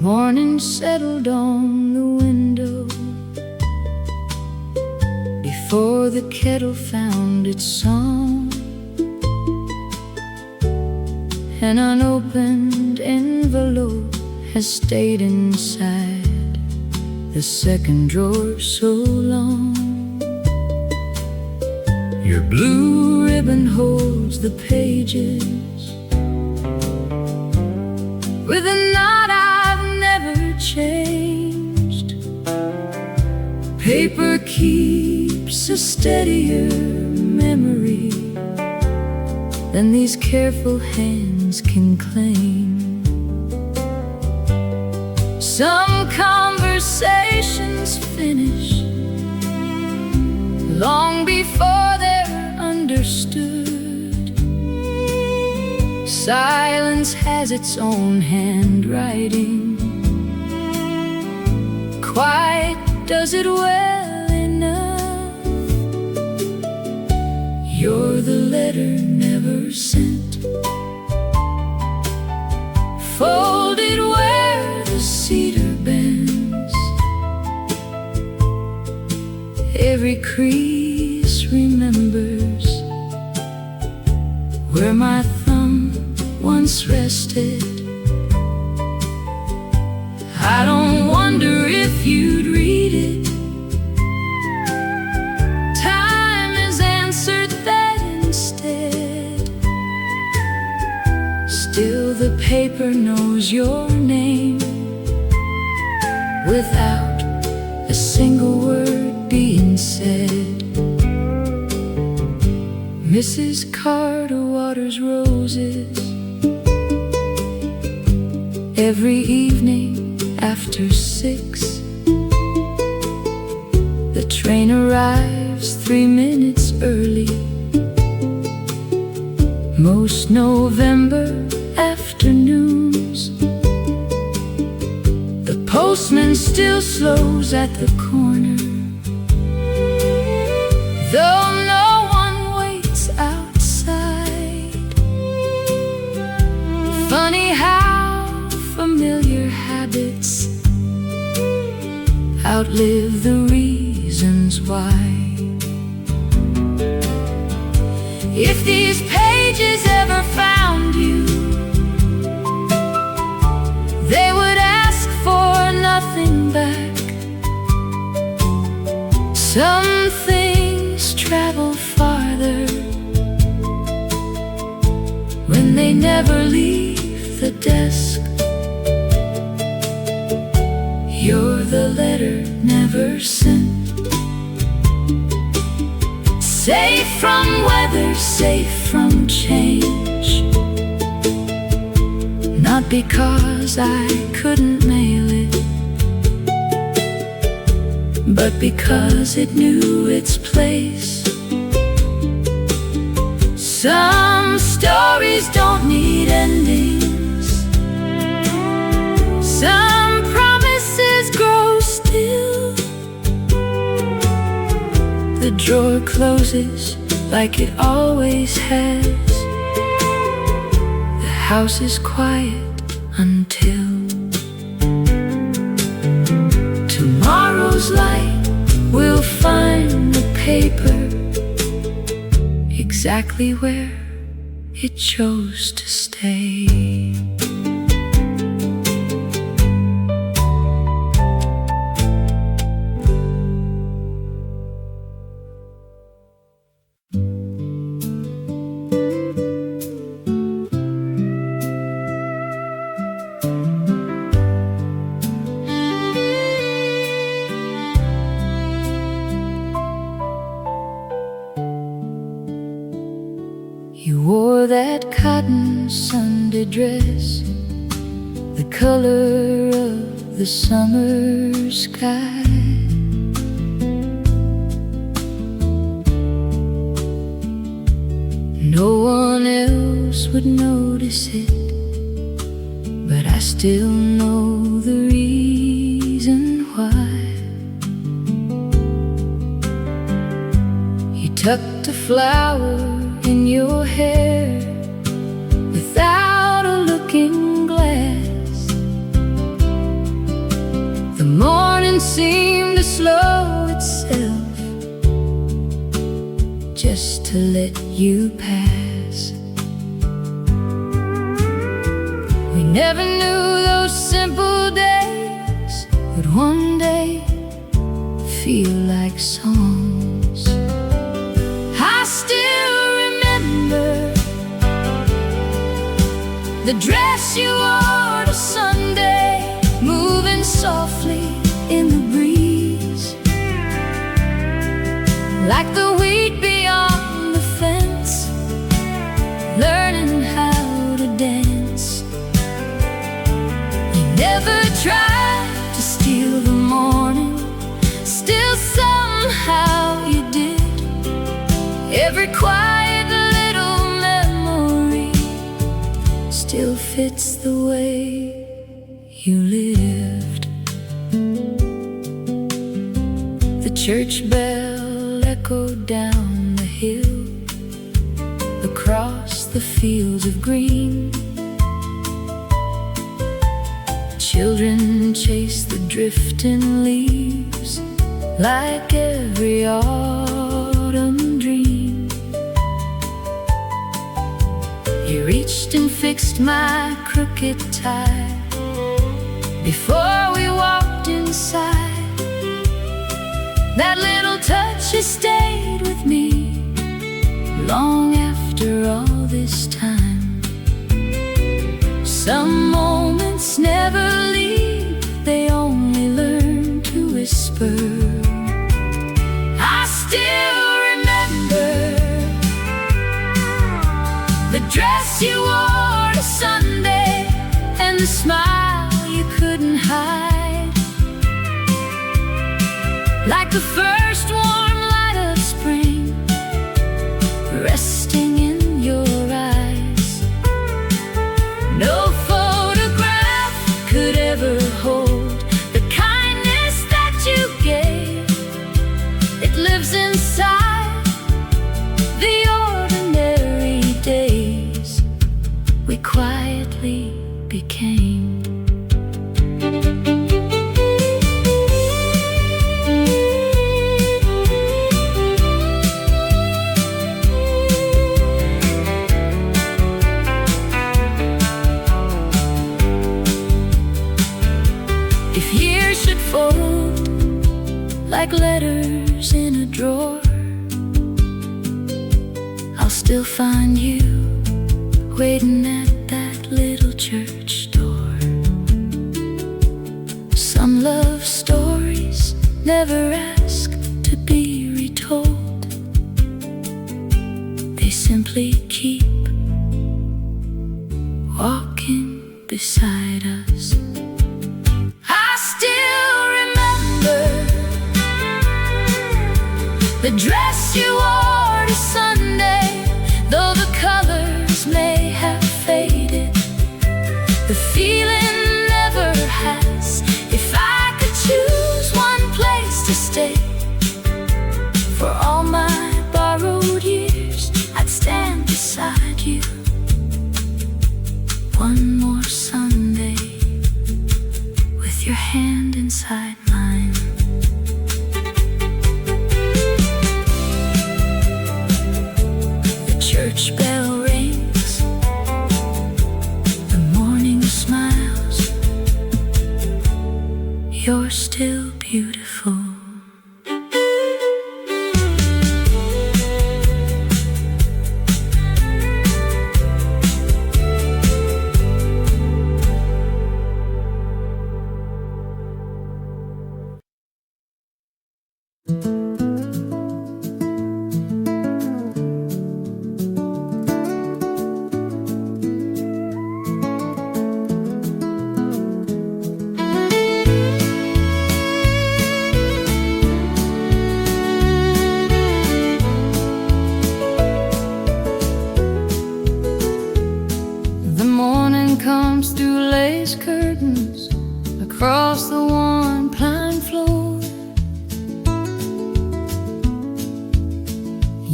Morning settled on the window before the kettle found its song. An unopened envelope has stayed inside the second drawer so long. Your blue ribbon holds the pages with a knot I've never changed. Paper keeps a steadier memory than these careful hands can claim. Some conversations finish long before they're understood. Silence has its own handwriting. Quiet does it well enough. You're the letter never sent, folded where the cedar bends. Every crease remembers where my thumb once rested. I don't wonder if you'd read it. Time has answered that instead. Still the paper knows your name without a single word being said. Mrs. Carter waters roses every evening after 6. The train arrives 3 minutes early. Most November afternoons, the postman still slows at the corner, though no one waits outside. Funny how familiar habits outlive the reasons why. If these pages ever found you, they would ask for nothing back. Some things travel farther when they never leave the desk. You're the letter never sent, safe from weather, safe from change. Not because I couldn't mail it, but because it knew its place. Some stories don't need endings. Some promises grow still. The drawer closes like it always has. The house is quiet until tomorrow's light will find the paper exactly where it chose to stay. You wore that cotton Sunday dress, the color of the summer sky. No one else would notice it, but I still know the reason why. tucked a flower in your hair without a looking glass. The morning seemed to slow itself just to let you pass. We never knew those simple days would one day feel like songs. I still remember the dress you wore to Sunday, moving softly in the breeze, like the wheat beyond the fence, learning how to dance. You never tried to steal the morning, still somehow you did. Every quiet little memory still fits the way you lived. The church bell echoed down the hill, across the fields of green. Children chased the drifting leaves like every autumn dream. You reached and fixed my crooked tie before we walked inside. That little touch has stayed with me long after all this time. Some moments never leave, they only learn to whisper. I still remember the dress you wore to Sunday and the smile you couldn't hide, like the first warm light of spring resting in your eyes. No photograph could ever hold the kindness that you gave. It lives inside the ordinary days we quietly became. If years should fold like letters in a drawer, I'll still find you waiting at that little church door. Some love stories never ask to be retold, they simply keep walking beside us. I still remember the dress you wore to Sunday, though the colors may have faded, the feeling never has. If I could choose one place to stay for all my borrowed years, I'd stand beside you one more Sunday, with your hand inside mine. The church bell rings, the morning smiles, you're still beautiful.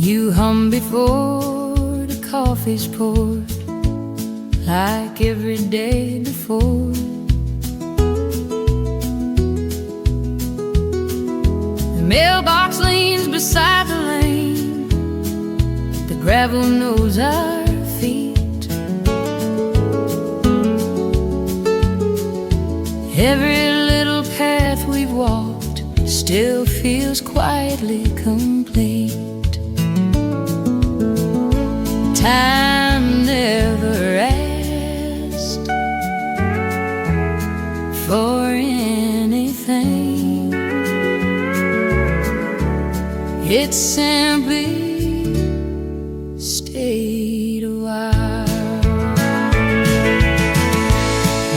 You hum before the coffee's poured, like every day before. The mailbox leans beside the lane, the gravel knows our feet. Every little path we've walked still feels quietly complete. Time never asked for anything. It simply stayed a while.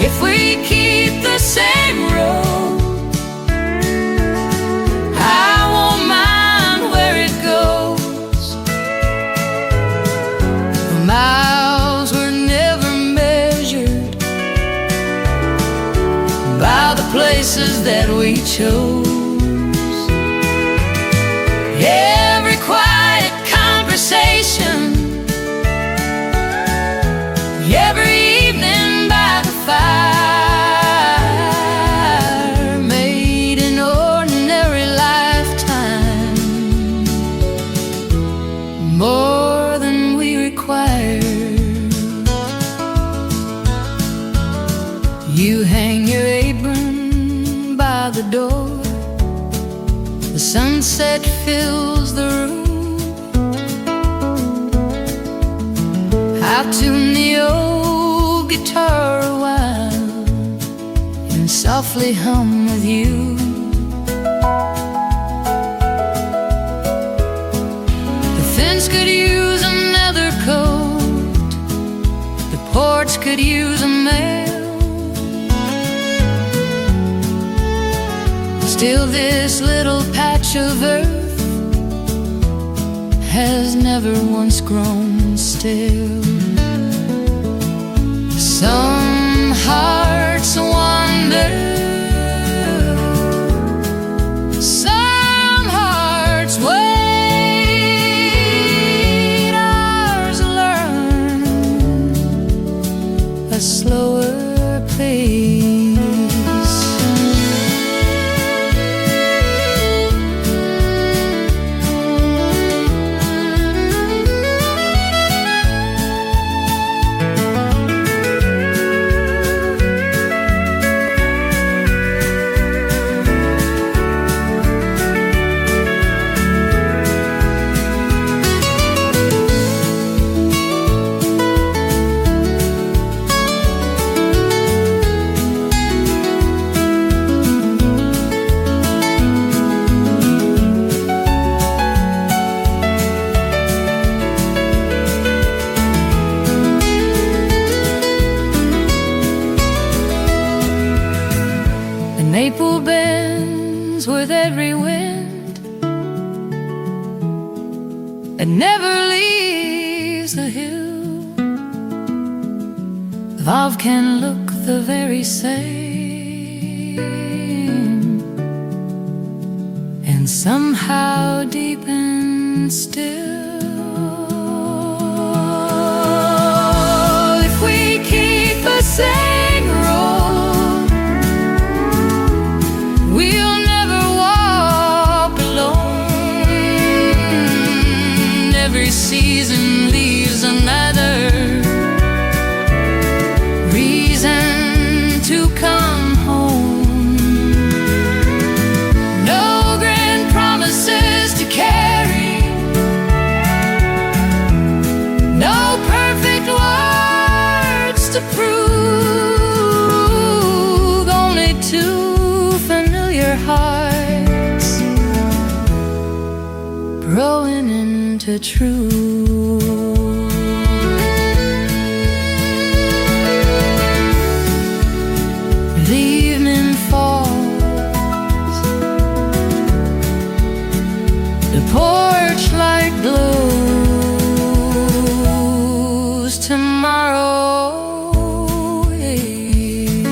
If we keep the same road, I won't mind where it goes. The miles were never measured by the places that we chose. Every quiet conversation, every evening by the fire, made an ordinary lifetime more than we required. You hang your apron by the door, the sunset fills the room. I'll tune the old guitar a while and softly hum with you. The fence could use another coat, the porch could use a mail. Still this little patch of earth has never once grown still. Some hearts wander, some hearts wait, ours learn a slower pace. Maple bends with every wind and never leaves the hill. Love can look the very same and somehow deepen still. If we keep the same road, we'll never walk alone. Every season leaves another reason to come home. No grand promises to carry, no perfect words to prove, only two familiar hearts growing into truth. The evening falls, the porch light glows. Tomorrow waits.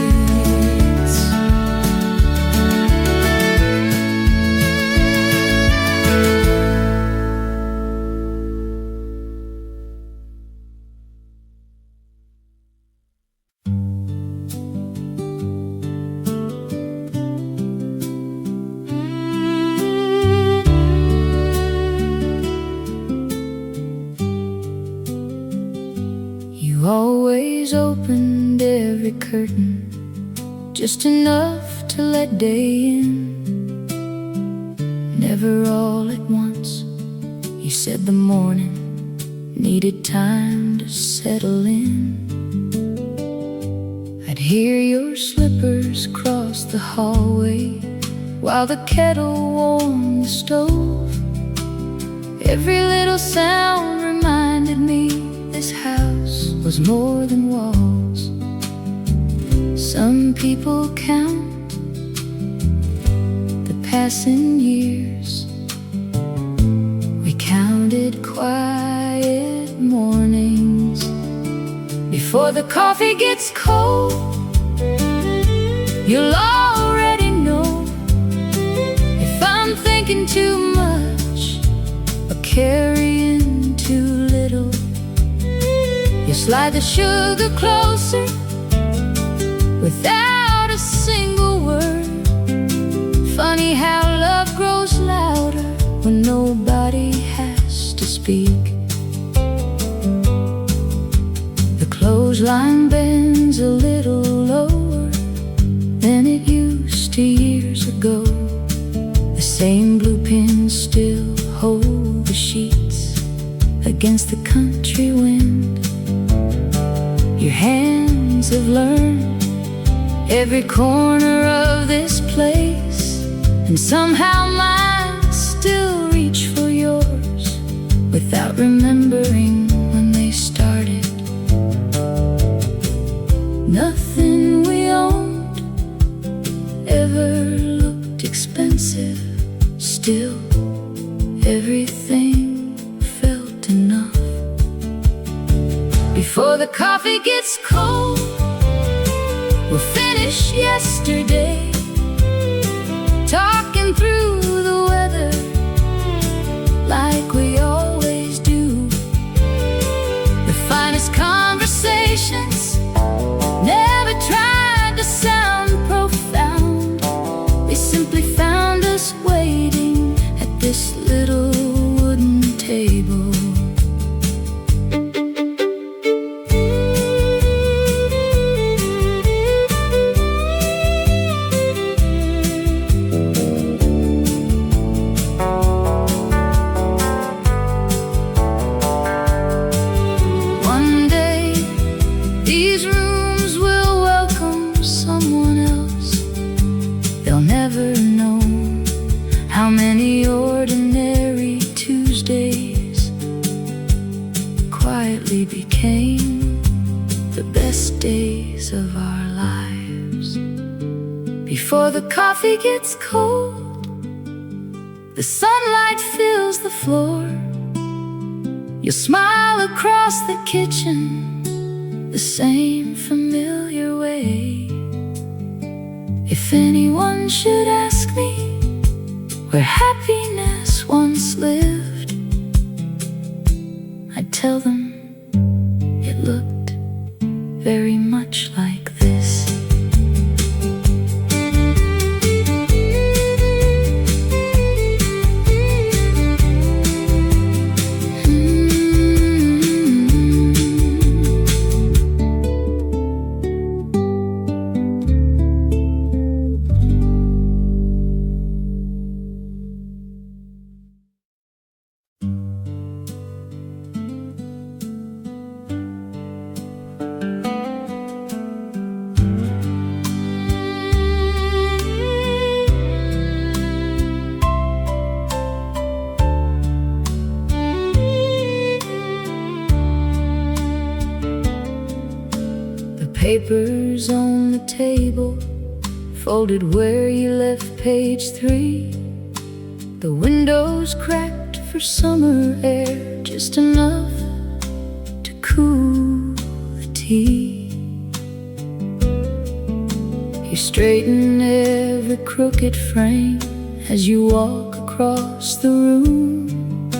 early curtain, just enough to let day in. Never all at once. You said the morning needed time to settle in. I'd hear your slippers cross the hallway while the kettle warmed the stove. Every little sound reminded me this house was more than walls. Some people count the passing years. We counted quiet mornings before the coffee gets cold. You'll already know if I'm thinking too much or carrying too little. You slide the sugar closer without a single word. Funny how love grows louder when nobody has to speak. The clothesline bends a little lower than it used to years ago. The same blue pins still hold the sheets against the country wind. Your hands have learned every corner of this place, and somehow mine still reach for yours without remembering when they started. Nothing we owned ever looked expensive. Still, everything felt enough. Before the coffee gets cold, we'll finish yesterday, talking through the weather like we always do. The finest conversations never tried to sound profound. They simply found us waiting at this little wooden table. These rooms will welcome someone else. They'll never know how many ordinary Tuesdays quietly became the best days of our lives. Before the coffee gets cold, the sunlight fills the floor. You'll smile across the kitchen the same familiar way. If anyone should ask me where happiness once lived, I'd tell them it looked very much like this. Papers on the table, folded where you left page 3. The windows cracked for summer air, just enough to cool the tea. You straighten every crooked frame as you walk across the room.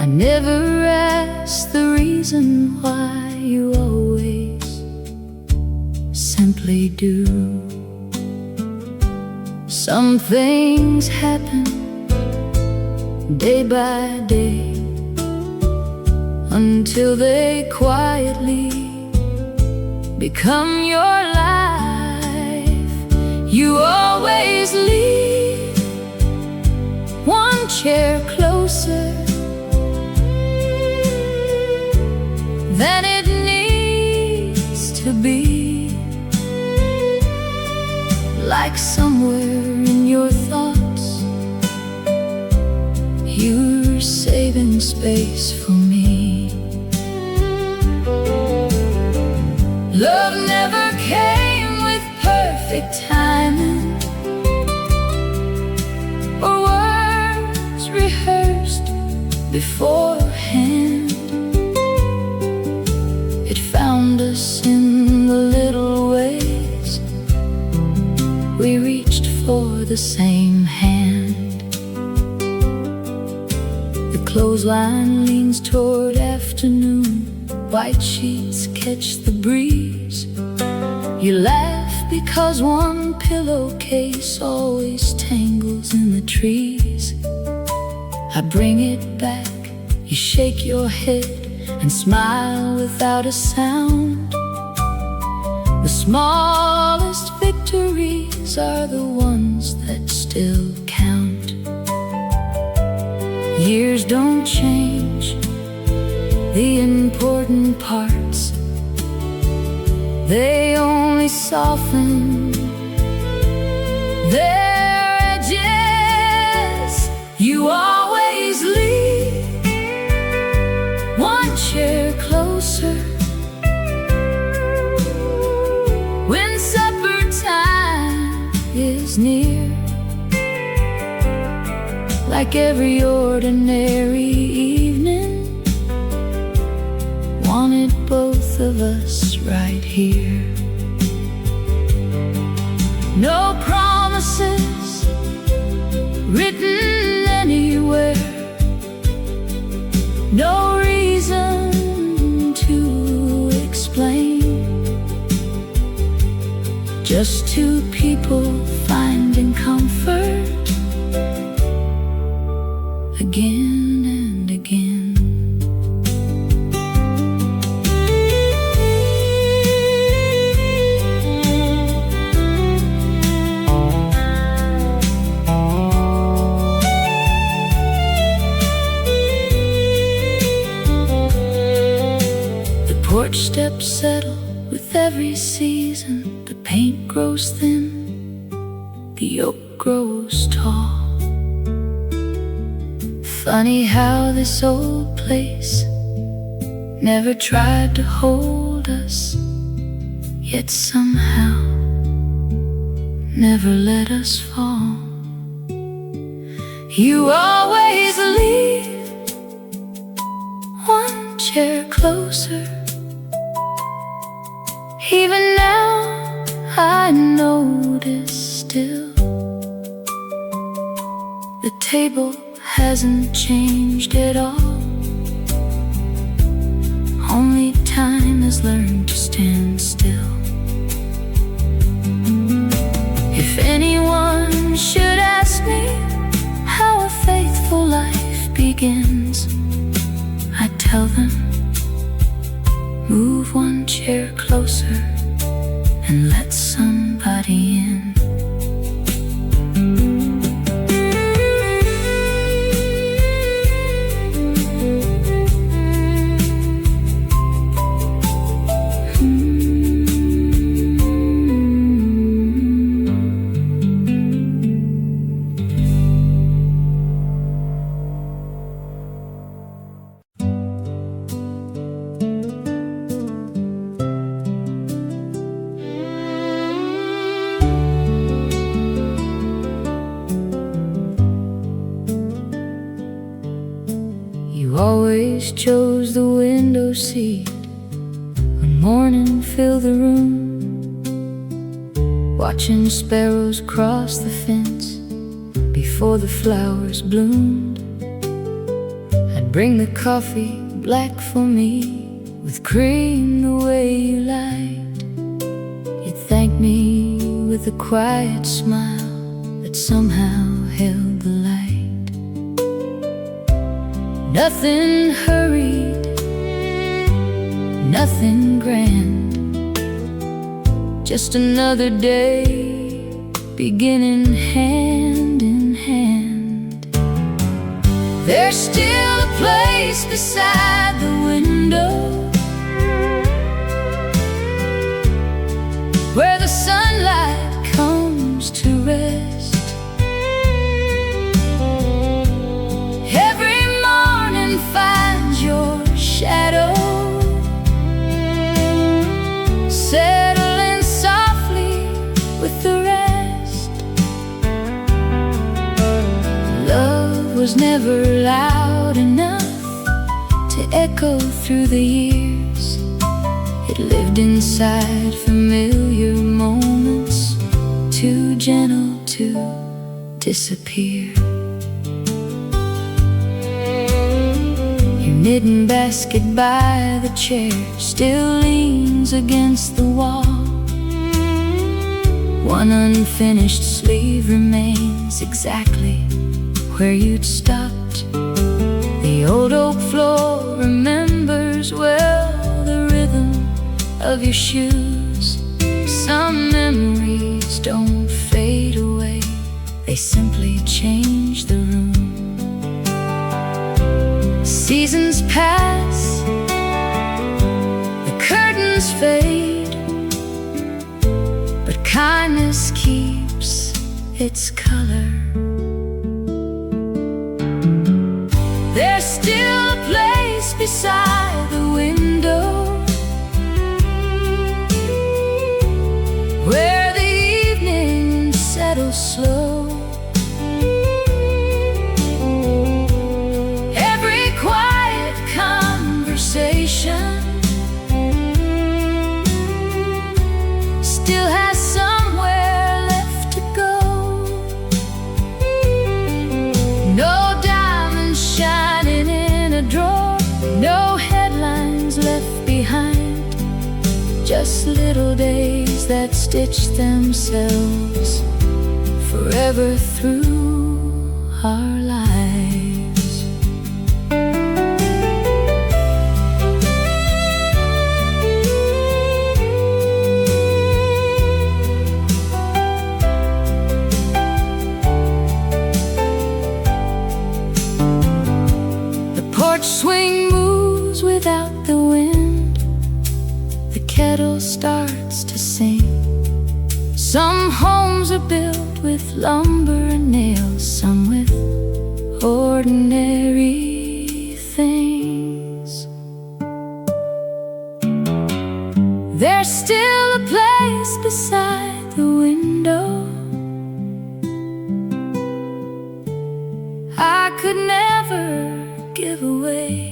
I never asked the reason why you always simply do. Some things happen day by day until they quietly become your life. You always leave one chair closer than it needs to be. Like somewhere in your thoughts, you're saving space for me. Love never came with perfect timing or words rehearsed beforehand. It found us in the little ways we reached for the same hand. The clothesline leans toward afternoon, white sheets catch the breeze. You laugh because one pillowcase always tangles in the trees. I bring it back, you shake your head and smile without a sound. The smallest victories are the ones that still count. Years don't change the important parts, they only soften their edges. You always leave one chair closer when supper time is near. Like every ordinary evening, wanted both of us right here. No promises written anywhere, no reason to explain. Just two people finding comfort again and again. The porch steps settle with every season. The paint grows thin, the oak grows tall. Funny how this old place never tried to hold us, yet somehow never let us fall. You always leave one chair closer. Even now I notice still the table hasn't changed at all. Only time has learned to stand still. If anyone should ask me how a faithful life begins, I tell them, move one chair closer and let somebody in. You always chose the window seat when morning filled the room, watching sparrows cross the fence before the flowers bloomed. I'd bring the coffee black for me with cream the way you liked. You'd thank me with a quiet smile that somehow held the light. Nothing hurried, nothing grand, just another day, beginning hand in hand. There's still a place beside the window where the sunlight comes to rest. Every morning finds your shadow settling softly with the rest. Love was never loud enough to echo through the years. It lived inside familiar moments, too gentle to disappear. Your knitting basket by the chair still leans against the wall. One unfinished sleeve remains exactly where you'd stopped. The old oak floor remembers well the rhythm of your shoes. Some memories don't fade away, they simply change the room. Seasons pass, the curtains fade, but kindness keeps its color. There's still a place beside the window where the evening settles slow. Every quiet conversation still has somewhere left to go. No diamonds shining in a drawer, no headlines left behind, just little days that stitch themselves forever through our lives. The porch swing moves without the wind, the kettle starts to sing. Some homes are built with lumber and nails, some with ordinary things. There's still a place beside the window I could never give away.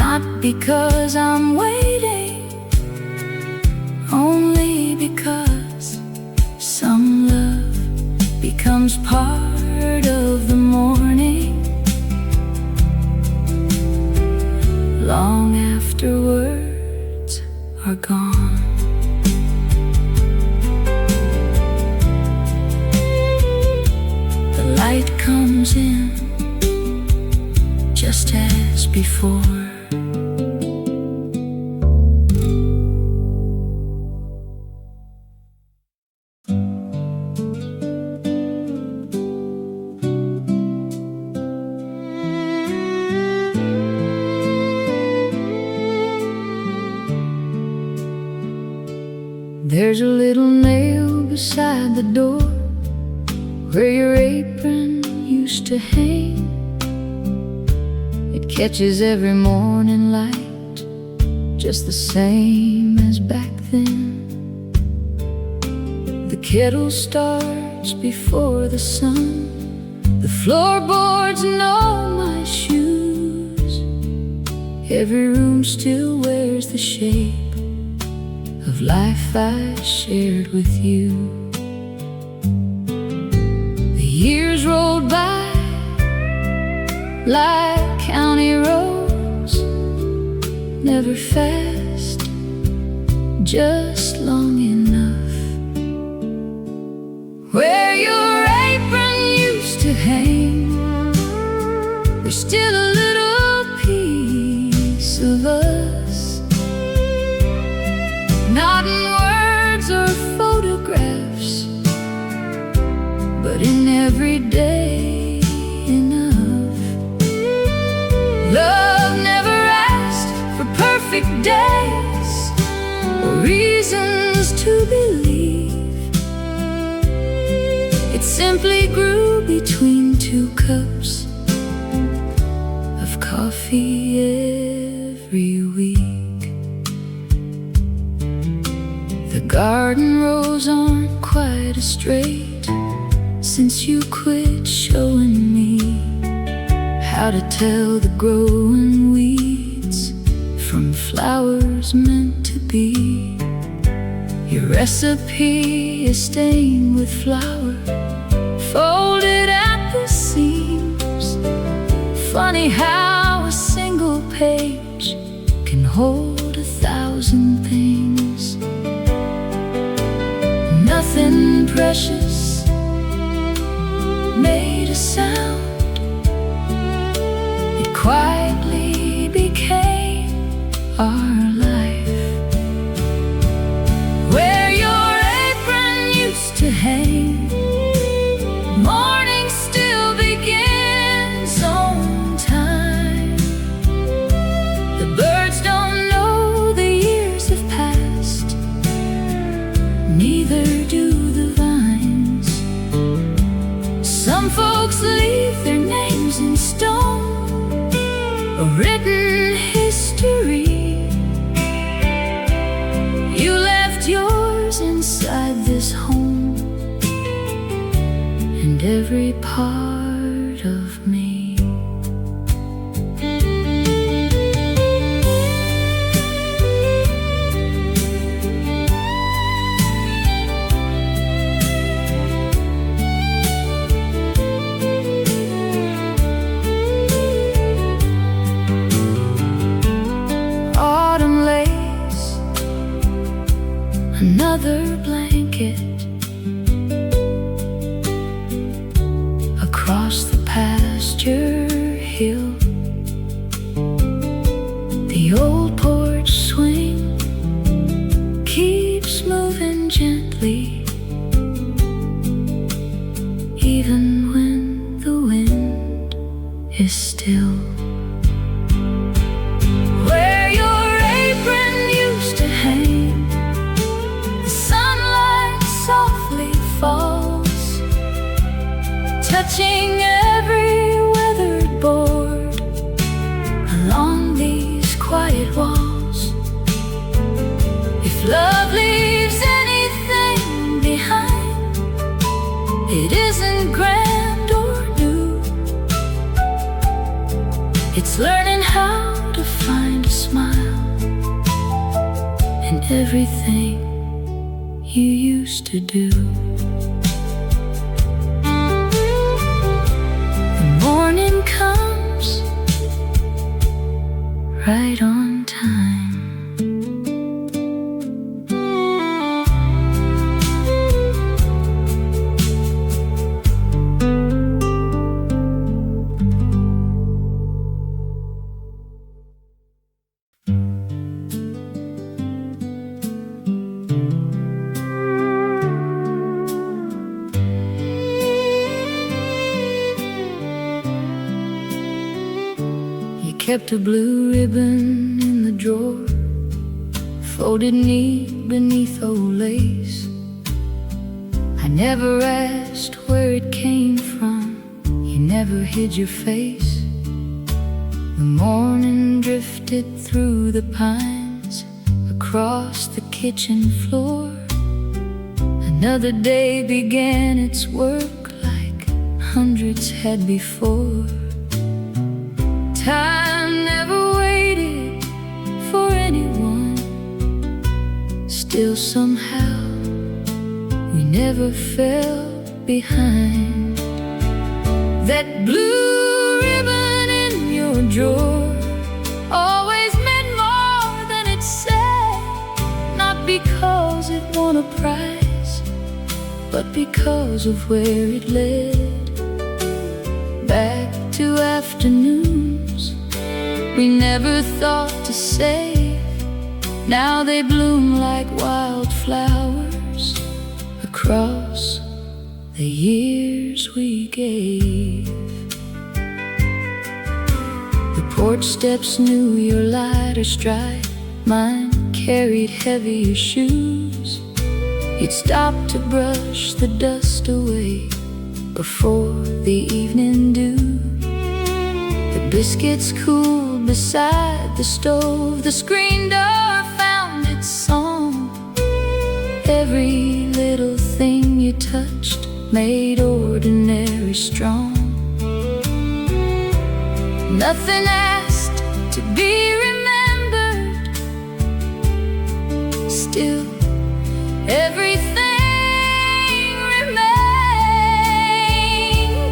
Not because I'm waiting, only because some love becomes part of the morning, long after words are gone. The light comes in just as before. There's a little nail beside the door where your apron used to hang. It catches every morning light just the same as back then. The kettle starts before the sun, the floorboards know my shoes. Every room still wears the shape of life I shared with you. The years rolled by like county roads, never fast, just long enough. Where your apron used to hang, there's still a little piece of us. every day enough. Love never asked for perfect days or reasons to believe. It simply grew between two cups of coffee every week. The garden rows aren't quite as straight since you quit showing me how to tell the growing weeds from flowers meant to be. Your recipe is stained with flour, folded at the seams. Funny how a single page can hold 1,000 things. Nothing precious made a sound. It quietly became our life. Where your apron used to hang, morning still begins on time. The birds don't know the years have passed, neither do the vines. Some folks leave their names in stone, a written history. You left yours inside this home and every part of me. Autumn lays another blanket across the pasture hill. The old porch swing keeps moving gently, even when the wind is still. Where your apron used to hang, the sunlight softly falls, touching every weathered board along these quiet walls. If love leaves anything behind, it isn't grand or new. It's learning how to find a smile in everything you used to do. Morning comes right on time. Kept a blue ribbon in the drawer, folded neat beneath old lace. I never asked where it came from, you never hid your face. The morning drifted through the pines, across the kitchen floor. Another day began its work like hundreds had before. Time never waited for anyone, still somehow we never fell behind. That blue ribbon in your drawer always meant more than it said, not because it won a prize, but because of where it led. Back to afternoons we never thought to save. Now they bloom like wildflowers across the years we gave. The porch steps knew your lighter stride, mine carried heavier shoes. You'd stop to brush the dust away before the evening dew. The biscuits cooled beside the stove, the screen door found its song. Every little thing you touched made ordinary strong. Nothing asked to be remembered, still everything remained.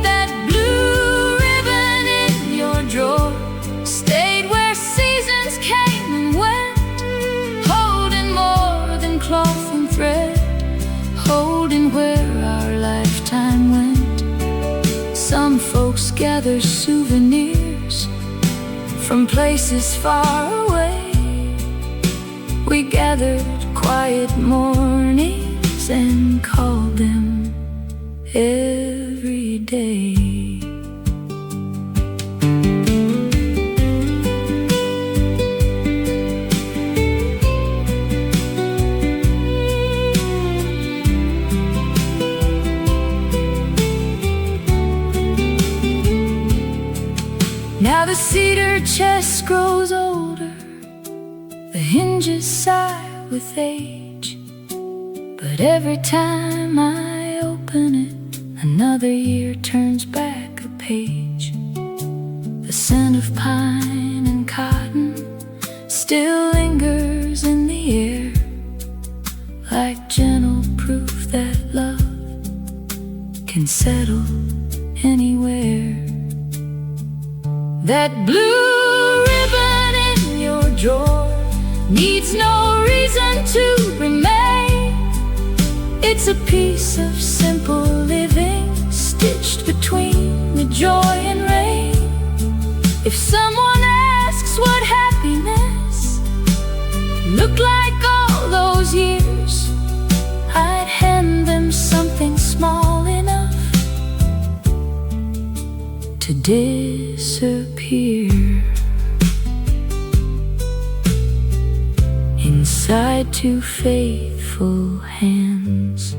That blue ribbon in your drawer stayed where seasons came and went, holding more than cloth and thread, holding where our lifetime went. Some folks gather souvenirs from places far away. We gathered quiet mornings and called them every day. Now the cedar chest grows older, the hinges sigh with age, but every time I open it, another year turns back a page. The scent of pine and cotton still lingers in the air, like gentle proof that love can settle anywhere. That blue ribbon in your drawer needs no reason to remain. It's a piece of simple living stitched between the joy and rain. If someone asks what happiness looked like all those years, I'd hand them something small enough to disappear inside two faithful hands.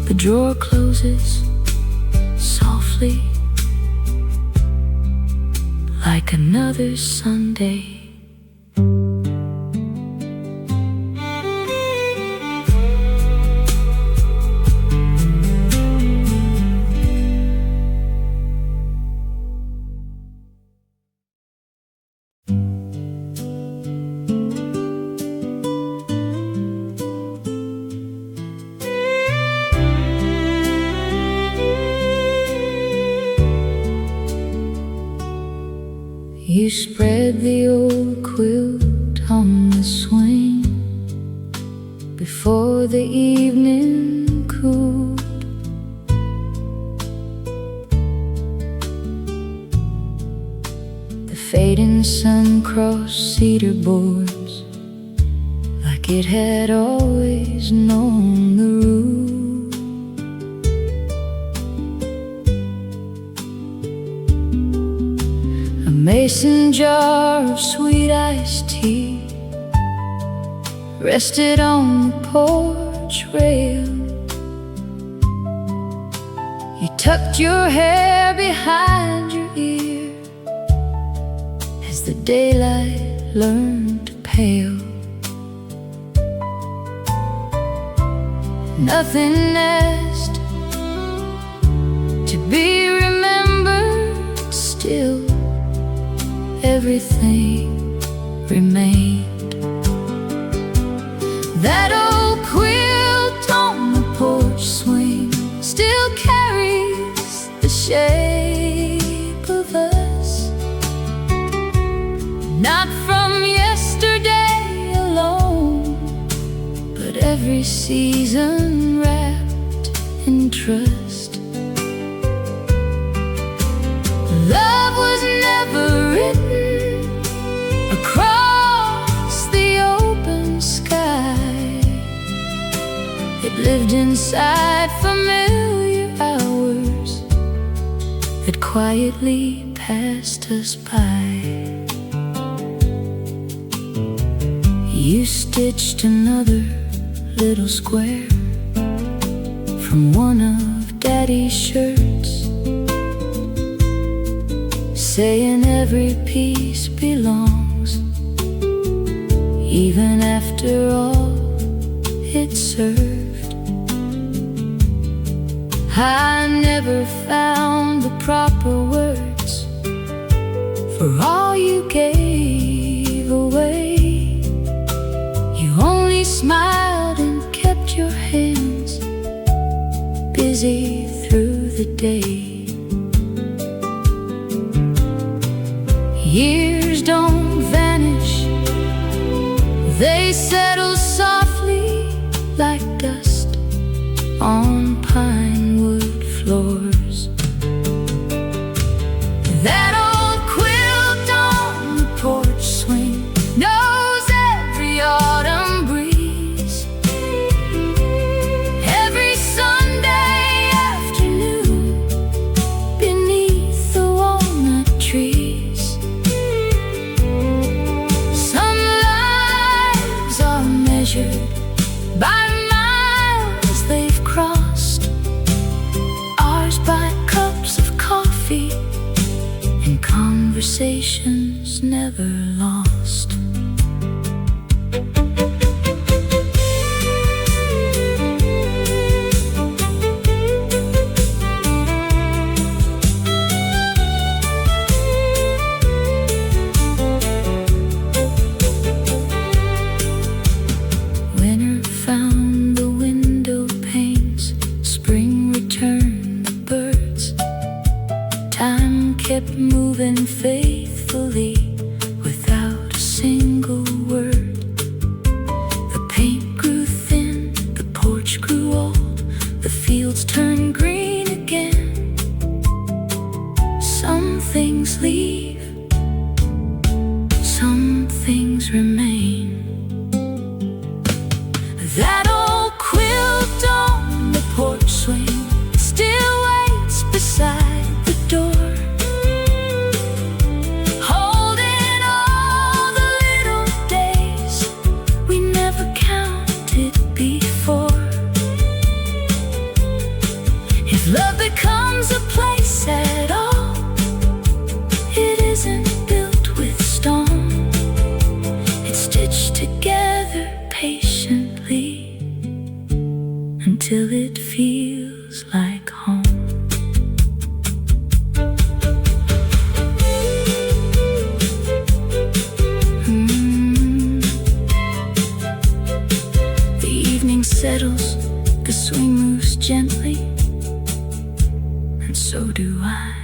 The drawer closes softly, like another Sunday. You spread the old quilt on the swing before the evening cooled. The fading sun crossed cedar boards like it had always known the rule. A mason jar of sweet iced tea rested on the porch rail. You tucked your hair behind your ear as the daylight learned to pale. Nothing asked to be remembered, still everything remained. That old quilt on the porch swing still carries the shape of us, not from yesterday alone, but every season wrapped in trust. Love was never written across the open sky. It lived inside familiar hours that quietly passed us by. You stitched another little square from one of Daddy's shirts, saying every piece belongs, even after all it served. I never found the proper words for all you gave away. You only smiled and kept your hands busy through the day. Years don't vanish, they settle softly like dust on pine wood floors. That old quilt on the porch swing knows every autumn breeze. Every Sunday afternoon beneath the walnut trees. Some lives are measured by miles they've crossed, ours by cups of coffee and conversations never lost. Winter found the window panes, spring returned the birds. Time kept moving faithfully without a single word. The paint grew thin, the porch grew old, the fields turned green again. Some things leave, some things remain. That old quilt on the porch swing still waits beside the door, holding all the little days we never counted before. If love becomes a place at all, it isn't built with stone. It's stitched together patiently until it feels like home. The evening settles, the swing moves gently, and so do I.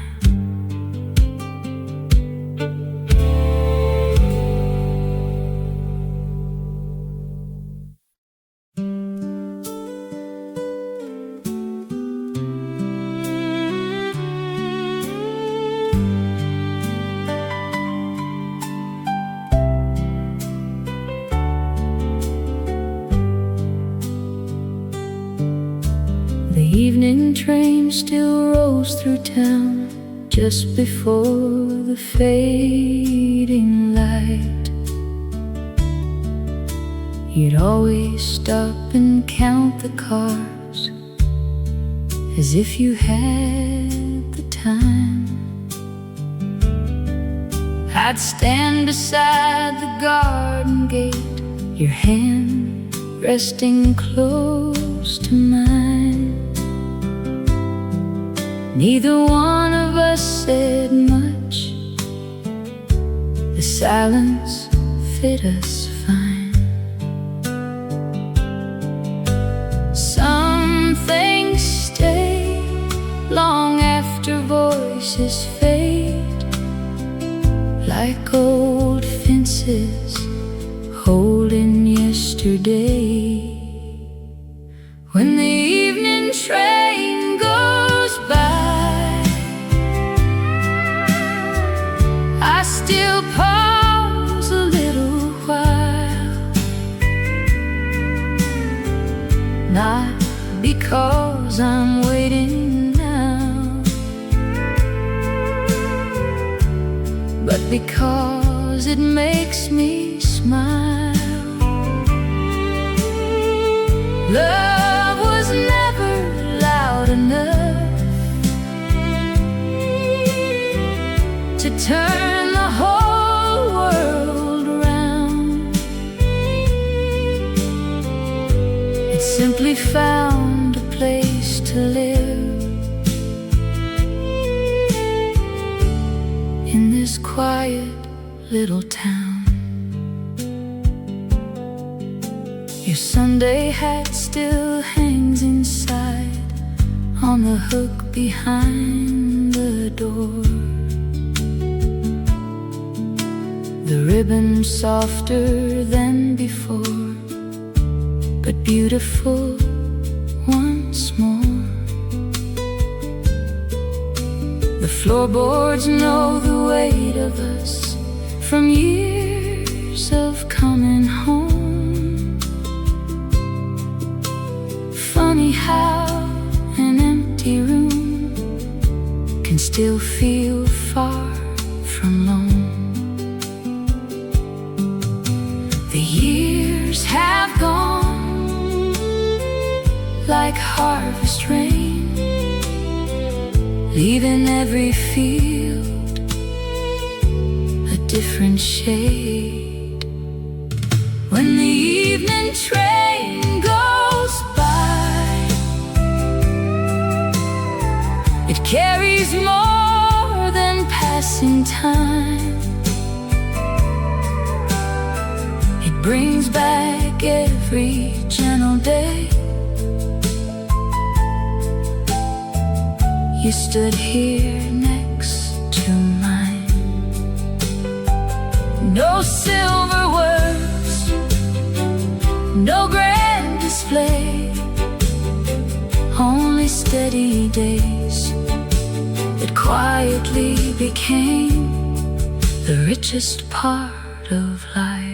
The evening train still rolls through town just before the fading light. You'd always stop and count the cars as if you had the time. I'd stand beside the garden gate, your hand resting close to mine. Neither one of us said much. The silence fit us fine. Some things stay long after voices fade, like old fences holding yesterday. When the evening train goes by, I still pause a little while. not because I'm waiting now, but because it makes me smile. Love was never loud enough to turn the whole world around. It simply found a place to live in this quiet little town. Your Sunday hat still hangs inside on the hook behind the door. The ribbon softer than before, but beautiful once more. The floorboards know the weight of us from years of coming home. Funny how an empty room can still feel far from home. The years have gone like harvest rain, leaving every field a different shade. When the evening train goes by, it carries more than passing time. It brings back every gentle day you stood here next to mine. No silver words, no grand display, only steady days that quietly became the richest part of life.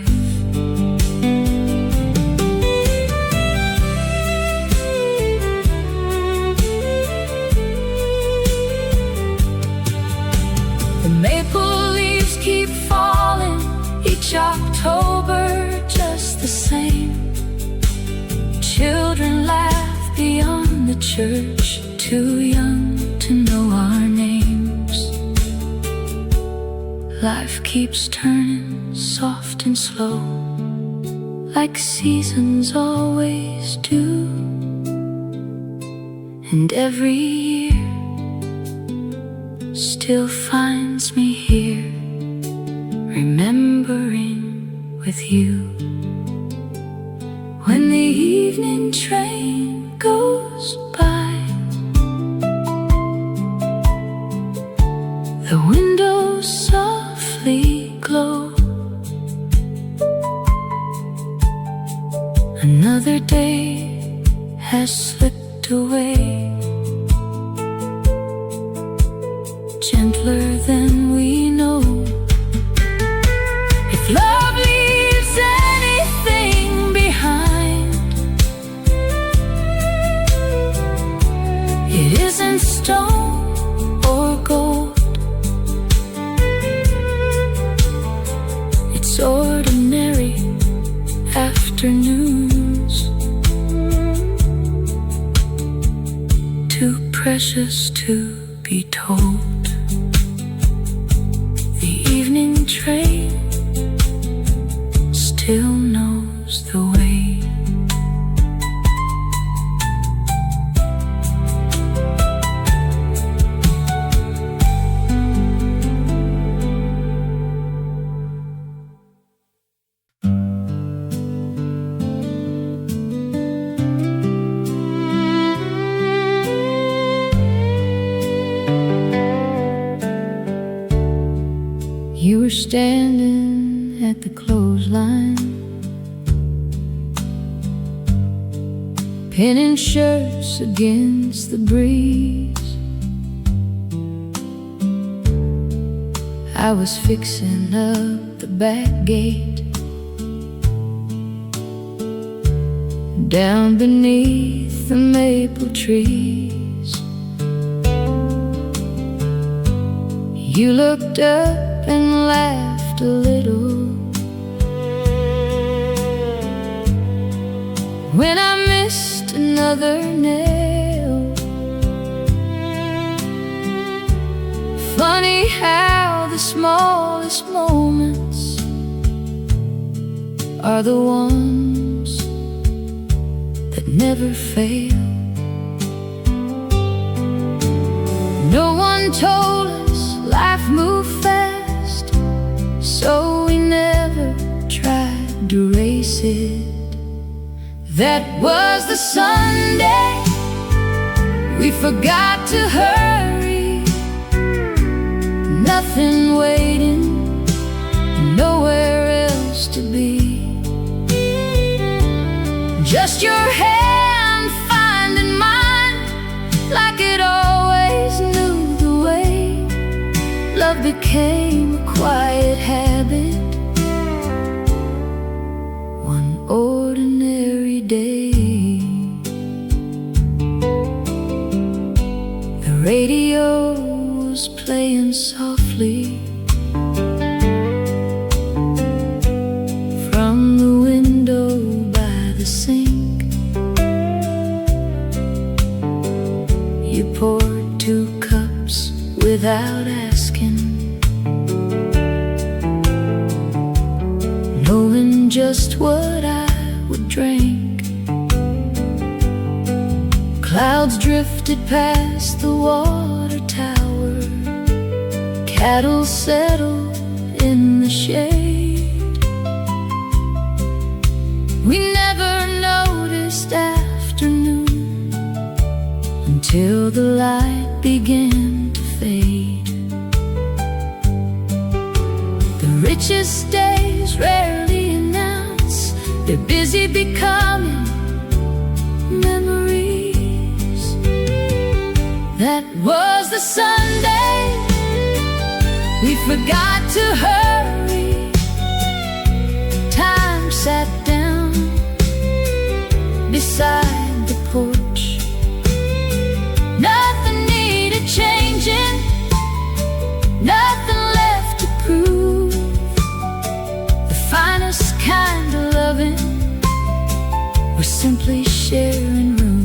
Maple leaves keep falling each October just the same. Children laugh beyond the church, too young to know our names. Life keeps turning soft and slow, like seasons always do. And every year still finds me here, remembering with you. When the evening train goes by, the windows softly glow. Another day has slipped away, gentler than we know. If love leaves anything behind, it isn't stone or gold. It's ordinary afternoons, too precious to be told. The evening train still knows the way. You were standing at the clothesline, pinning shirts against the breeze. I was fixing up the back gate, down beneath the maple trees. You looked up and laughed a little when I missed another nail. Funny how the smallest moments are the ones that never fail. No one told us life moved fast, so we never tried to race it. That was the Sunday we forgot to hurry. Nothing waiting, nowhere else to be. Just your hand finding mine, like it always knew the way. Love became a quiet habit, one ordinary day. The radio was playing softly from the window by the sink. You poured 2 cups without asking, knowing just what I would drink. Clouds drifted past the water tower, cattle settled in the shade. We never noticed afternoon until the light began to fade. The richest days rarely announce they're busy becoming memories. That was the Sunday we forgot to hurry. Time sat down beside the porch. Nothing needed changing, nothing left to prove. The finest kind of loving was simply sharing room.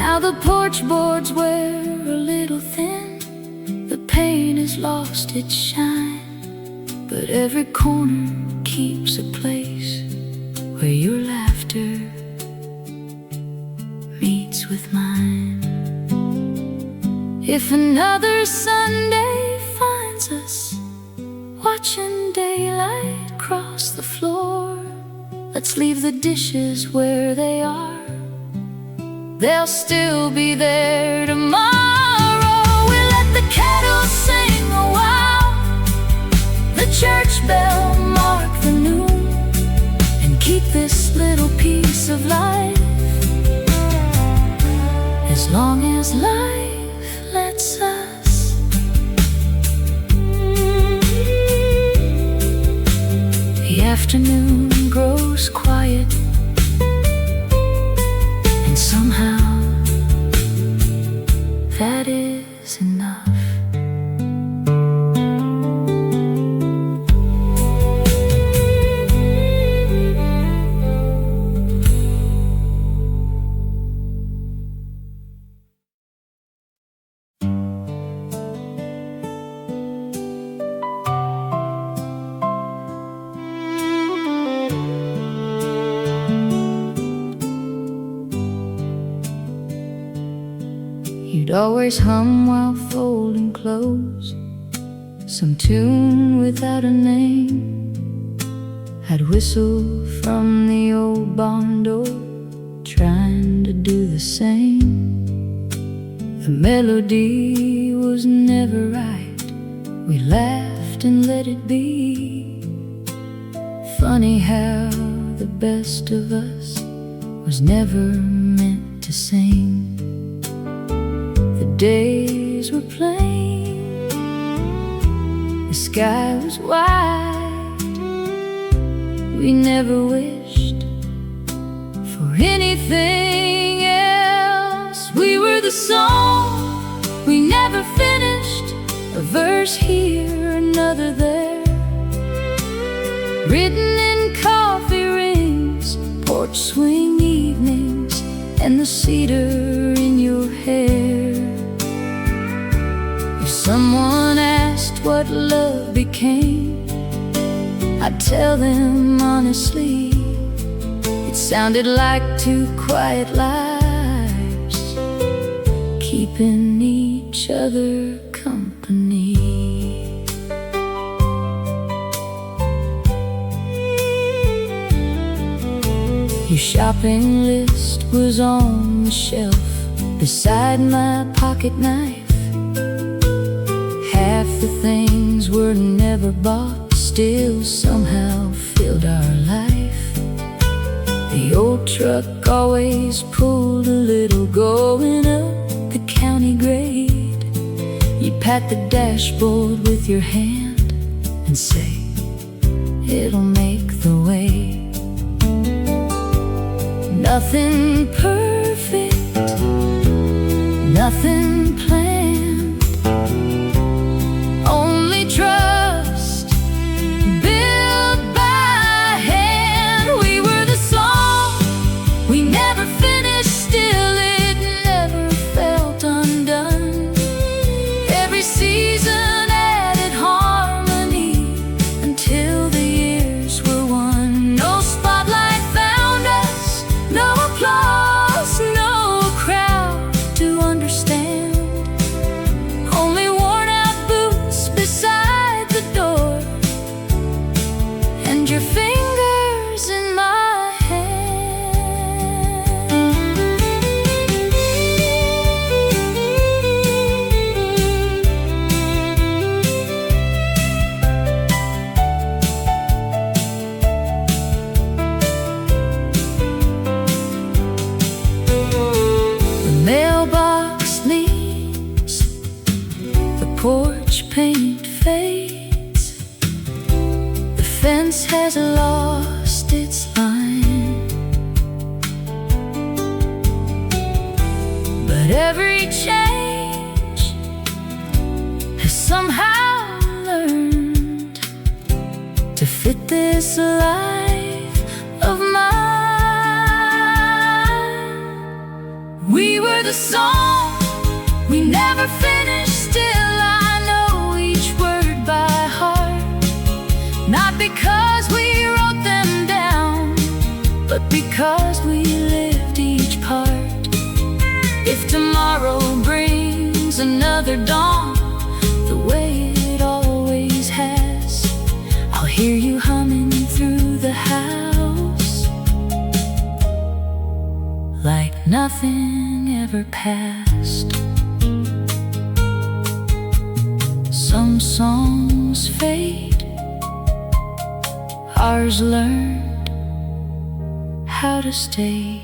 Now the porch boards wear a little thin, the paint has lost its shine, but every corner keeps a place where your laughter meets with mine. If another Sunday finds us watching daylight cross the floor, let's leave the dishes where they are. They'll still be there tomorrow. We let the kettle sing a while, the church bell mark the noon, and keep this little piece of life as long as life lets us. The afternoon grows quiet, and somehow that is enough. You'd always hum while folding clothes, some tune without a name. I'd whistle from the old barn door, trying to do the same. The melody was never right, we laughed and let it be. Funny how the the best of us was never meant to sing. The days were plain, the sky was wide. We never wished for anything else. We were the song we never finished, a verse here, another there, written in coffee rings, porch swing evenings, and the cedar in your hair. If someone asked what love became, I'd tell them honestly, it sounded like two quiet lives, keeping each other company. Your shopping list was on the shelf beside my pocket knife. Half the things were never bought, still somehow filled our life. The old truck always pulled a little going up the county grade. You'd pat the dashboard with your hand and say, it'll make the way. Nothing perfect, nothing planned, only trust built by hand. We were the song we never finished, still it never felt undone. Every season added harmony until the years were won. No spotlight found us, no applause, no crowd to understand, only worn out boots beside the door, and your fingers in my hand. The mailbox leaks, the porch paint fades, the fence has lost its line, but every change has somehow learned to fit this life of mine. We were the song we never finished, still I know each word by heart. Not because we wrote them down, but because we lived each part. If tomorrow brings another dawn, the way it always has, I'll hear you humming through the house like nothing ever passed. Some songs fade, ours learned how to stay.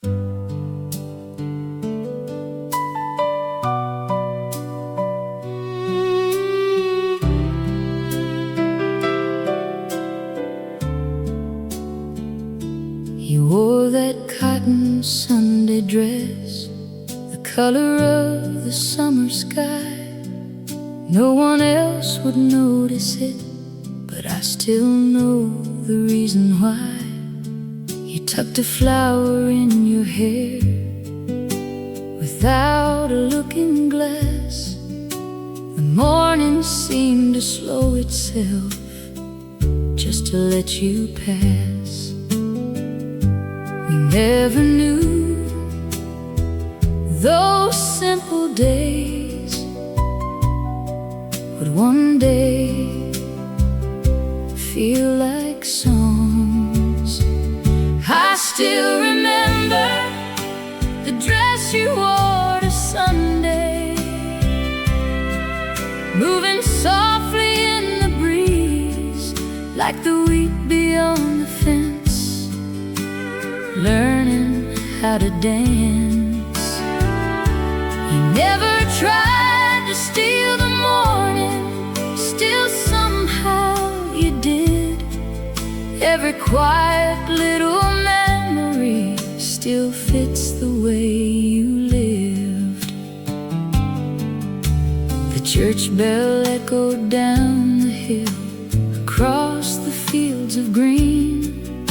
You wore that cotton Sunday dress, the color of the summer sky. No one else would notice it, but I still know the reason why. You tucked a flower in your hair without a looking glass. The morning seemed to slow itself just to let you pass. We never knew those simple days would one day feel like songs. I still remember the dress you wore to Sunday, moving softly in the breeze like the wheat beyond the fence, learning how to dance. You never tried to steal the morning, still somehow you did. Every quiet little memory still fits the way you lived. The church bell echoed down the hill, across the fields of green.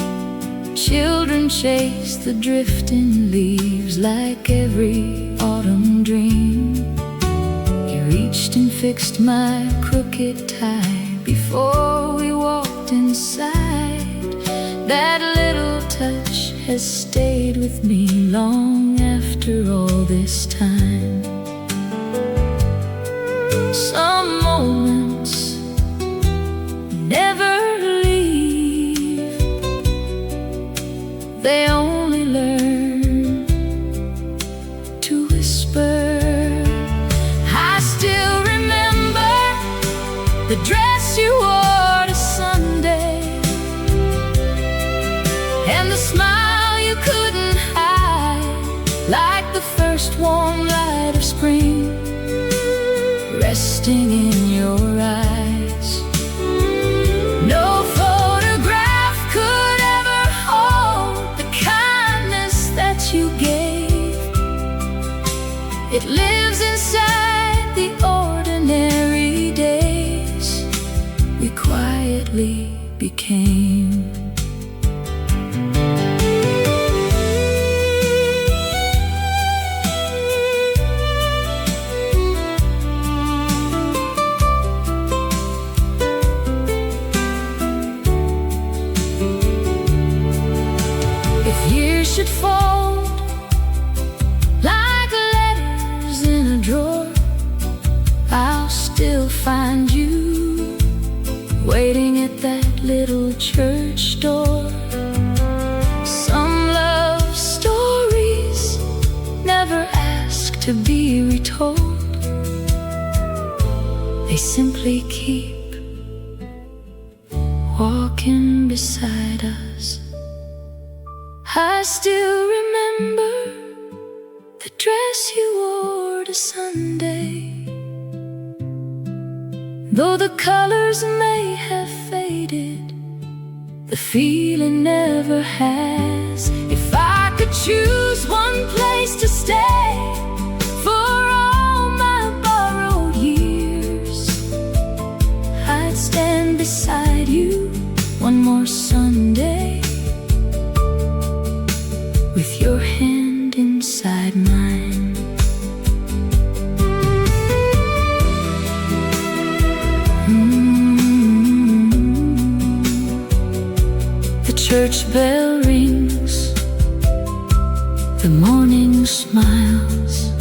Children chased the drifting leaves like every autumn dream. You reached and fixed my crooked tie before we walked inside. That little touch has stayed with me long after all this time. Some moments never leave, they only learn to whisper. I still remember the dress you wore to Sunday, and the smile you couldn't hide, like the first warm light of spring resting in your eyes. No photograph could ever hold the kindness that you gave. It lives inside the ordinary days we quietly became. If years should fold like letters in a drawer, I'll still find you waiting at that little church door. Some love stories never ask to be retold, they simply keep walking beside us. I still remember the dress you wore to Sunday, though the colors may have faded, the feeling never has. If I could choose one place to stay for all my borrowed years, I'd stand beside you one more Sunday, with your hand inside mine. The church bell rings, the morning smiles,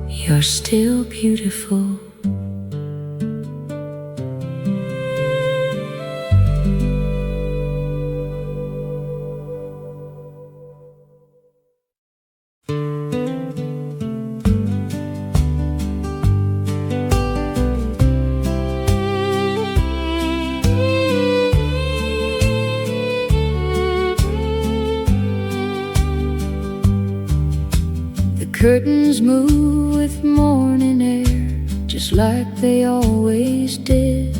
you're still beautiful. curtains move with morning air, just like they always did.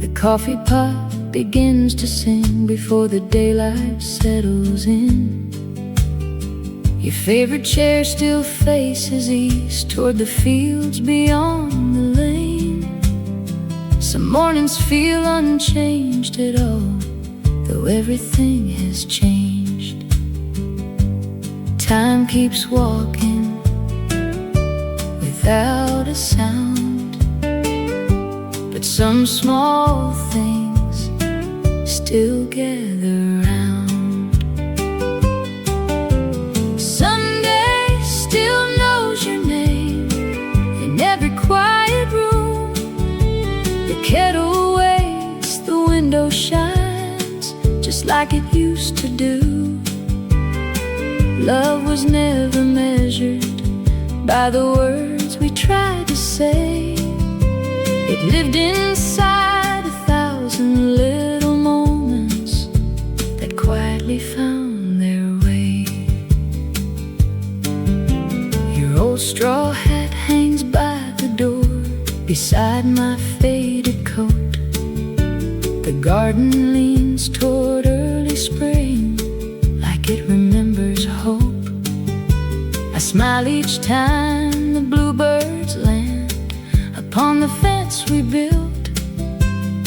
The coffee pot begins to sing before the daylight settles in. Your favorite chair still faces east, toward the fields beyond the lane. Some mornings feel unchanged at all, though everything has changed. Time keeps walking without a sound, but some small things still gather round. Sunday still knows your name in every quiet room. The kettle waits, the window shines just like it used to do. Love was never measured by the words we tried to say. It lived inside 1,000 little moments that quietly found their way. Your old straw hat hangs by the door beside my faded coat. The garden leans toward early spring like it remembers hope. I smile each time the bluebirds land upon the fence we built.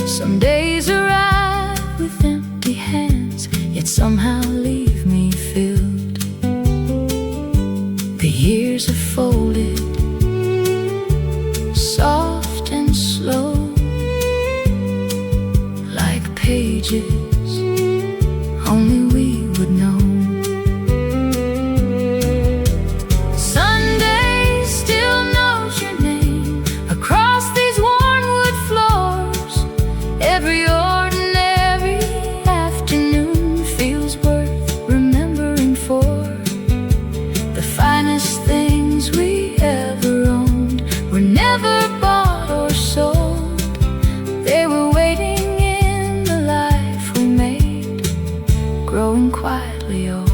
Some days arrive with empty hands, yet somehow leave me filled. The years have folded, soft and slow, like pages only we would know. Every ordinary afternoon feels worth remembering for. The finest things we ever owned were never bought or sold. They were waiting in the life we made, growing quietly old.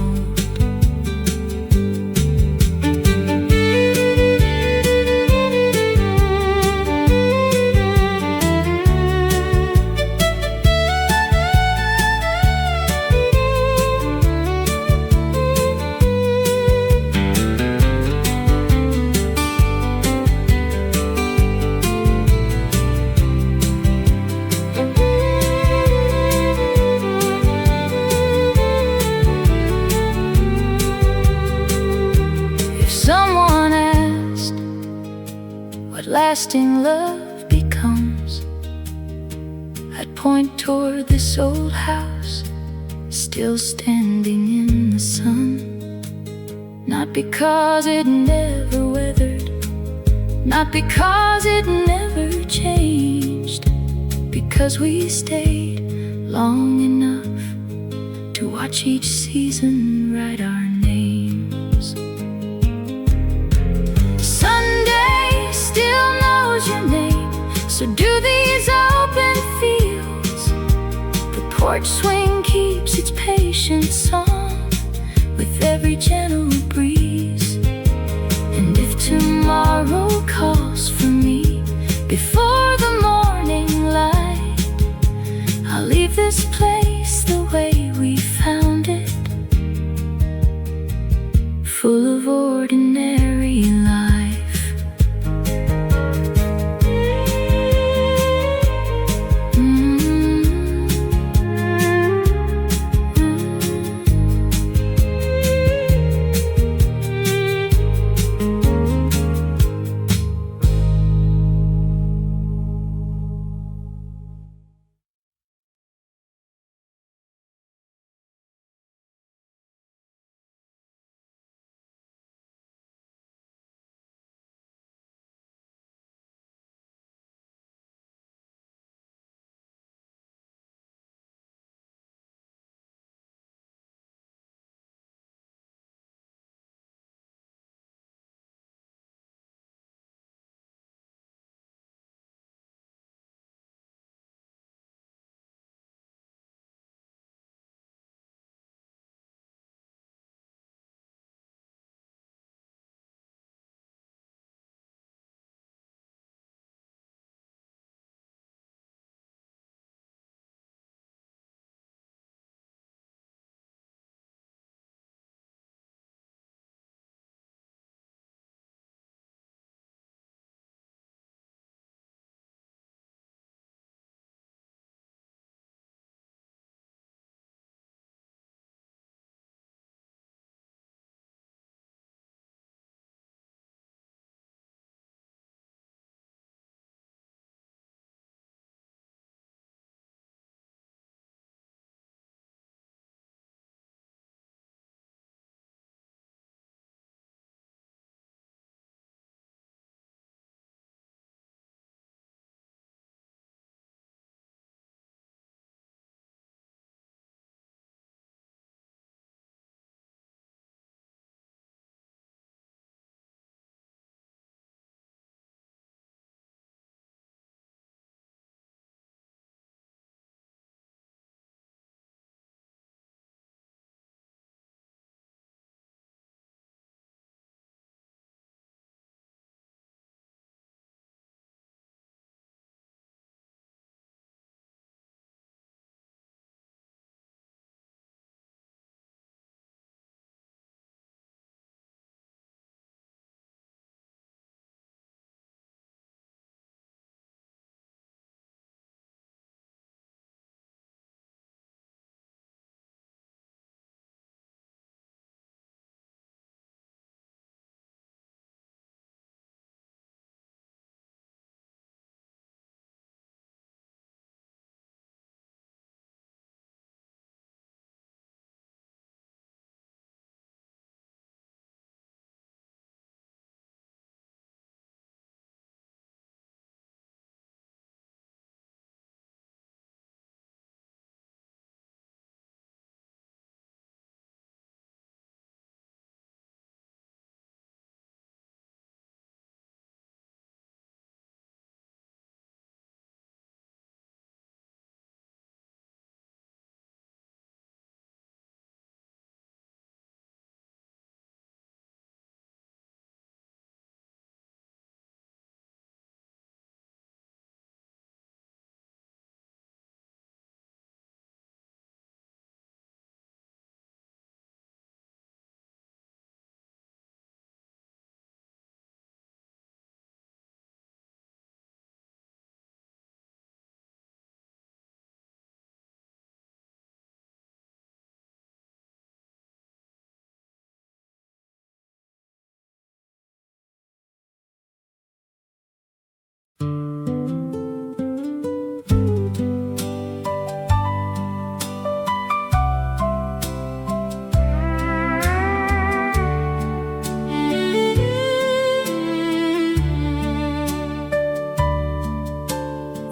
Someone asked what lasting love becomes, I'd point toward this old house still standing in the sun. Not because it never weathered, not because it never changed, because we stayed long enough to watch each season write our names. Sunday still knows your name, so do these open fields. The porch swing keeps its patient song with every gentle breeze. And if tomorrow calls for me before the morning light, I'll leave this place the way we found it, full of ordinary life.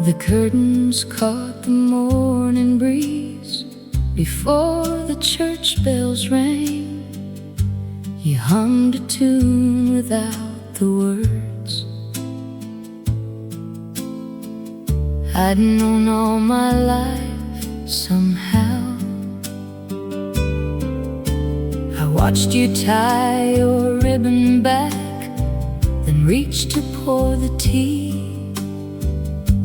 The curtains caught the morning breeze before the church bells rang. You hummed a tune without the words. I'd known all my life somehow. I watched you tie your ribbon back, then reach to pour the tea.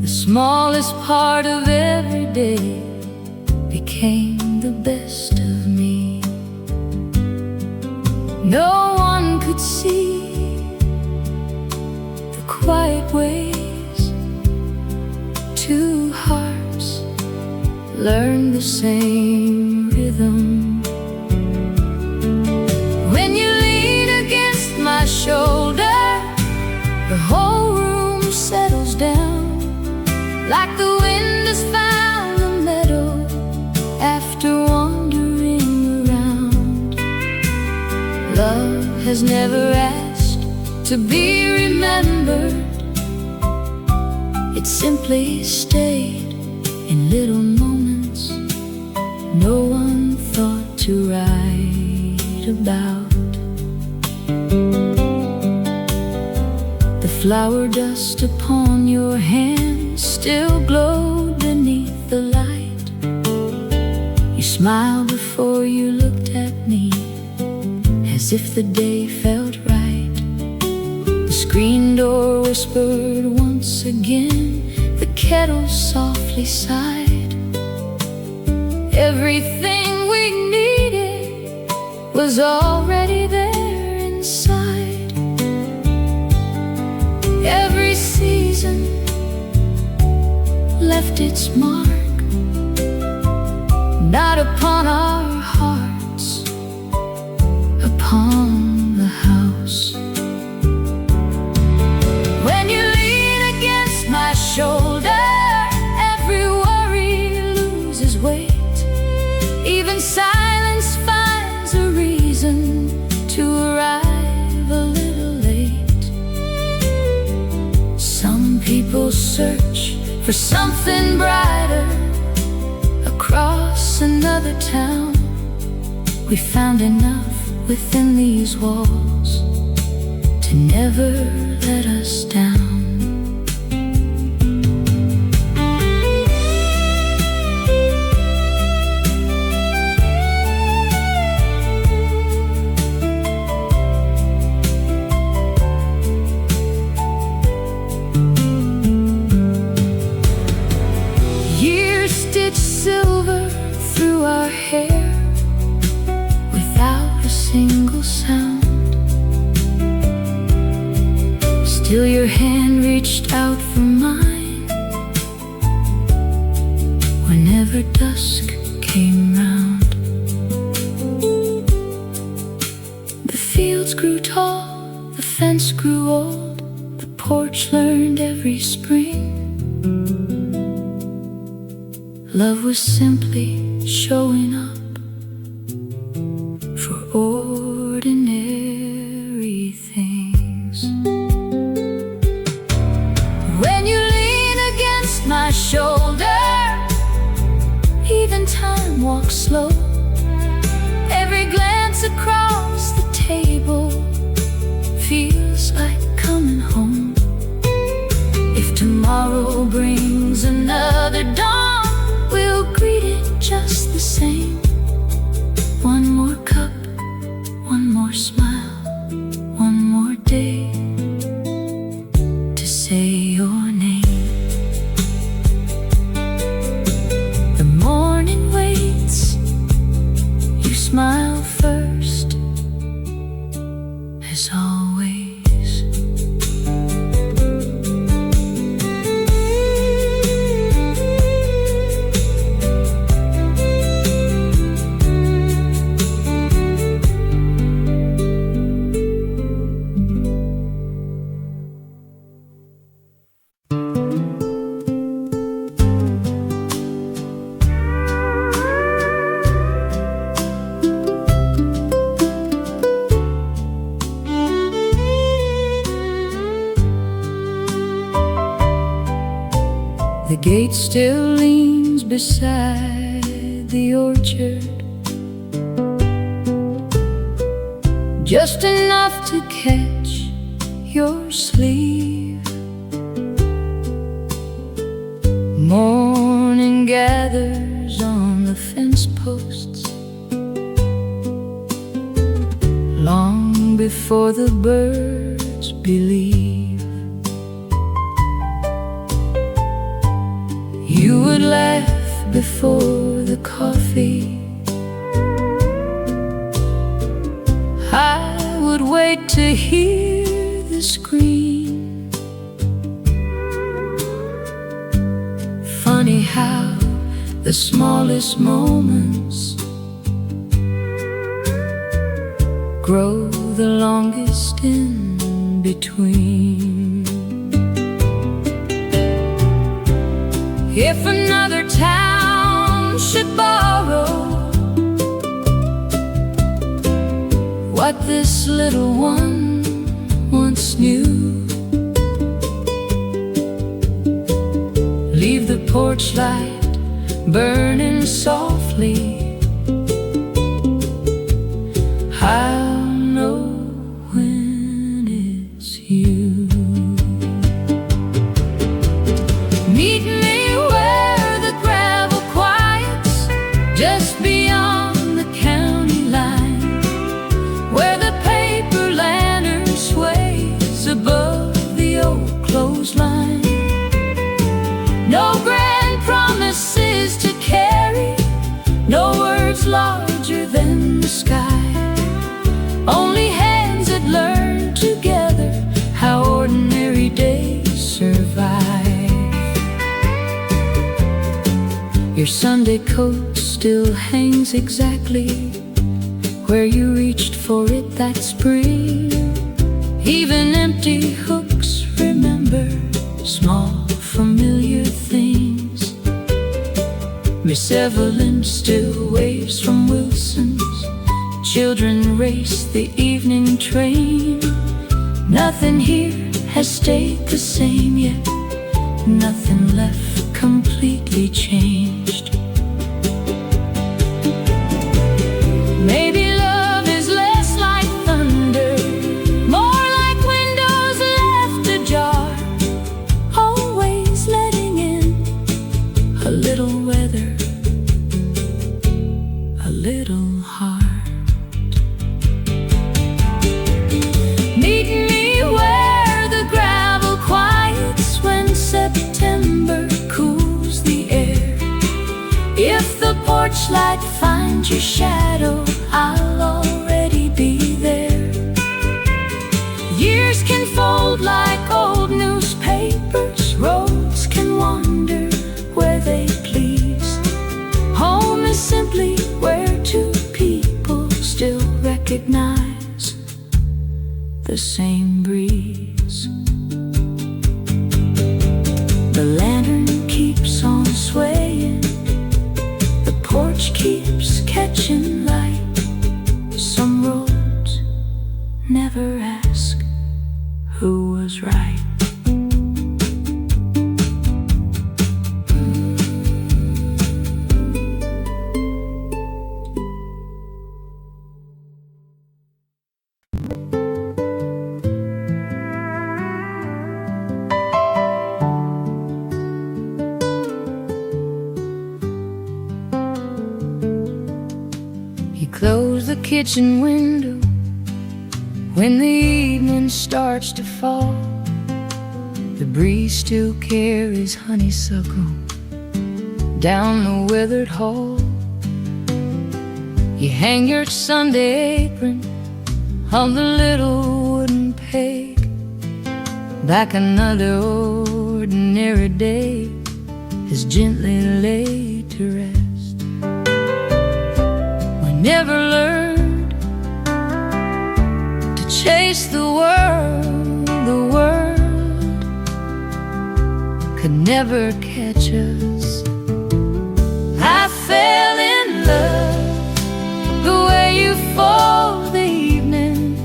The smallest part of every day became the best of me. No one could see the quiet ways two hearts learn the same rhythm. When you lean against my shoulder, the whole room settles down. Like the wind has found the meadow after wandering around. Love has never asked to be remembered. It simply stayed in little moments no one thought to write about. The flower dust upon your hand still glowed beneath the light. You smiled before you looked at me, as if the day felt right. The screen door whispered once again, the kettle softly sighed. Everything we needed was already there inside. Every season left its mark, not upon our hearts, upon the house. When you lean against my shoulder, every worry loses weight. Even silence finds a reason to arrive a little late. Some people search for something brighter across another town. We found enough within these walls to never let us down. Silver through our hair without a single sound. Still your hand reached out for mine whenever dusk came round. The fields grew tall, the fence grew old, the porch learned every spring. Love was simply showing up for ordinary things. When you lean against my shoulder, even time walks slow. Every glance across the table feels like coming home. If tomorrow brings another dawn, we'll greet it just the same. One more cup, one more smile, one more day to say your name. The morning waits, you smile first, as always. The gate still leans beside the orchard, just enough to catch your sleeve. Morning gathers on the fence posts, long before the birds believe. You would laugh before the coffee, I would wait to hear the scream. Funny how the smallest moments grow the longest in between. If another town should borrow what this little one once knew, leave the porch light burning softly, I'll know when it's you. Meet me where the gravel quiets, just beyond the county line, where the paper lantern sways above the old clothesline. No grand promises to carry, no words larger than the sky, only hands that learn together how ordinary days survive. Your Sunday coat still hangs exactly where you reached for it that spring. Even empty hooks remember small familiar things. Miss Evelyn still waves from Wilson's, children race the evening train. Nothing here has stayed the same yet, nothing left completely changed. Maybe love is less like thunder, more like windows left ajar, always letting in a little weather, a little heart. Meet me where the gravel quiets when September cools the air. If the porch light finds your shadow, I'll already be there. Years can fold like old newspapers, roads can wander where they please. Home is simply where two people still recognize the same breeze. The lantern keeps on swaying, the porch keeps catching light. Some roads never ask who was right. Close the kitchen window when the evening starts to fall. The breeze still carries honeysuckle down the weathered hall. You hang your Sunday apron on the little wooden peg, like another ordinary day is gently laid to rest. Never learned to chase the world. The world could never catch us. I fell in love the way you fold the evening,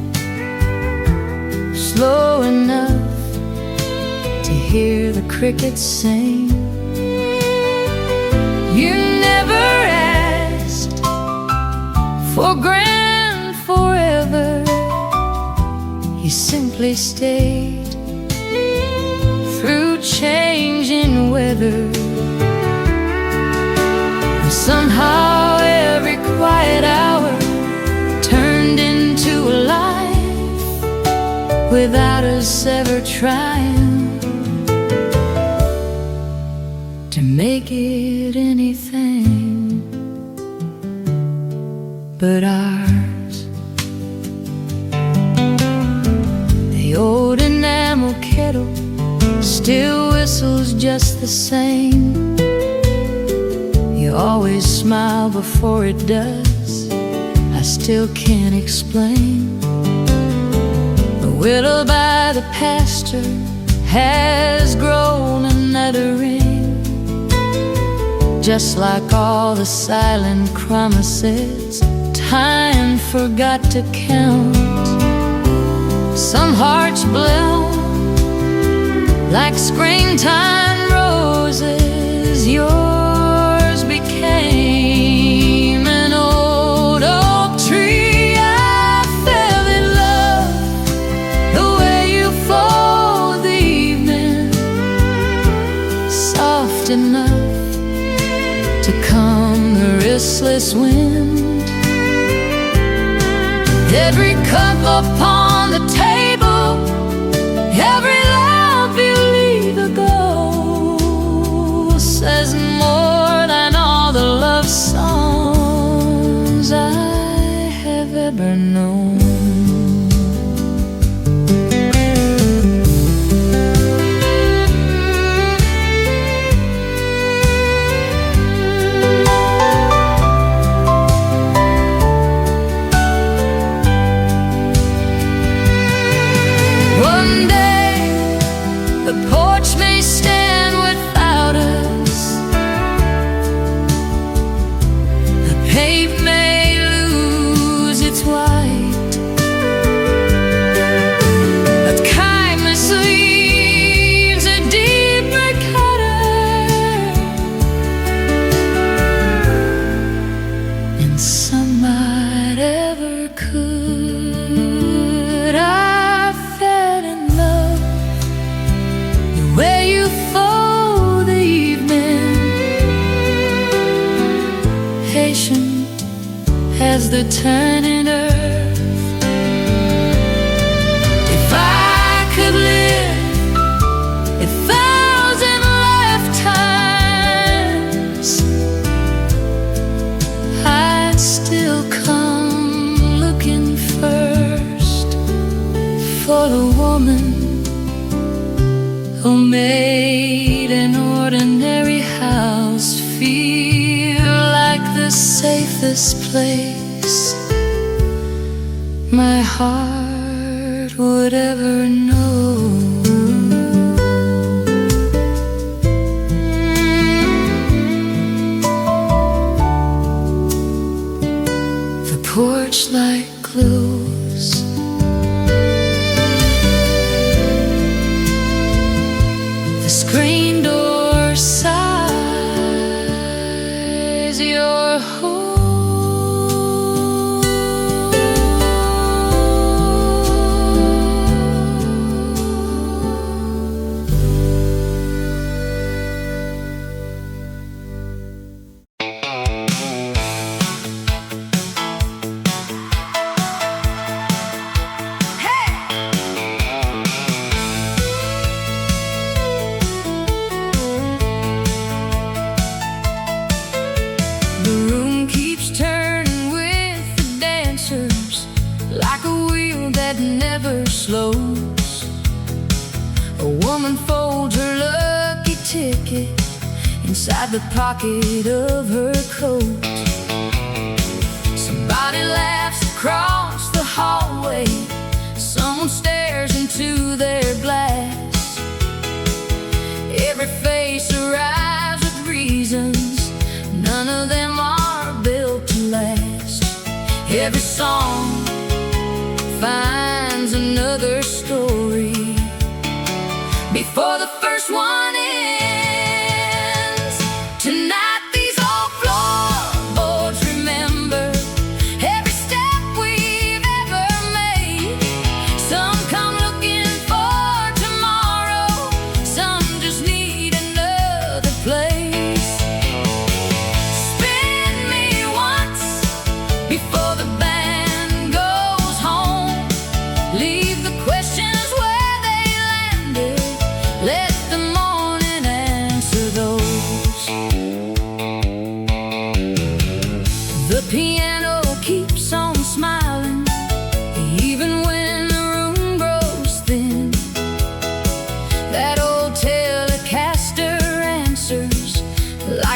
slow enough to hear the crickets sing You never asked for grand forever. You simply stayed through changing weather. And somehow every quiet hour turned into a life without us ever trying to make it anything but ours. The old enamel kettle still whistles just the same. You always smile before it does. I still can't explain. The willow by the pasture has grown another ring, just like all the silent promises time forgot to count. Some hearts bloom like springtime roses. Yours became an old oak tree. I fell in love the way you fold the evening, soft enough to calm the restless wind. Every cup upon the table, every love you leave ago, says more than all the love songs I have ever known. One day the porch may stand without us, the pave may lose its white, but kindness leaves a deeper color, and some might ever could. I fell in love the way you fold the evening, patient as the turning earth. If I could live 1,000 lifetimes, I'd still come looking first for the woman who made an ordinary house feel like the safest place my heart would ever know. The porch light glows, the screen door sighs your home. The room keeps turning with the dancers, like a wheel that never slows. A woman folds her lucky ticket inside the pocket of her coat. Somebody laughs across the hallway, someone stares into their glass. Every face arrives with reasons, none of them are built to last. Every song finds another story before the first one ends. Tonight these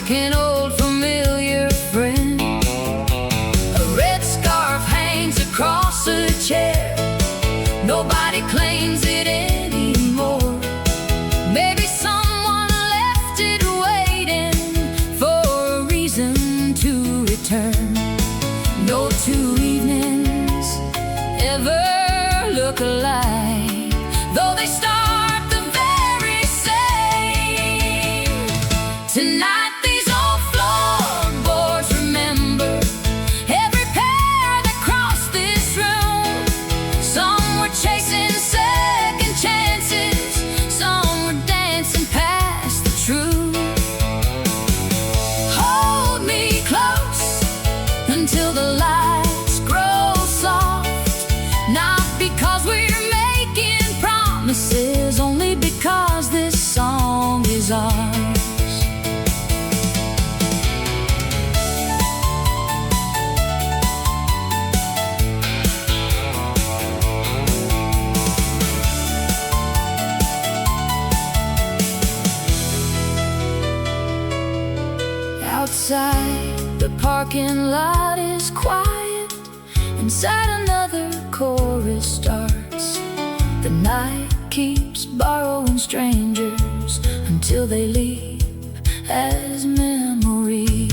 like an old familiar friend. A red scarf hangs across a chair. Nobody claims it anymore. Maybe someone left it waiting for a reason to return. No two evenings ever look alike, though they start the very same. Tonight these old floorboards remember every pair that crossed this room. Some were chasing second chances, some were dancing past the truth. Hold me close until the lights grow soft, not because we're making promises, only because this song is ours. Outside, the parking lot is quiet. Inside, another chorus starts. The night keeps borrowing strangers until they leave as memories.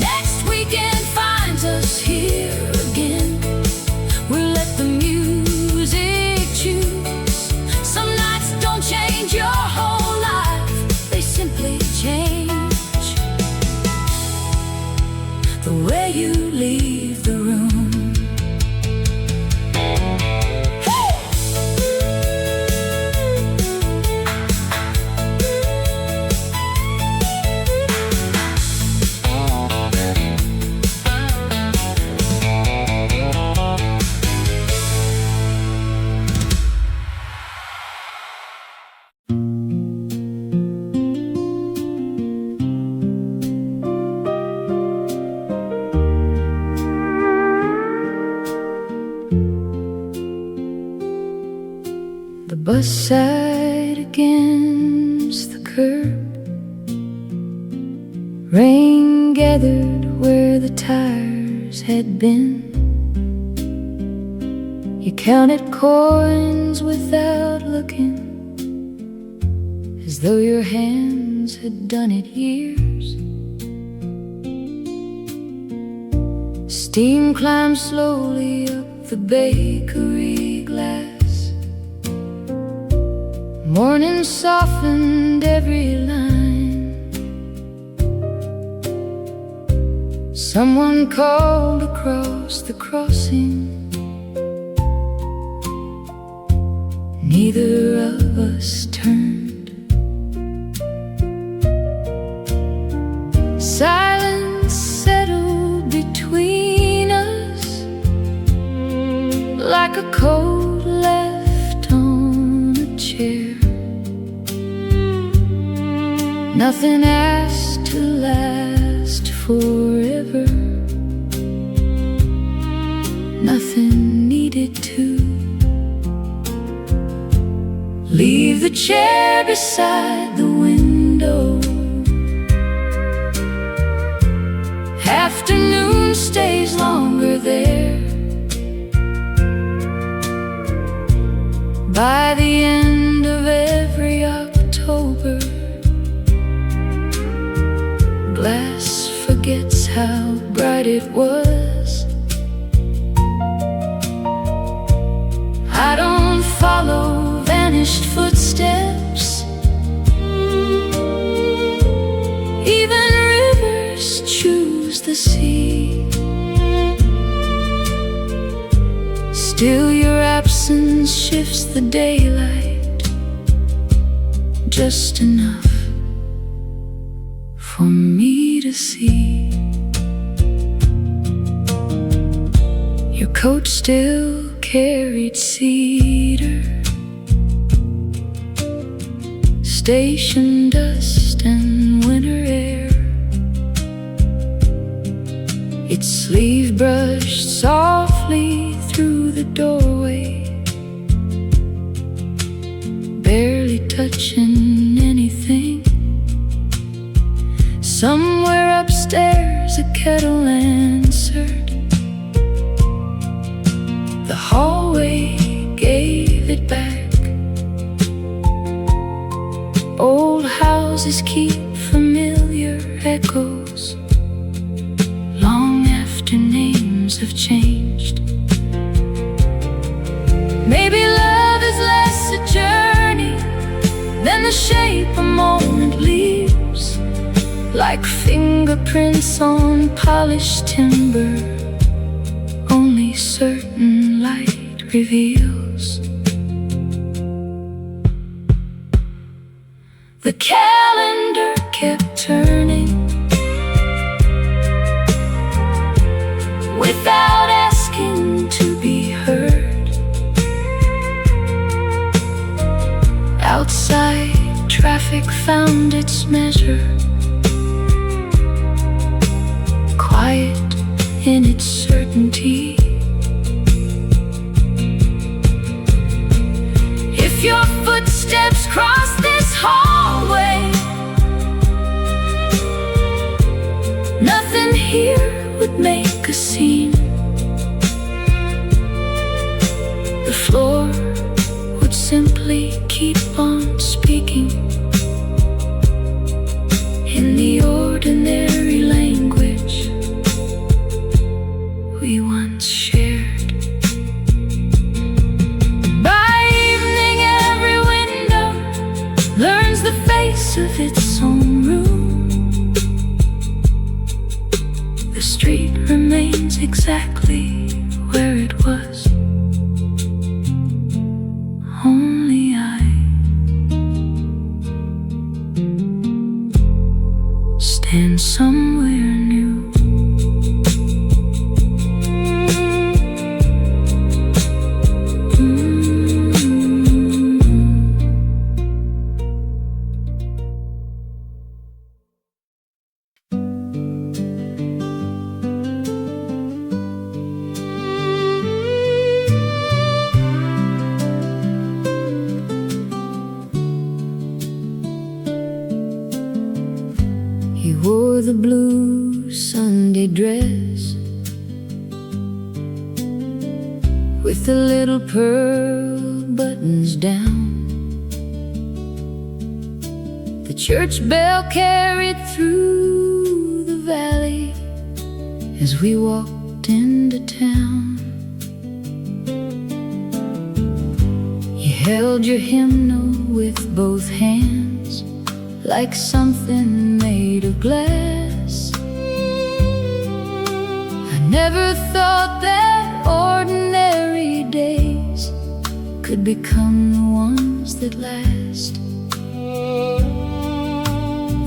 Next weekend finds us here again, we'll let the music choose. Some nights don't change your whole life, they simply change the way you leave the room. The bus side against the curb, rain gathered where the tires had been. You counted coins without looking, as though your hands had done it years. Steam climbed slowly up the bakery glass. Morning softened every line. Someone called across the crossing. Neither of us turned. Silence settled between us, like a cold left on a chair. Nothing asked to last forever. Nothing needed to. Leave the chair beside the window. Afternoon stays longer there. By the end of every October, glass forgets how bright it was. I don't follow vanished footsteps. Even rivers choose the sea. Still your absence shifts the daylight just enough for me to see. Your coat still carried cedar, station dust and winter air. Its sleeve brushed softly through the doorway, barely touching anything. Somewhere upstairs a kettle answered. The hallway gave it back. Old houses keep familiar echoes long after names have changed. Maybe love is less a journey than the shape a moment leaves, like fingerprints on polished timber only certain light reveals. The calendar kept turning without asking to be heard. Outside, traffic found its measure, quiet in its certainty. If your footsteps cross this hallway, nothing here would make a scene. The floor would simply keep on speaking in the ordinary language we once shared. By evening, every window learns the face of its own room. The street remains exactly where it was. Only I stand somewhere new. He wore the blue Sunday dress with the little pearl buttons down. The church bell carried through the valley as we walked into town. You held your hymnal with both hands like something made of glass. I never thought that ordinary days could become the ones that last.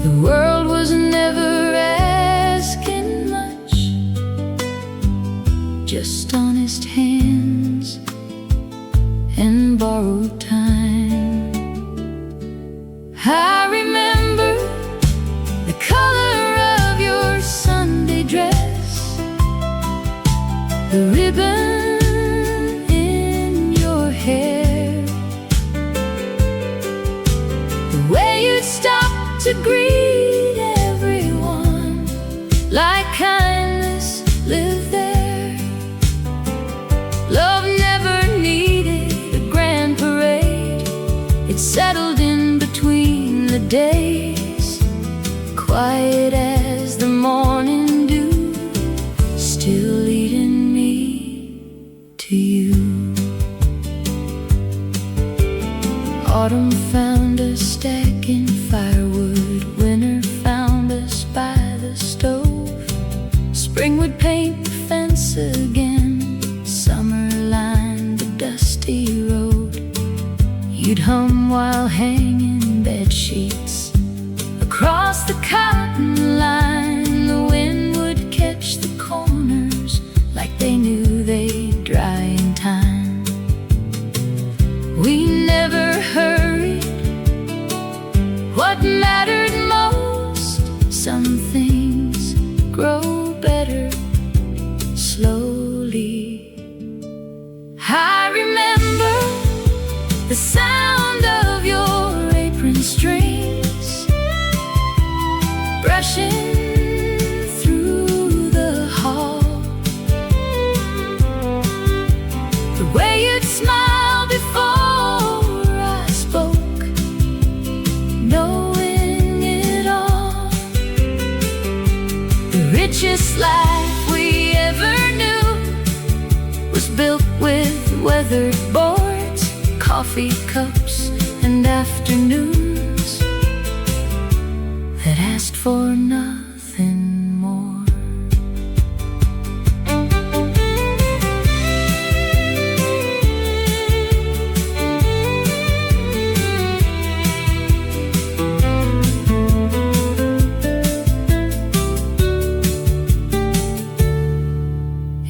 The world was never asking much, just honest hands and borrowed time. I remember the color of your Sunday dress, the ribbon in your hair, the way you'd stop to greet everyone like kindness lived there. Love never needed a grand parade, it settled in between the days, quiet as the morning dew, still leading me to you. Autumn found us stacking firewood, winter found us by the stove. Spring would paint the fence again, summer lined the dusty road. You'd hum while hanging bed sheets Across the cotton line, the wind would catch the corners like they knew they'd dry in time. We never hurried. What mattered most? Some things grow better slowly. I remember the sound of your apron strings brushing through the hall, the way you'd smile before I spoke, knowing it all. The richest life we ever knew was built with weathered boards, coffee cups, and afternoons that asked for nothing more.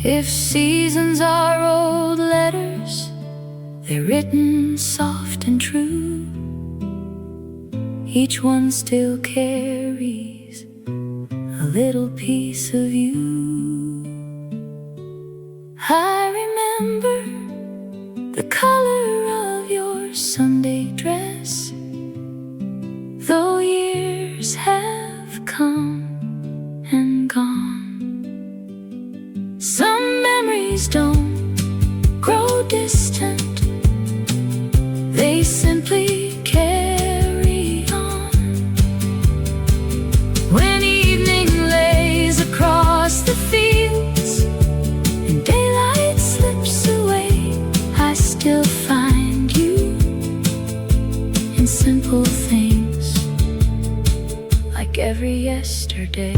If seasons are old letters, they're written soft and true. Each one still carries a little piece of you. I remember the color of your Sunday dress, though years have come and gone. Some memories don't grow distant, they simply carry on. When evening lays across the fields and daylight slips away, I still find you in simple things like every yesterday.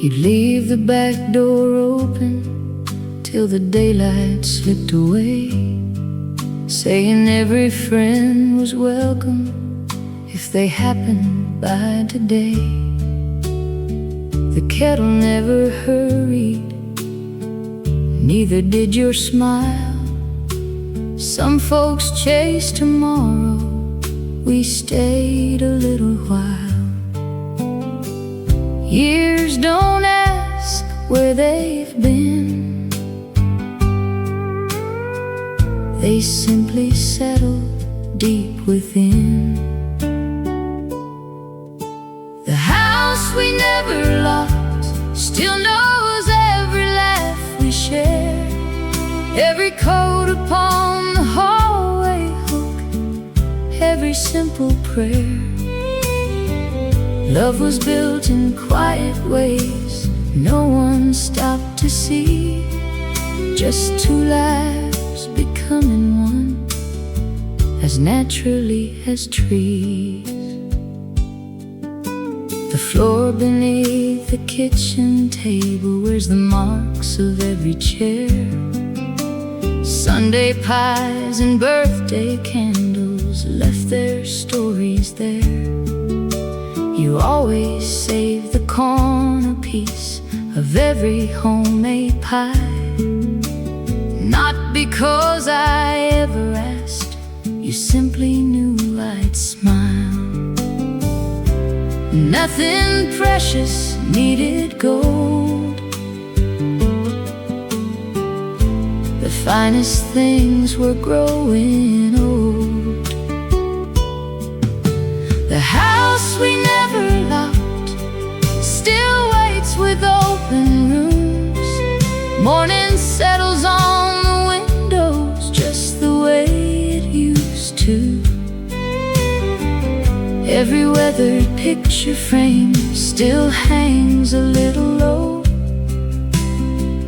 You'd leave the back door open till the daylight slipped away, saying every friend was welcome if they happened by today. The kettle never hurried, neither did your smile. Some folks chased tomorrow, we stayed a little while. Years don't ask where they've been, they simply settle deep within. The house we never lost still knows every laugh we share, every coat upon the hallway hook, every simple prayer. Love was built in quiet ways no one stopped to see, just two lives becoming one as naturally as trees. The floor beneath the kitchen table wears the marks of every chair. Sunday pies and birthday candles left their stories there. You always save the corner piece of every homemade pie, not because I ever asked, you simply knew I'd smile. Nothing precious needed gold, the finest things were growing old. The house we never locked still waits with open rooms. Morning settles on the windows just the way it used to. Every weathered picture frame still hangs a little low,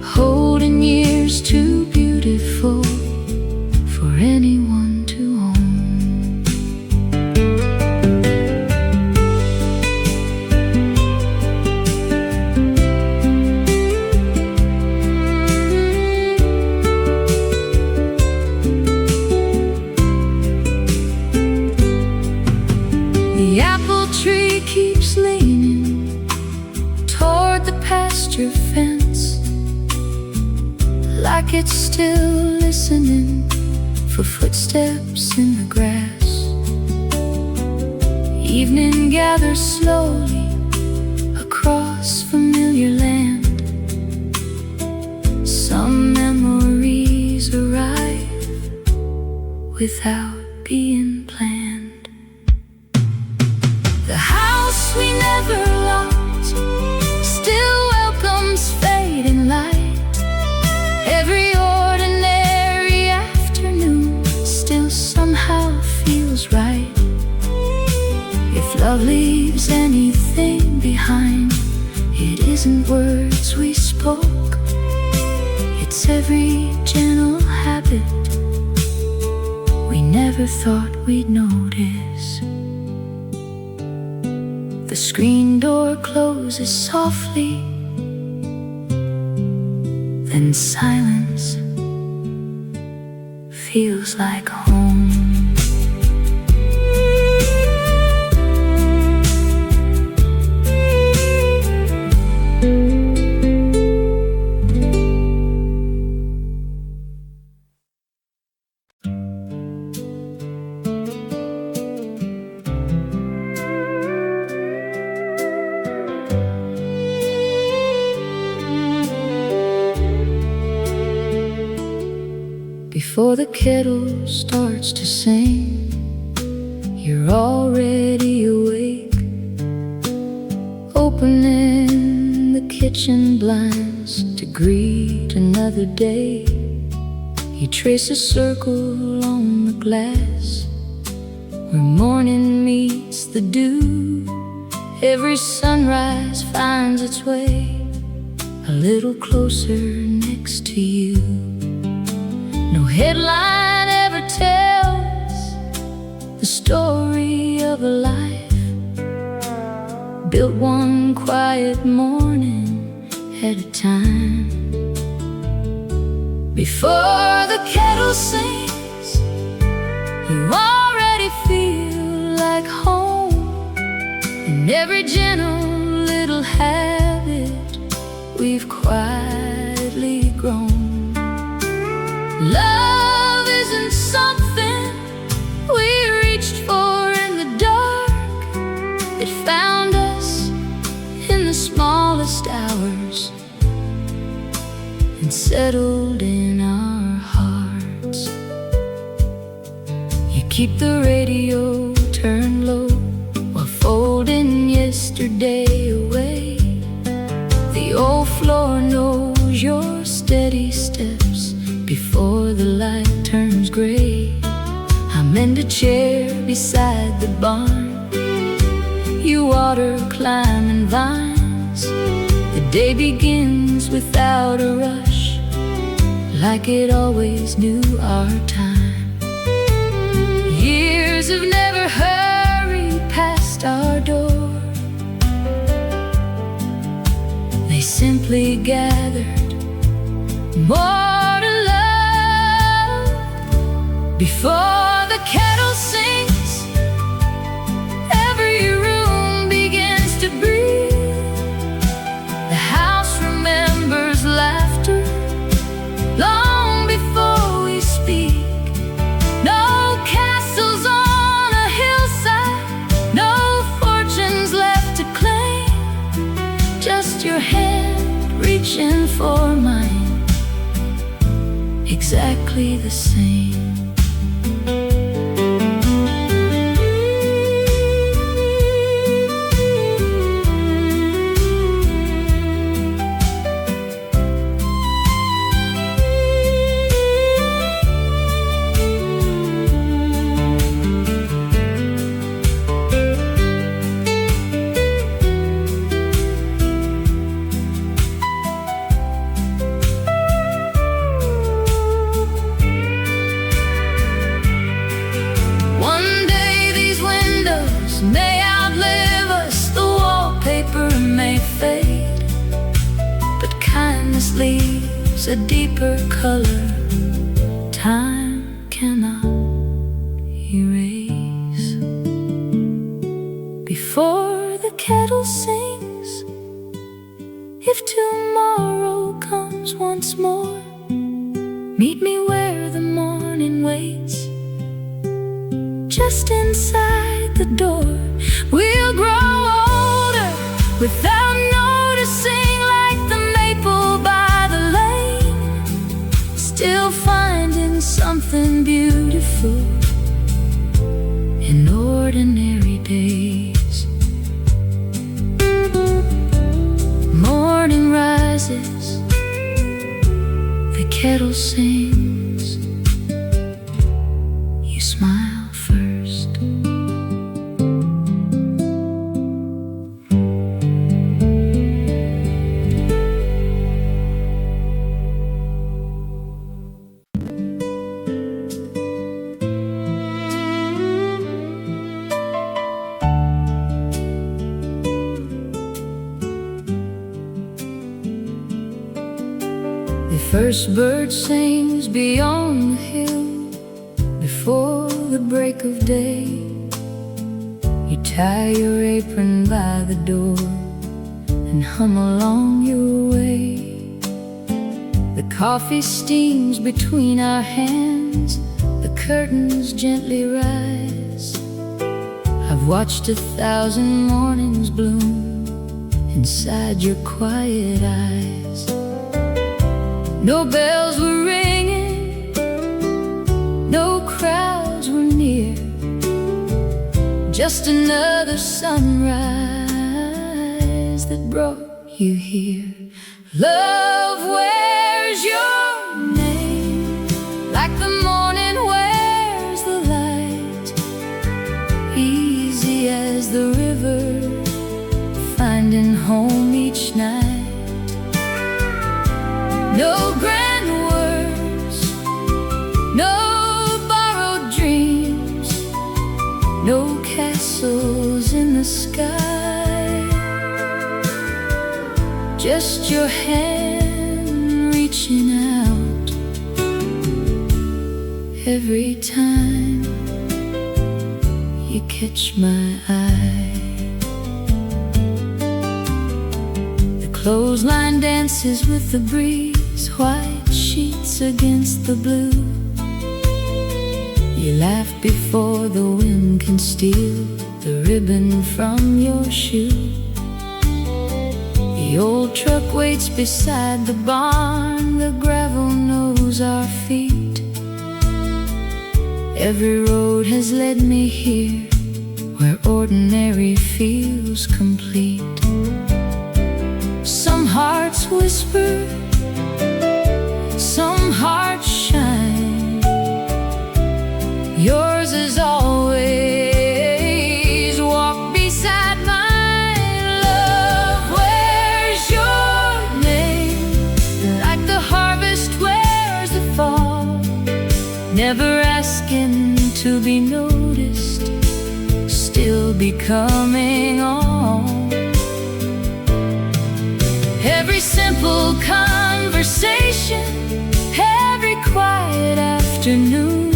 holding years too beautiful for anyone to own. The apple tree keeps leaning toward the pasture fence, like it's still listening for footsteps in the grass. Evening gathers slowly across familiar land. Some memories arrive without being planned. The house we never locked still welcomes fading light. Every ordinary afternoon still somehow feels right. If love leaves anything behind, it isn't words we spoke, it's every gentle habit we never thought we'd notice. The screen door closes softly, then silence feels like home. Before the kettle starts to sing, you're already awake, opening the kitchen blinds to greet another day. You trace a circle on the glass where morning meets the dew. Every sunrise finds its way a little closer next to you. No headline ever tells the story of a life built one quiet morning at a time. Before the kettle sings, you already feel like home. In every gentle little habit we've quietly grown. Love isn't something we reached for in the dark. It found us in the smallest hours and settled in our hearts. You keep the radio turned low while folding yesterday away. The old floor knows your steady steps before the light turns gray. I mend a chair beside the barn. You water climbing vines. The day begins without a rush, like it always knew our time. Years have never hurried past our door. They simply gathered more to love. Before the kettle sings, every room begins to breathe. The house remembers laughter long before we speak. No castles on a hillside, no fortunes left to claim. Just your hand reaching for mine, exactly the same. May outlive us, the wallpaper may fade, but kindness leaves a deeper color time cannot erase. Before the kettle sings, if tomorrow comes once more, meet me where the morning waits, just inside the door. We'll grow older without noticing, like the maple by the lane, still finding something beautiful in ordinary days. Morning rises, the kettle sings, you smile first. The first bird sings beyond the hill before the break of day. You tie your apron by the door and hum along your way. The coffee steams between our hands, the curtains gently rise. I've watched 1,000 mornings bloom inside your quiet eyes. No bells were ringing, no crowds were near, just another sunrise that brought you here. Love wears your name like the morning wears the light, easy as the river finding home each night. No grand words, no borrowed dreams, no castles in the sky, just your hand reaching out every time you catch my eye. The clothesline dances with the breeze, white sheets against the blue. You laugh before the wind can steal the ribbon from your shoe. The old truck waits beside the barn, the gravel knows our feet. Every road has led me here, where ordinary feels complete. Some hearts whisper, some hearts shine. Yours is always walk beside mine. Love wears your name like the harvest wears the fall, never asking to be noticed, still becoming all. Every simple conversation, every quiet afternoon,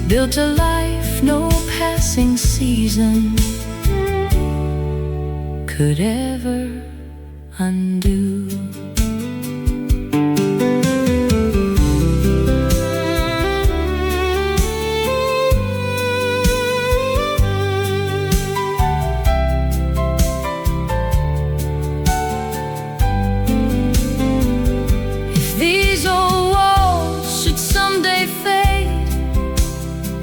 built a life no passing season could ever undo. If these old walls should someday fade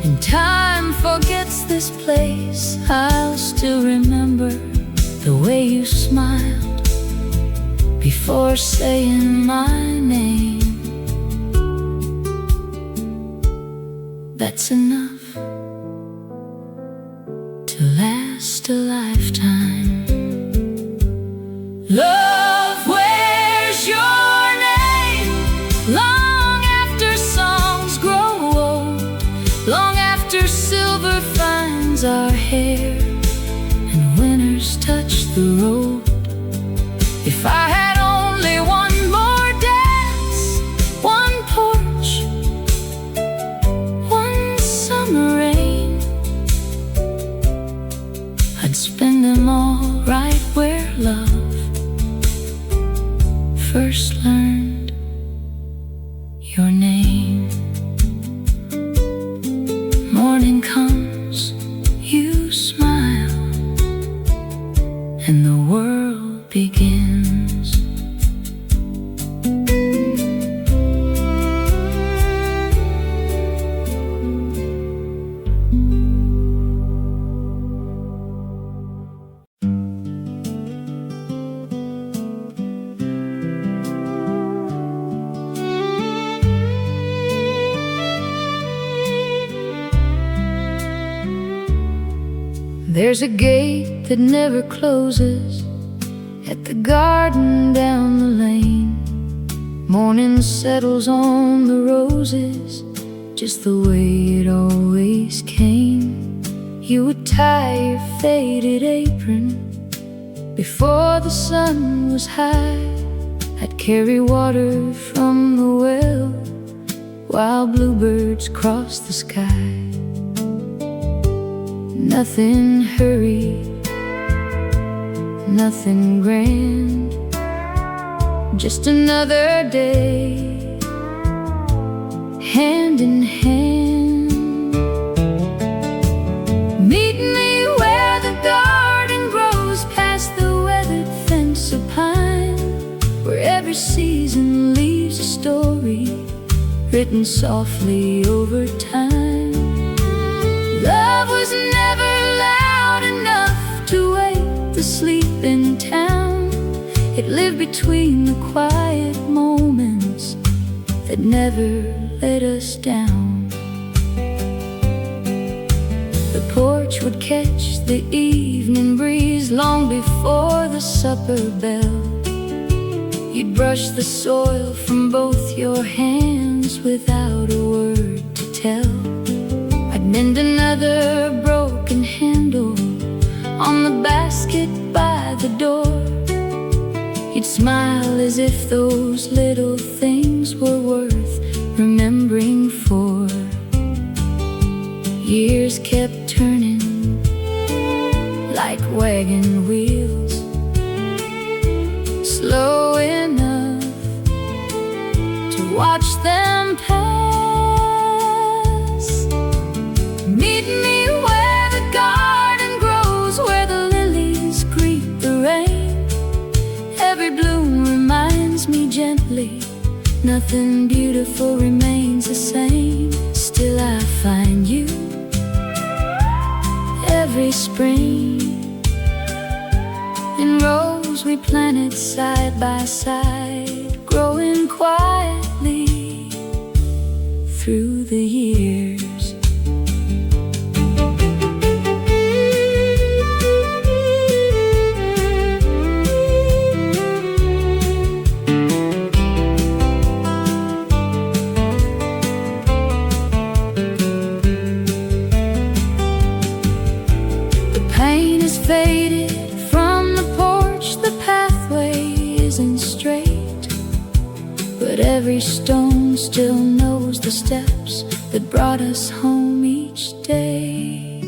and time forgets this place, I'll still remember the way you smiled before saying my name. That's enough to last a lifetime. Love wears your name long after songs grow old, long after silver finds our hair and winters touch the road. If I had only one more dance, one porch, one summer rain, I'd spend them all right where love first learned your name. Morning comes, you smile, and the world begins. There's a gate that never closes at the garden down the lane. Morning settles on the roses just the way it always came. You would tie your faded apron before the sun was high. I'd carry water from the well while bluebirds crossed the sky. Nothing hurried, nothing grand, just another day, hand in hand. Meet me where the garden grows past the weathered fence of pine, where every season leaves a story written softly over time. Love was never loud enough to wake the sleeping town. It lived between the quiet moments that never let us down. The porch would catch the evening breeze long before the supper bell. You'd brush the soil from both your hands without a word to tell. I'd mend another broken handle on the basket by the door. You'd smile as if those little things were worth remembering for. Years kept turning like wagon wheels, slow enough to watch them pass. Meet me where the garden grows, where the lilies greet the rain. Every bloom reminds me gently, nothing beautiful remains the same. Still I find you every spring. In rows we planted side by side, growing quietly through the years. The pain is faded from the porch, the pathway isn't straight, but every stone still knows the steps that brought us home each day.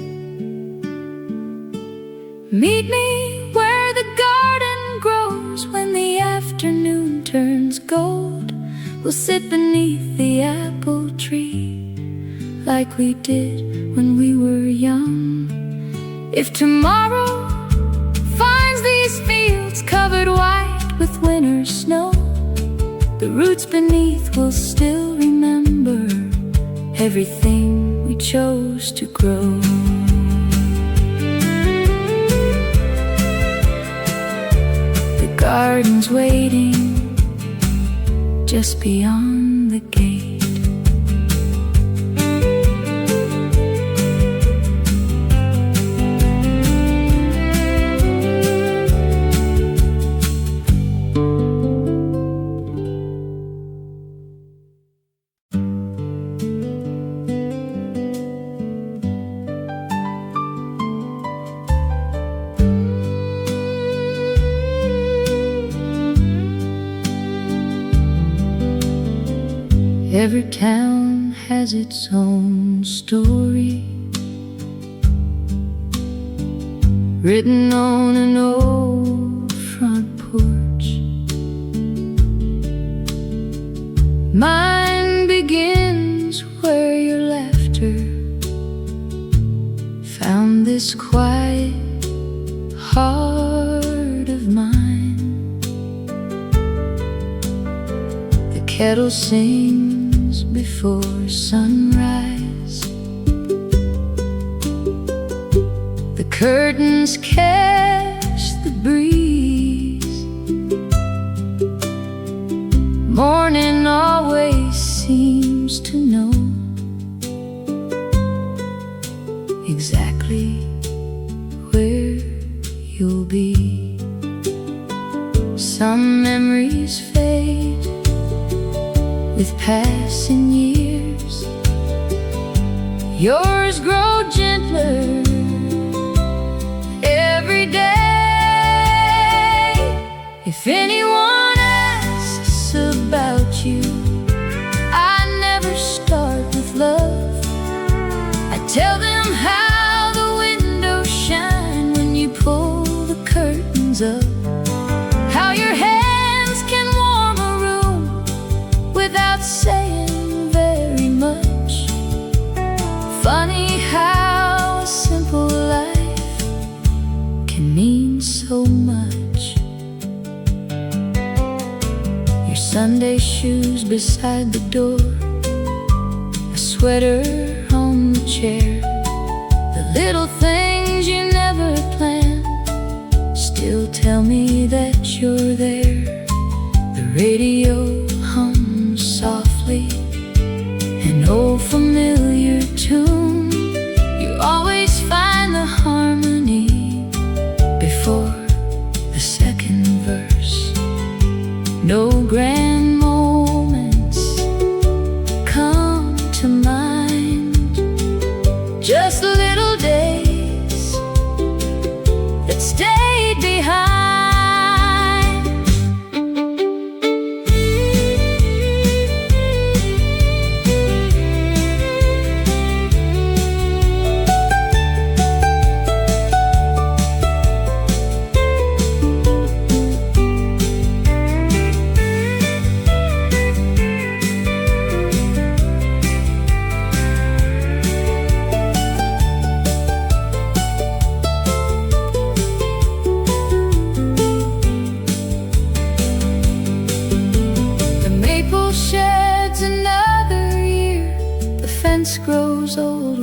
Meet me where the garden grows, when the afternoon turns gold. We'll sit beneath the apple tree like we did when we were young. If tomorrow finds these fields covered white with winter snow, the roots beneath will still remember everything we chose to grow. The garden's waiting just beyond the gate. Every town has its own story, written on an old front porch. Mine begins where your laughter found this quiet heart of mine. The kettle sings before sunrise, the curtains catch the breeze. Morning always seems to know exactly where you'll be. Some memories fade with passing years, yours grow gentler every day. If anyone asks about you, I never start with love. I tell them how the windows shine when you pull the curtains up, how your hands can warm a room without saying very much. Funny how a simple life can mean so much. Your Sunday shoes beside the door, a sweater on the chair, the little things you never planned still tell me that you're there. The radio hums softly, an old familiar tune. You always find the harmony before the second verse. No grand moments come to mind, just little days that stayed behind.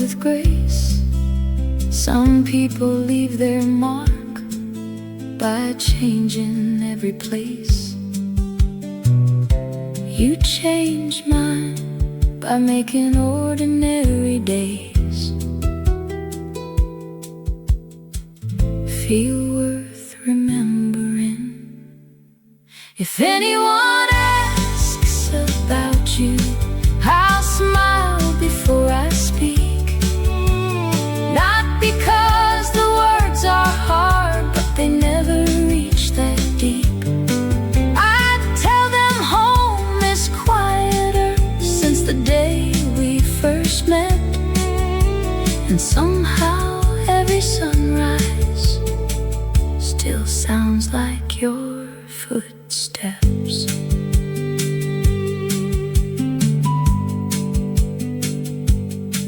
with grace. Some people leave their mark by changing every place. You changed mine by making ordinary days feel worth remembering. If anyone asks about you, I'll smile before I speak. Not because the words are hard, but they never reach that deep. I'd tell them home is quieter since the day we first met. And somehow every sunrise still sounds like your footsteps.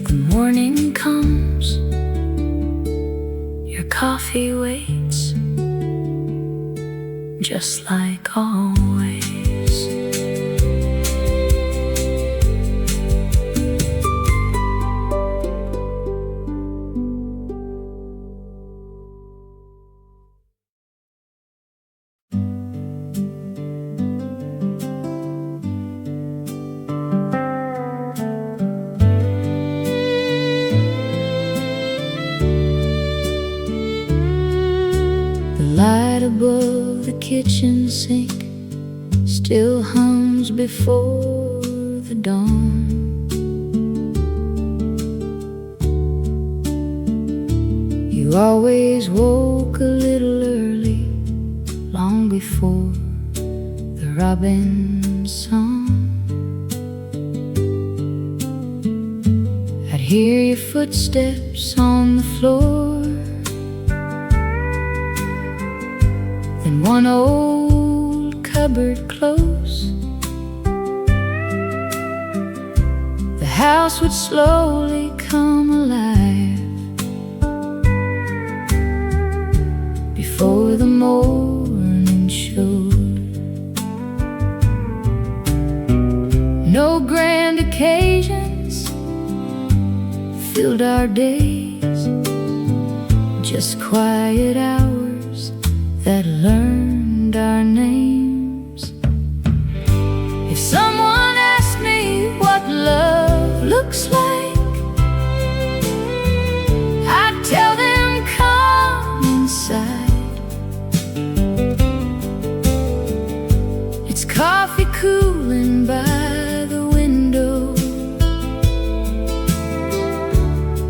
The morning comes, your coffee waits, just like always. Light above the kitchen sink still hums before the dawn. You always woke a little early, long before the robin's song. I'd hear your footsteps on the floor, then one old cupboard close. The house would slowly come alive before the morning showed. No grand occasions filled our days, just quiet hours that learned our names. If someone asked me what love looks like, I'd tell them come inside. It's coffee cooling by the window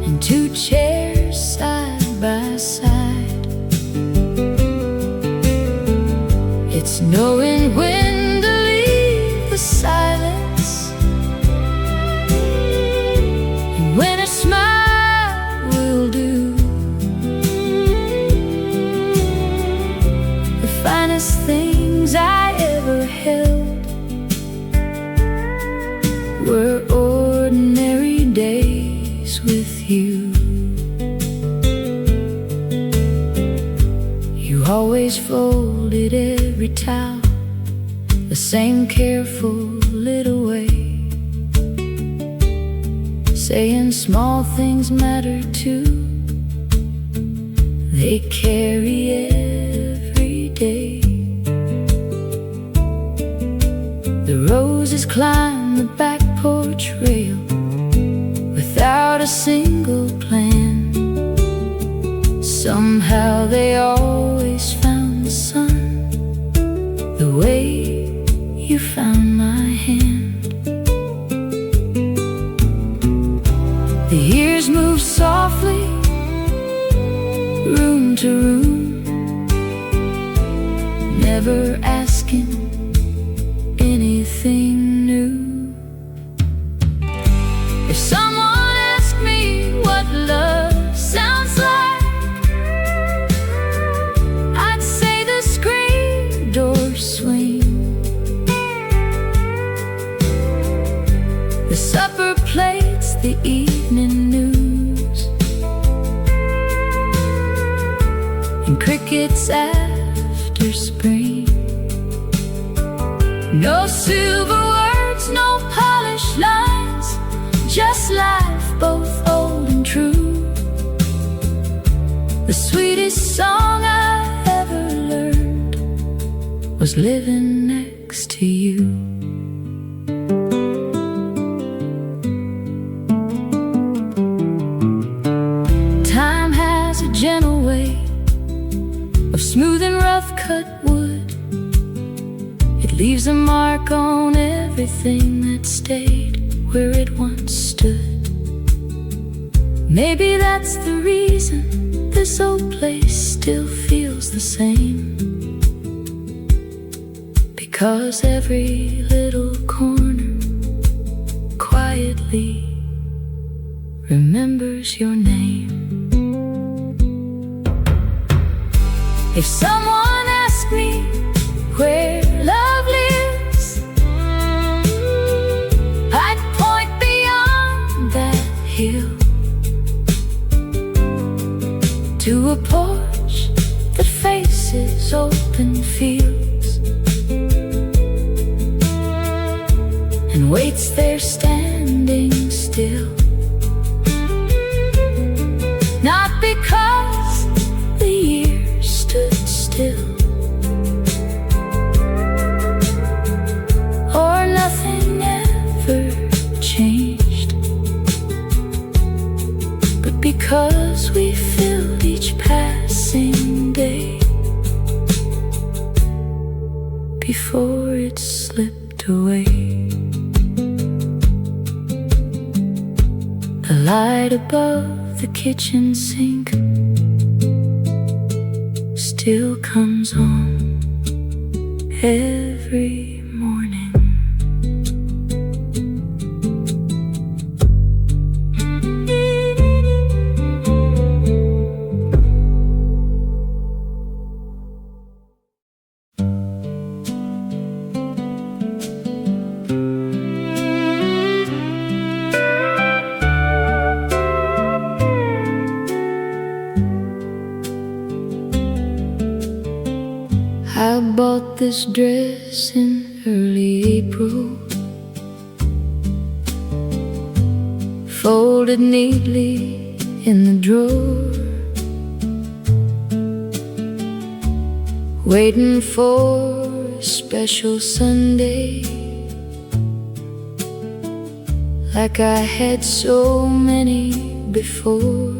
and two chairs side by side. It's knowing when to leave the silence and when a smile will do. The finest things I ever held were ordinary days with you. You always folded every towel the same careful little way, saying small things matter too. They carry every day. The roses climb the back porch rail without a single plan. Somehow they always found the sun the way you found my hand. The years move softly, room to room, never asking anything new. If someone asked me what love sounds like, I'd say the screen door swing, the supper plates, the evening news, and crickets after spring. No silver words, no polished lines, just life both old and The sweetest song I ever learned was living next to you. Time has a gentle way of smoothing rough-cut wood. It leaves a mark on everything that stayed where it once stood. Maybe that's the reason this old place still feels the same, because every little corner quietly remembers your name. If someone asked me where love lives, I'd point beyond that hill to a porch that faces open fields and waits there standing still. Not because the years stood still or nothing ever changed, but because we filled each passing day before it slipped away. The light above the kitchen sink still comes on every morning. I bought this dress in early April, folded neatly in the drawer, waiting for a special Sunday, like I had so many before.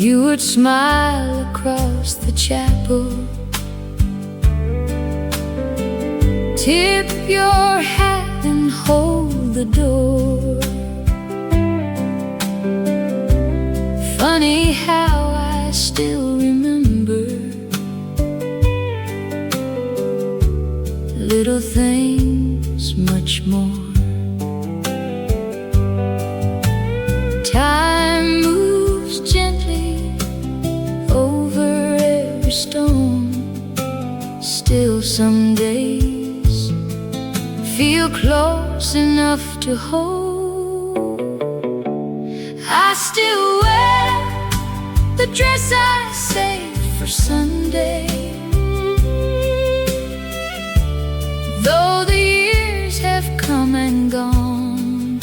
You would smile across the chapel, tip your hat and hold the door. Funny how I still remember little things much more. Time moves gently over every stone. Still some days feel close enough to hold. I still wear the dress I saved for Sunday, though the years have come and gone.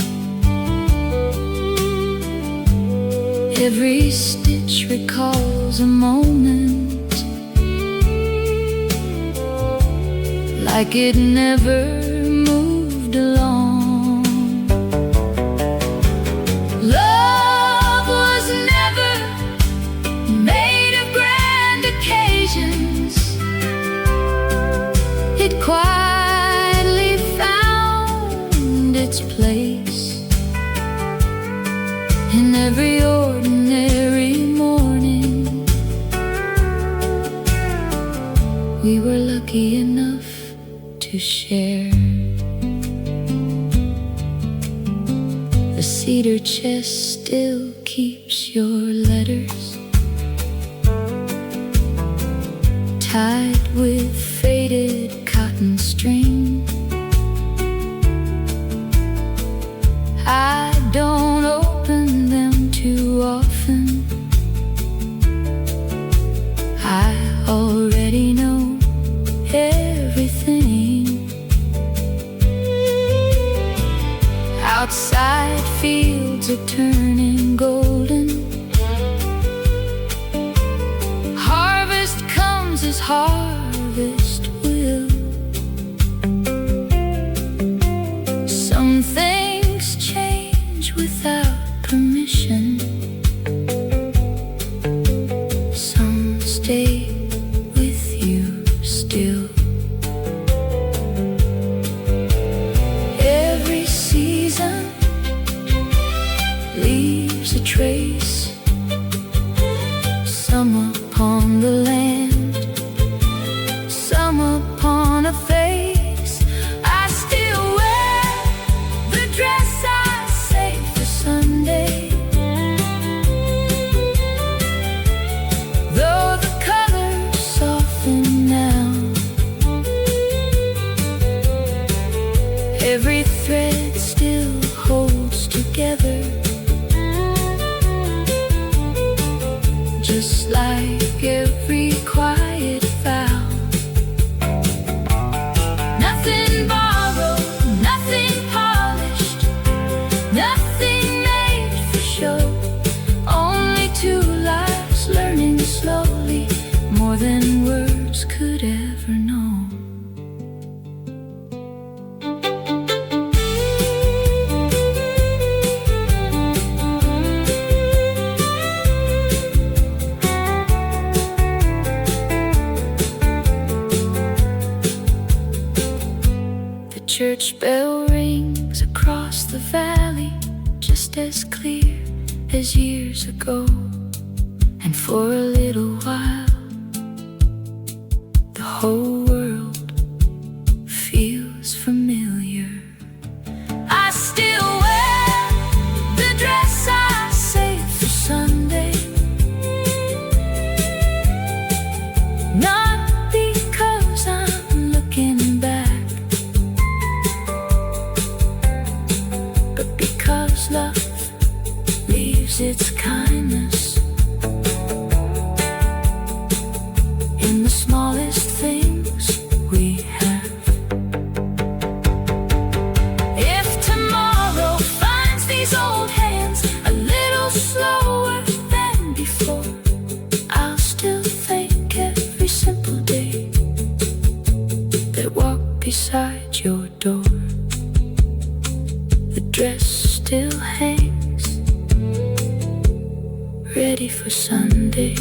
Every stitch recalls a moment, like it never moved along. Love was never made of grand occasions. It quietly found its place in every ordinary morning. We were lucky enough to share. The cedar chest still keeps your letters, tied with faded cotton string. I don't open them too often. I already know everything. Outside fields are turning gold, his harvest will. Some things change without permission. Some stay with you still. Every season leaves a trace, some upon the land, some upon a face. I still wear the dress I saved for Sunday, though the colors soften now. Every thread still holds together, just like every quiet vow. Nothing borrowed, nothing polished, nothing made for show. Only two lives learning slowly, more than words could ever know. Church bell rings across the valley, just as clear as years ago. And for a little while, the whole world feels familiar. I still wear the dress I saved for Sunday, not because I'm looking back, because love leaves its kindness in the smallest things we have. If tomorrow finds these old hands a little slower than before, I'll still thank every simple day that walked beside your door. The dress still hangs, ready for Sunday.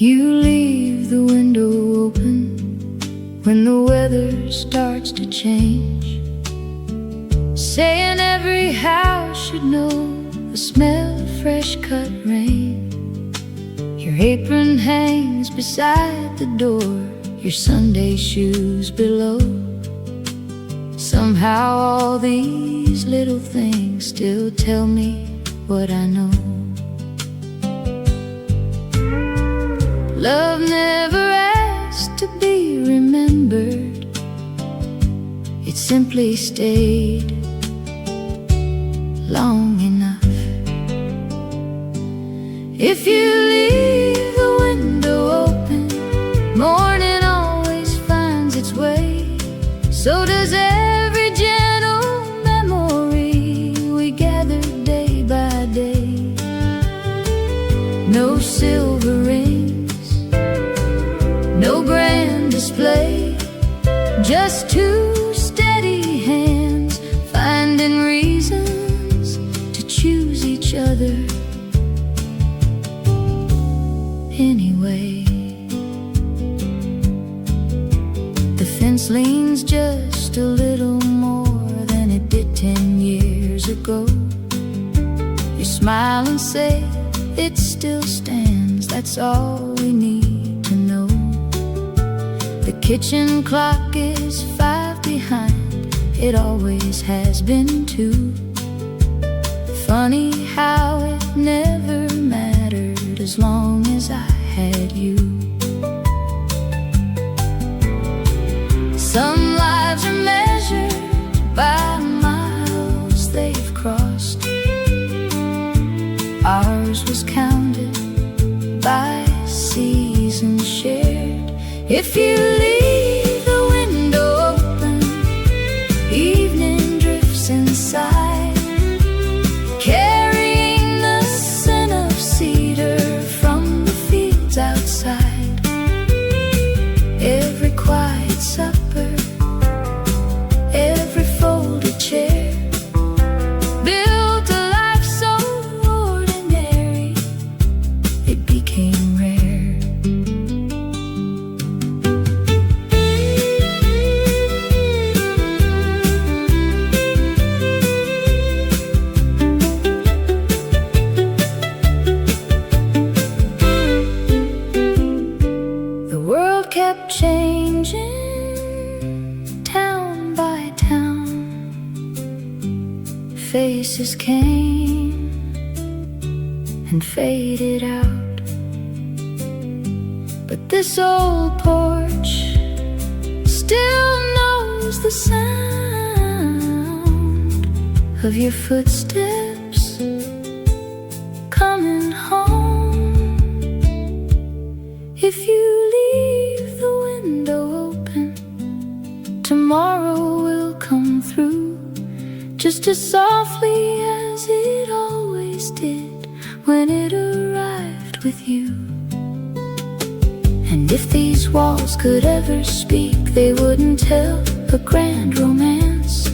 You leave the window open when the weather starts to change, saying every house should know the smell of fresh cut rain. Your apron hangs beside the door, your Sunday shoes below. Somehow all these little things still tell me what I know. Love never asked to be remembered, it simply stayed long enough. If you leave the window open, morning always finds its way. So does every gentle memory we gather day by day. No silver rings, no grand display, just two steady hands finding reasons to choose each other anyway. The fence leans just a little more than it did 10 years ago. You smile and say it still stands, that's all we need to know. The kitchen clock is 5 behind, it always has been 2. Funny how it never mattered as long as I had you. Some lives are measured by miles they've crossed, hours was counted by seasons shared. If you leave the window open, evening drifts inside, carrying the scent of cedar from the fields outside. Every quiet supper, every folded chair, built a life so ordinary it became rare. The world kept changing, town by town. Faces came and faded out, but this old porch still knows the sound of your footsteps coming home. If you leave the window open, tomorrow will come through just as softly as it always did when it arrived with you. And if these walls could ever speak, they wouldn't tell a grand romance,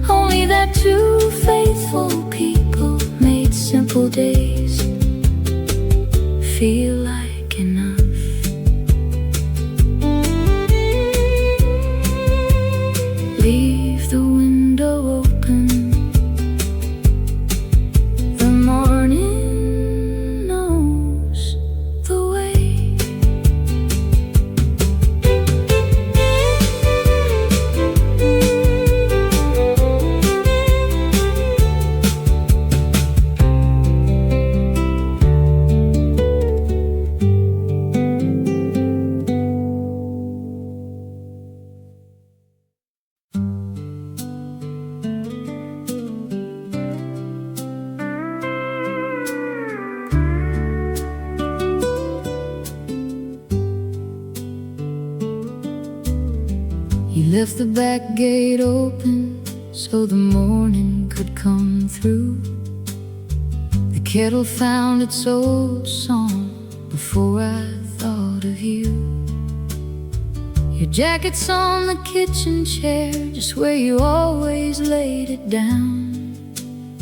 only that two faithful people made simple days feel like enough. Leave the window open, the morning knows the way. You left the back gate open so the morning could come through. The kettle found its old song before I thought of you. Your jacket's on the kitchen chair, just where you always laid it down.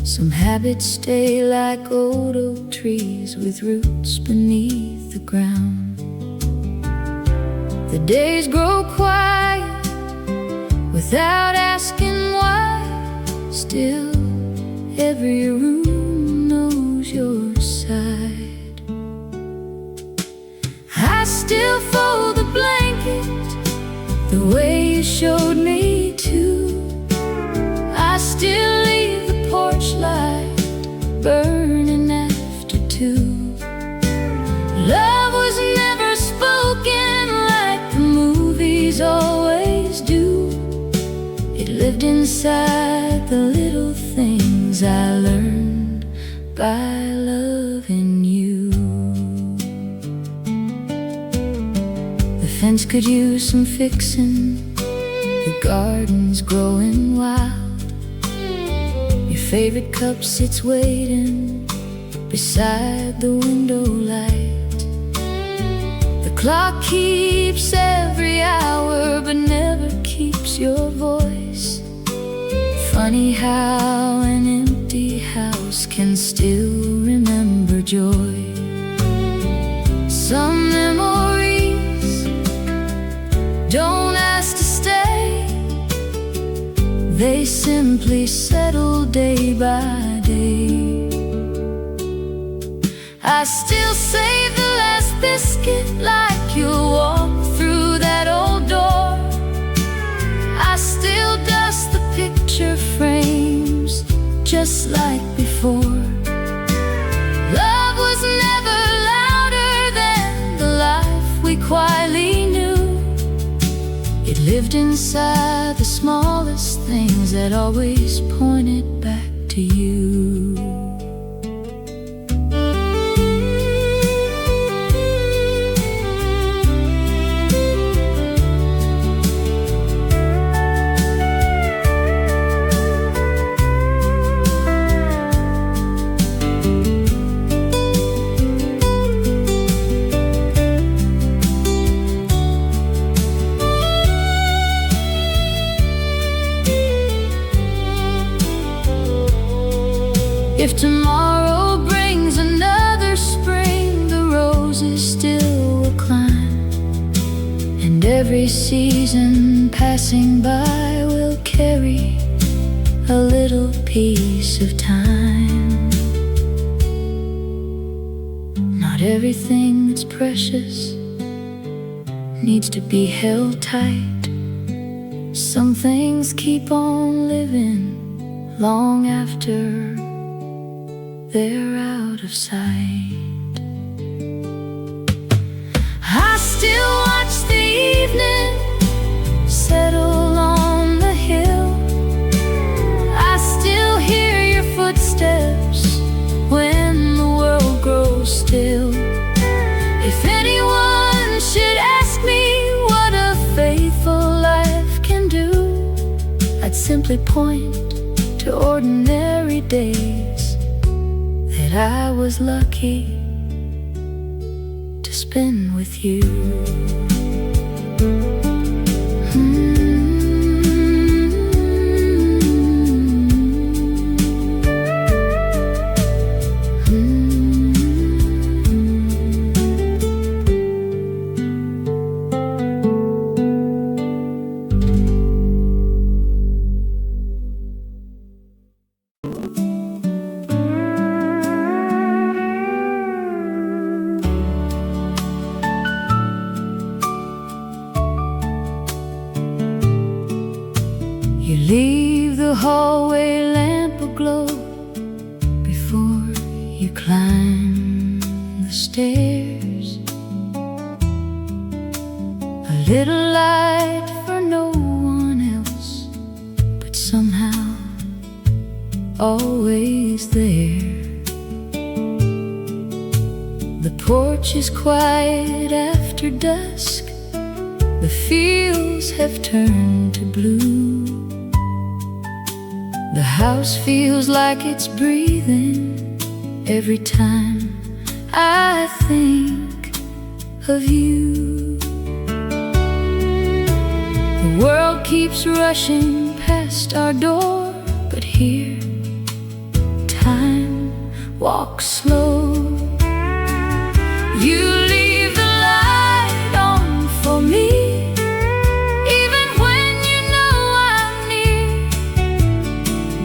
Some habits stay like old oak trees with roots beneath the ground. The days grow quiet without asking why. Still, every room knows your side. I still fold the blanket the way you showed me to. I still leave the porch light burning after 2. Love was never spoken like the movies always do. It lived inside the little things I learned by loving you. The fence could use some fixing, the garden's growing wild. Your favorite cup sits waiting beside the window light. The clock keeps every hour but never keeps your voice. Funny how an empty house can still remember joy. Some memories don't ask to stay, they simply settle day by day. I still save the last biscuit like you'll walk through that old door. I still dust the picture frames just like before. Love was never louder than the life we quietly knew. It lived inside the smallest things that always pointed back to you. If tomorrow brings another spring, the roses still will climb, and every season passing by will carry a little piece of time. Not everything that's precious needs to be held tight. Some things keep on living long after they're out of sight. I still watch the evening settle on the hill. I still hear your footsteps when the world grows still. If anyone should ask me what a faithful life can do, I'd simply point to ordinary days that I was lucky to spend with you. You leave the hallway lamp aglow before you climb the stairs. A little light for no one else, but somehow always there. The porch is quiet after dusk. The fields have turned to blue. The house feels like it's breathing every time I think of you. The world keeps rushing past our door, but here time walks slow. You leave the light on for me, even when you know I'm near.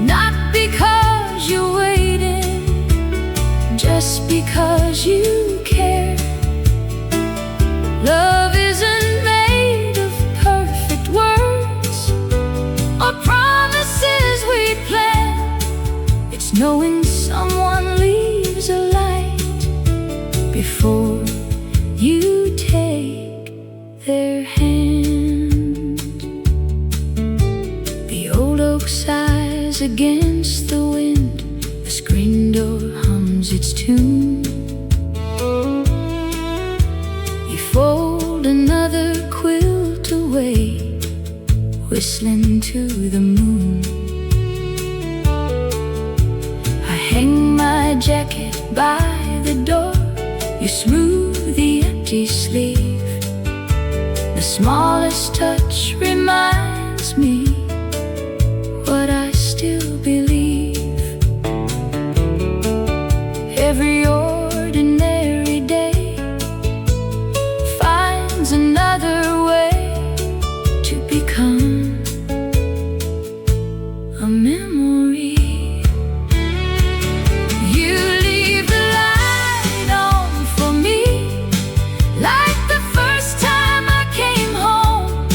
Not because you're waiting, just because you care. Love isn't made of perfect words or promises we plan. It's knowing someone leaves a light before you take their hand. The old oak sighs against the wind. The screen door hums its tune. You fold another quilt away, whistling to the moon. I hang my jacket by the door. You smooth the empty sleeve. The smallest touch reminds me what I still believe. Every ordinary day finds another way to become a memory. You leave the light on for me, like the first time I came home.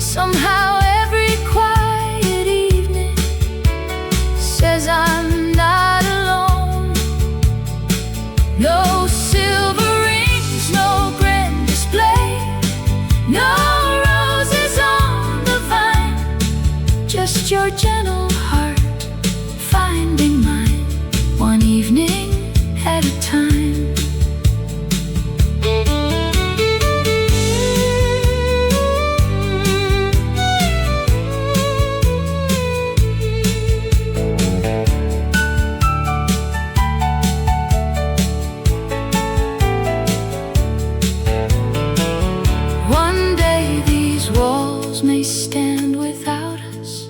Somehow every quiet evening says I'm not alone. No silver rings, no grand display, no roses on the vine, just your gentle heart finding mine, one evening at a time. One day these walls may stand without us,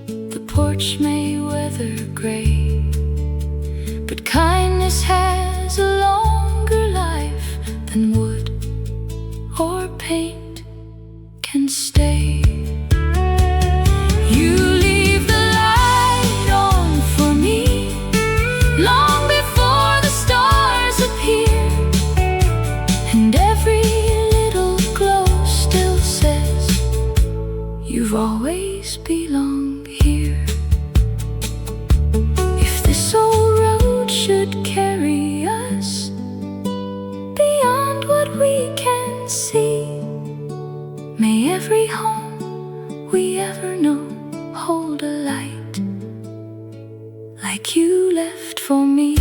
the porch may weather gray, should carry us beyond what we can see. May every home we ever know hold a light like you left for me.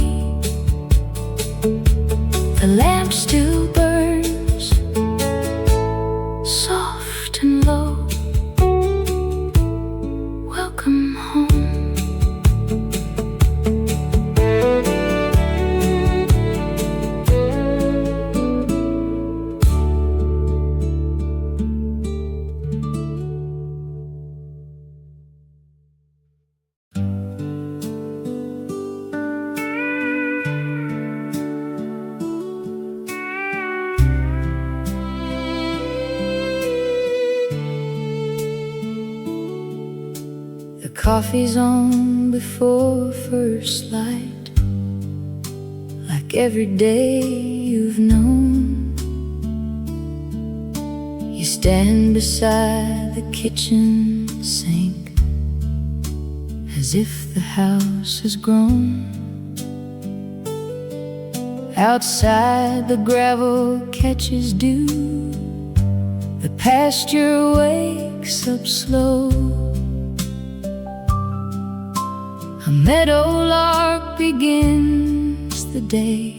The lamp still burns, soft and low. Welcome home. The coffee's on before first light, like every day you've known. You stand beside the kitchen sink as if the house has grown. Outside the gravel catches dew, the pasture wakes up slow. A meadowlark begins the day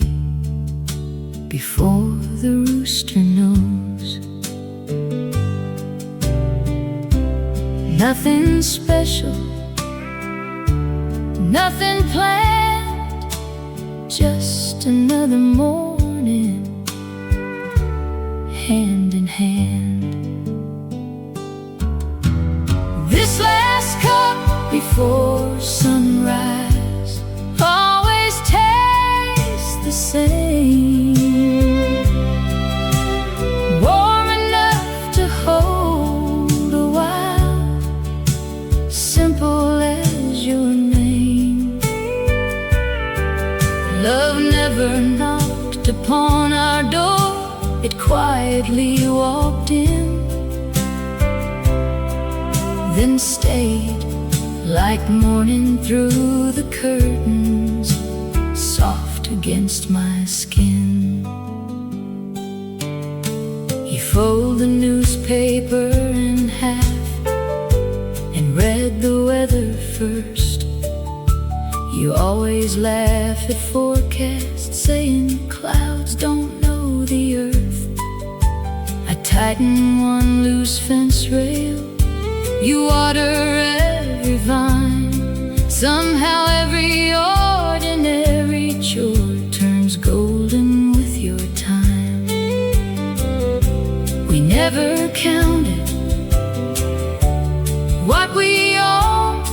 before the rooster knows. Nothing special, nothing planned, just another morning, hand in hand. This last cup before sunrise always tastes the same, warm enough to hold a while, simple as your name. Love never knocked upon our door, it quietly walked in, then stayed like morning through the curtains, soft against my skin. You fold the newspaper in half and read the weather first. You always laugh at forecasts, saying clouds don't know the earth. I tighten one loose fence rail, you water every vine. Somehow every ordinary chore turns golden with your time. We never counted what we owned,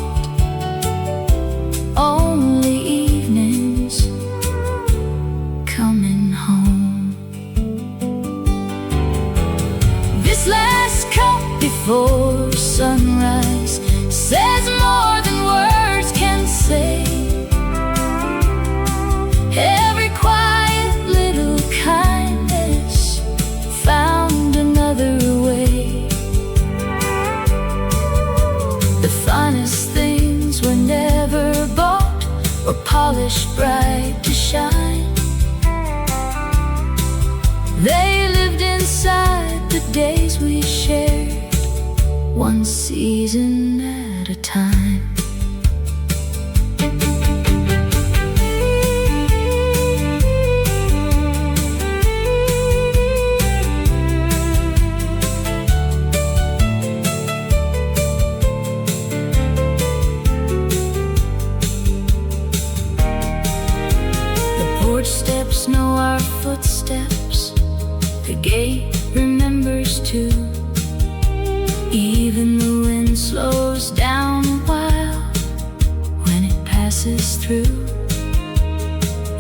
only evenings coming home. This last cup before sunrise says more than words can say. Every quiet little kindness found another way. The finest things were never bought or polished bright to shine. They lived inside the days we shared, one season at a time. The porch steps know our footsteps, the gate remembers too. Even the wind slows down a while when it passes through.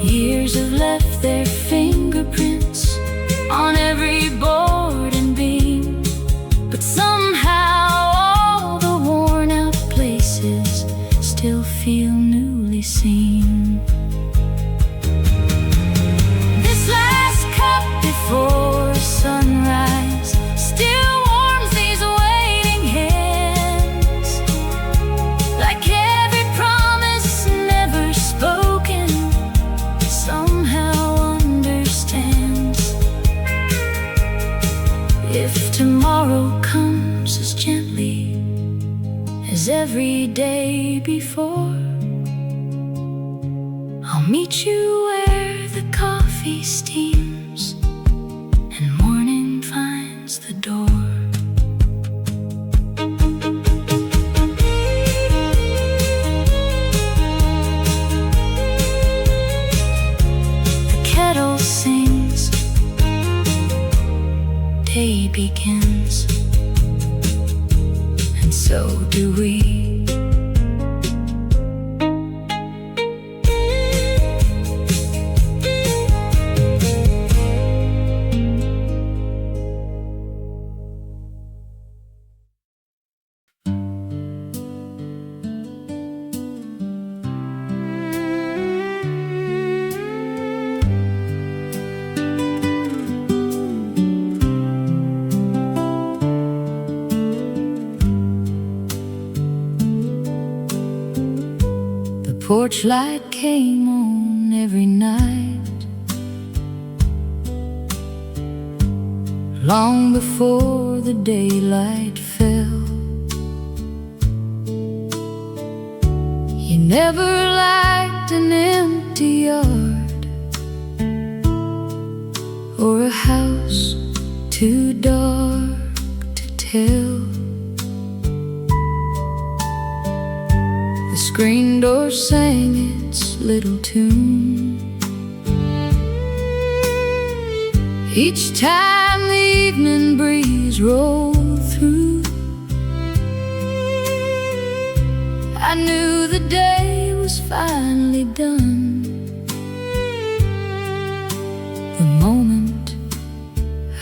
Years have left their fingerprints on every board and beam, but somehow all the worn out places still feel newly seen. This last cup before sunrise still warms these waiting hands, like every promise never spoken every day before. I'll meet you where the coffee steams and morning finds the door. The kettle sings, day begins, and so do we. Porch light came on every night, long before the daylight fell. You never liked an empty yard or a house too dark to tell. The screen door sang its little tune each time the evening breeze rolled through. I knew the day was finally done the moment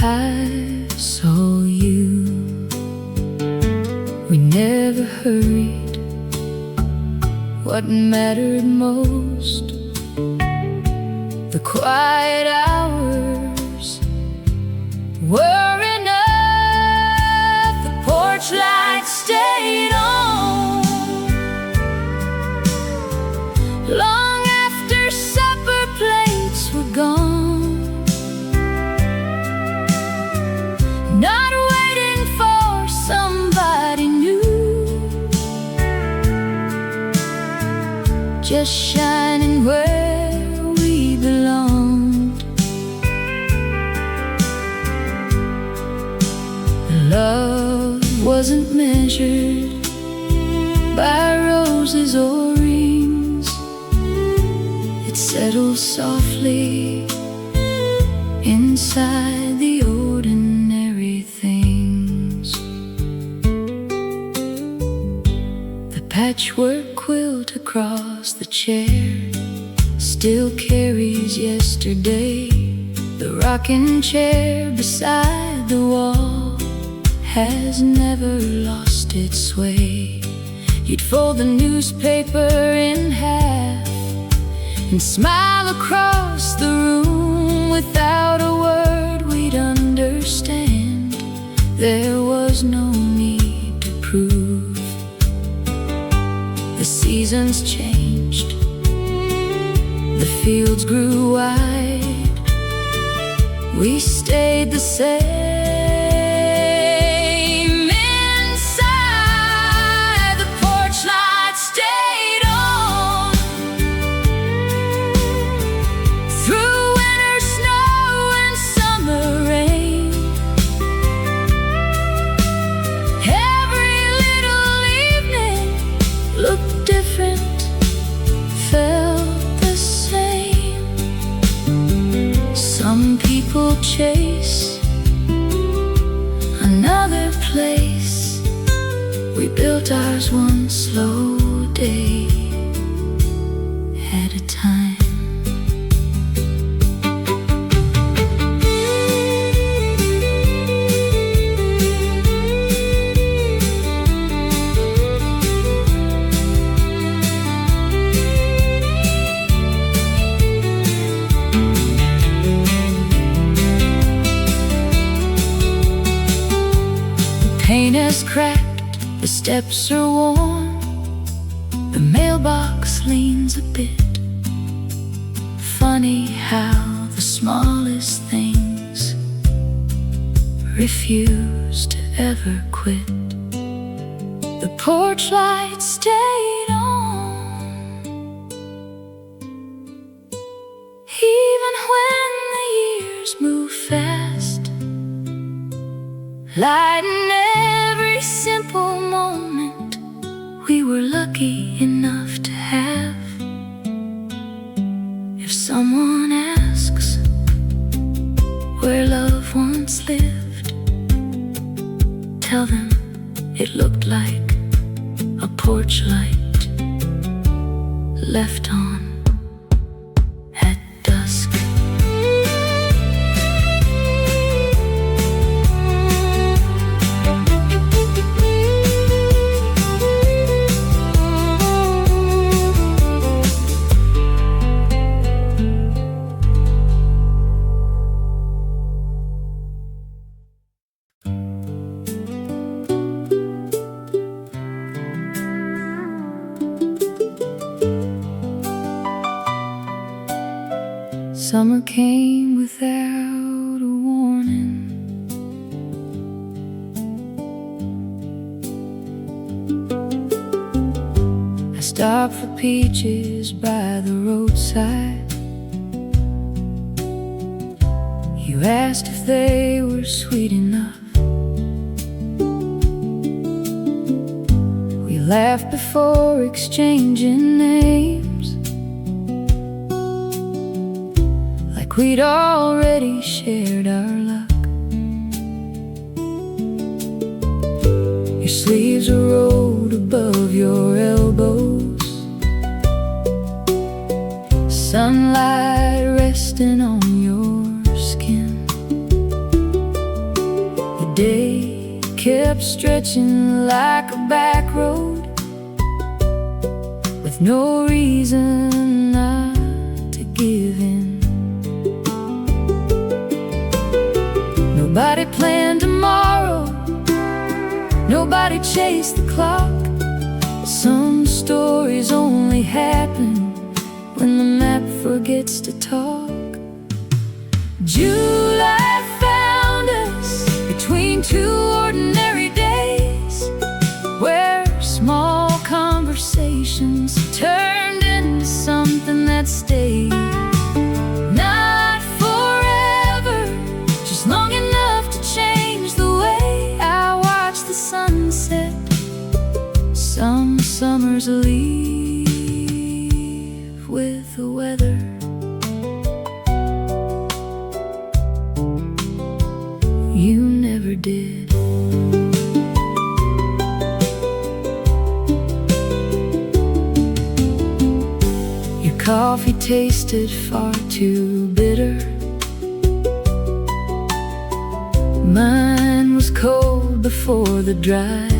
I saw you. We never hurried. What mattered most, the quiet hours were enough. The porch light stayed on long after supper plates were gone, not waiting for somebody new, just shining where we belonged. Love wasn't measured by roses or rings. It settled softly inside the ordinary things. The patchwork quilt across the chair still carries yesterday. The rocking chair beside the wall has never lost its sway. You'd fold the newspaper in half and smile across the room. Without a word we'd understand. There was no need to prove. The seasons changed, the fields grew wide, we stayed the same. Inside, the porch light stayed on through winter snow and summer rain. Every little evening looked different, felt the same. Some people chase another place. We built ours one slow day at a time. Paint has cracked, the steps are worn, the mailbox leans a bit. Funny how the smallest things refuse to ever quit. The porch light stayed on, even when the years move fast, lighting every simple moment we were lucky enough to have. If someone asks where love once lived, tell them it looked like a porch light left on at dusk. Summer came without a warning. I stopped for peaches by the roadside. You asked if they were sweet enough. We laughed before exchanging names, we'd already shared our luck. Your sleeves were rolled above your elbows, sunlight resting on your skin. The day kept stretching like a back road, with no reason not to give in. Nobody planned tomorrow, nobody chased the clock. Some stories only happen when the map forgets to talk. July found us between two ordinary days, where small conversations turned into something that stayed. Not forever, just long enough sunset. Some summers leave with the weather. You never did. Your coffee tasted far too bitter. Mine was cold before the drive.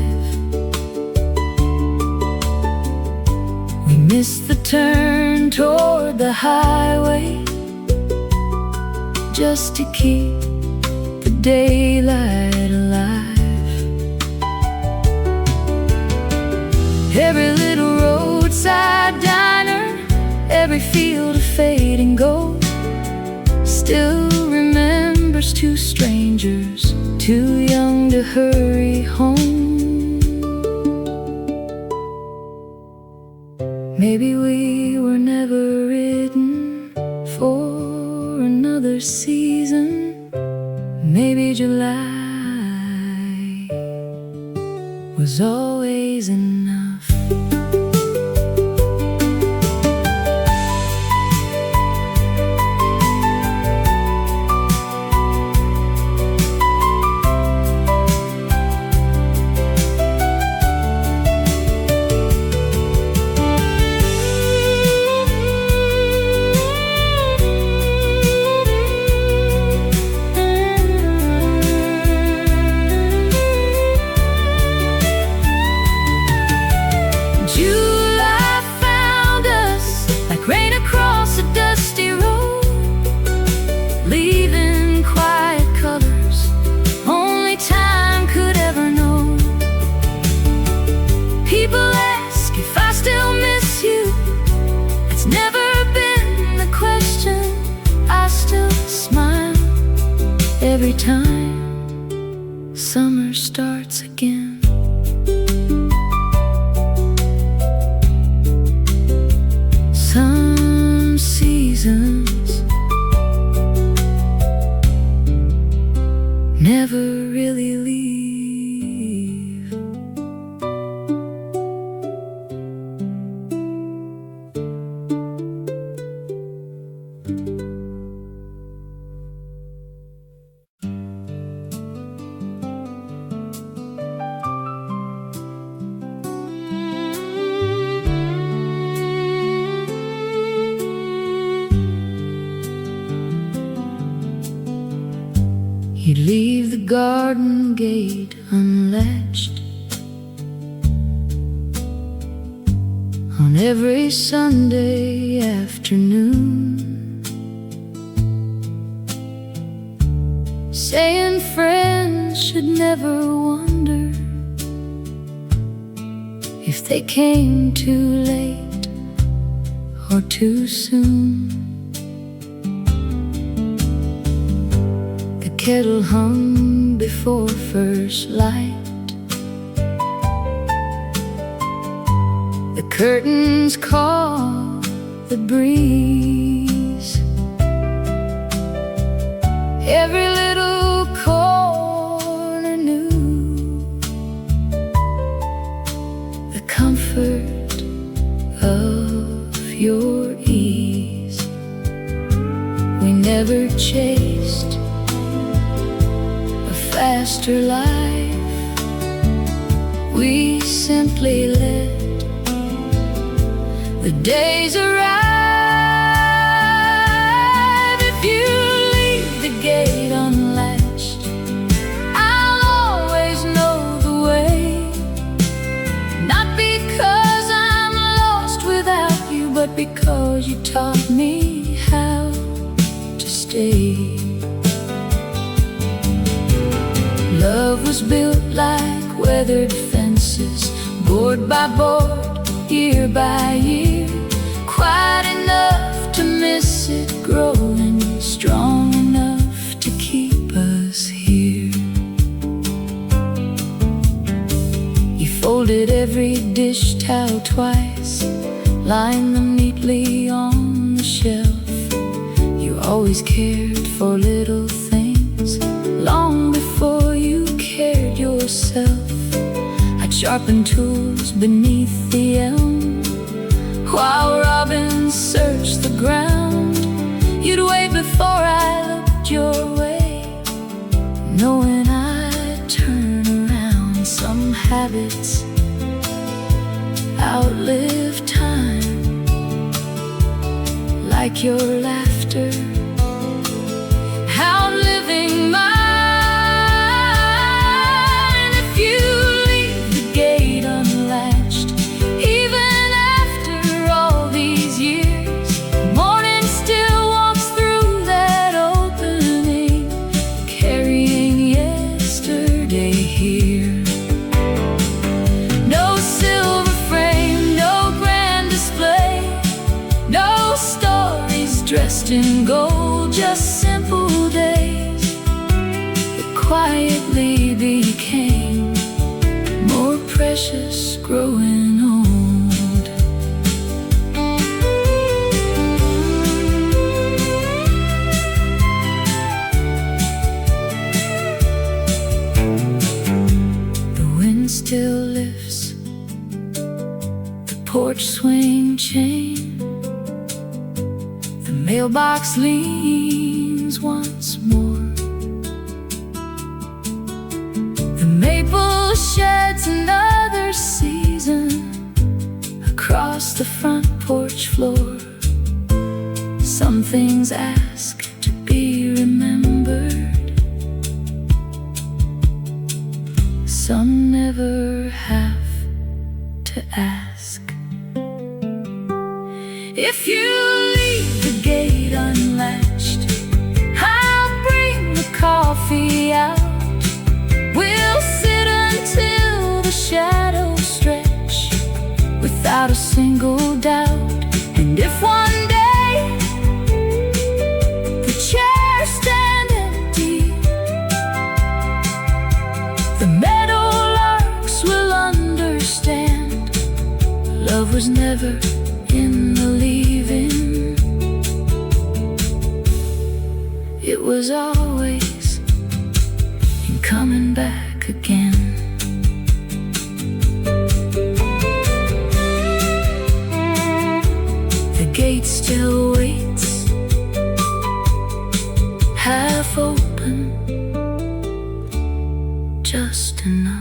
We missed the turn toward the highway just to keep the daylight alive. Every little roadside diner, every field of fading gold, still remembers two strangers too young to hurry home. Maybe we were never written for another season. Maybe July was always enough. Every time summer starts again. He'd leave the garden gate unlatched on every Sunday afternoon, saying friends should never wonder if they came too late or too soon. The kettle hung before first light, the curtains caught the breeze. Every little corner knew the comfort of your ease. We never chased a faster life, we simply let the days arrive. If you leave the gate unlatched, I'll always know the way. Not because I'm lost without you, but because you taught me how to stay. Love was built like weathered fences, board by board, year by year, quiet enough to miss it growing, strong enough to keep us here. You folded every dish towel twice, lined them neatly on the shelf. You always cared for little things long before you cared yourself. I'd sharpen tools beneath the elm while robins searched the ground. You'd wait before I looked your way, knowing I'd turn around. Some habits outlive time, like your laughter outliving mine. Dressed in gold, just simple days that quietly became more precious growing old. The wind still lifts the porch swing chain, mailbox leans once more, the maple sheds another season across the front porch floor. Some things ask to be remembered, some never have to ask. If you leave the gate unlatched, I'll bring the coffee out. We'll sit until the shadows stretch without a single doubt. And if one day the chairs stand empty, the meadowlarks will understand. Love was never in the leaving, it was always in coming back again. The gate still waits, half open, just enough.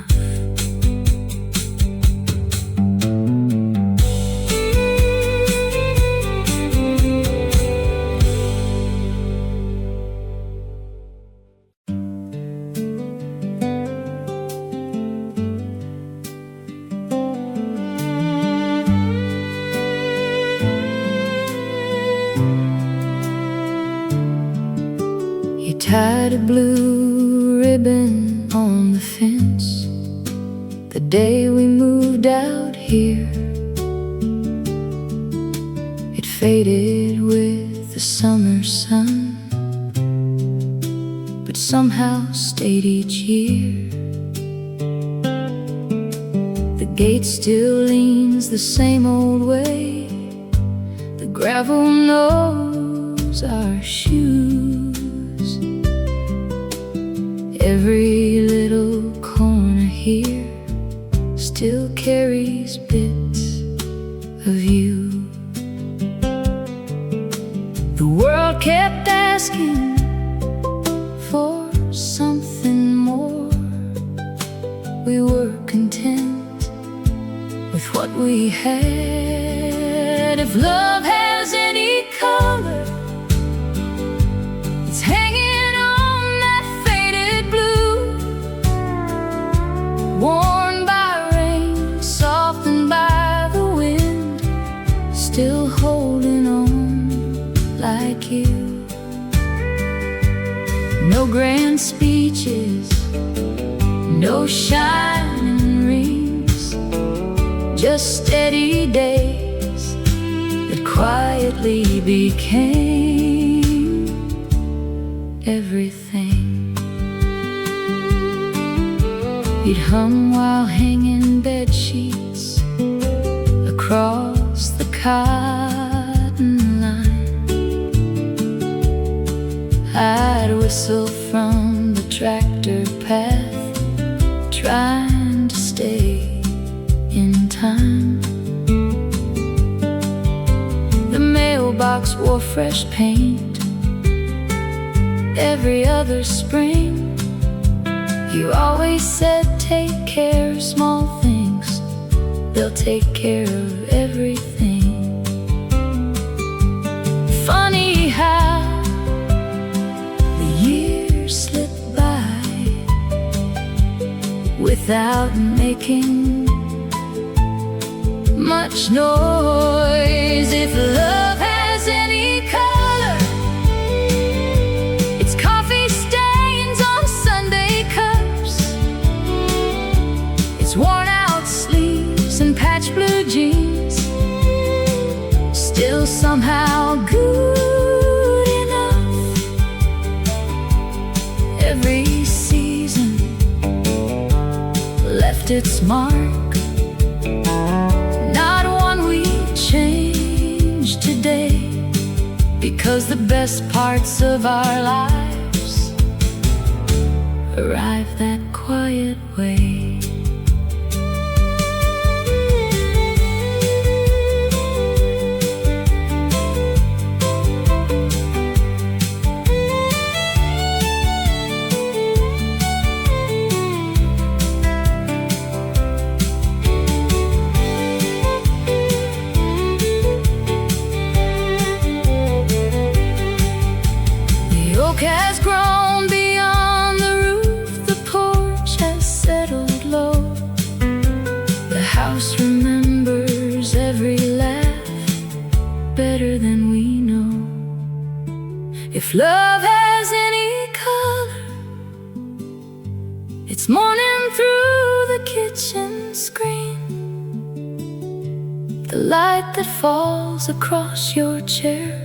tied a blue ribbon on the fence the day we moved out here. It faded with the summer sun, but somehow stayed each year. The gate still leans the same old way, the gravel knows our shoes. Every little corner here still carries bits of you. The world kept asking for something more. We were content with what we had. If love has any color, it's hanging on that faded blue, worn by rain, softened by the wind, still holding on like you. No grand speeches, no shining rings, just steady days that quietly became everything. You'd hum while hanging bed sheets across the cotton line. I'd whistle from the tractor path, trying to stay in time. The mailbox wore fresh paint every other spring. You always said, take care of small things, they'll take care of everything. Funny how the years slip by without making much noise. If love has any color, it's coffee stains on Sunday cups, it's worn out sleeves and patched blue jeans, still somehow good enough. Every season left its mark, not one we change today, because the best parts of our lives arrive that quiet way. Has grown beyond the roof, the porch has settled low, the house remembers every laugh better than we know. If love has any color, it's morning through the kitchen screen, the light that falls across your chair,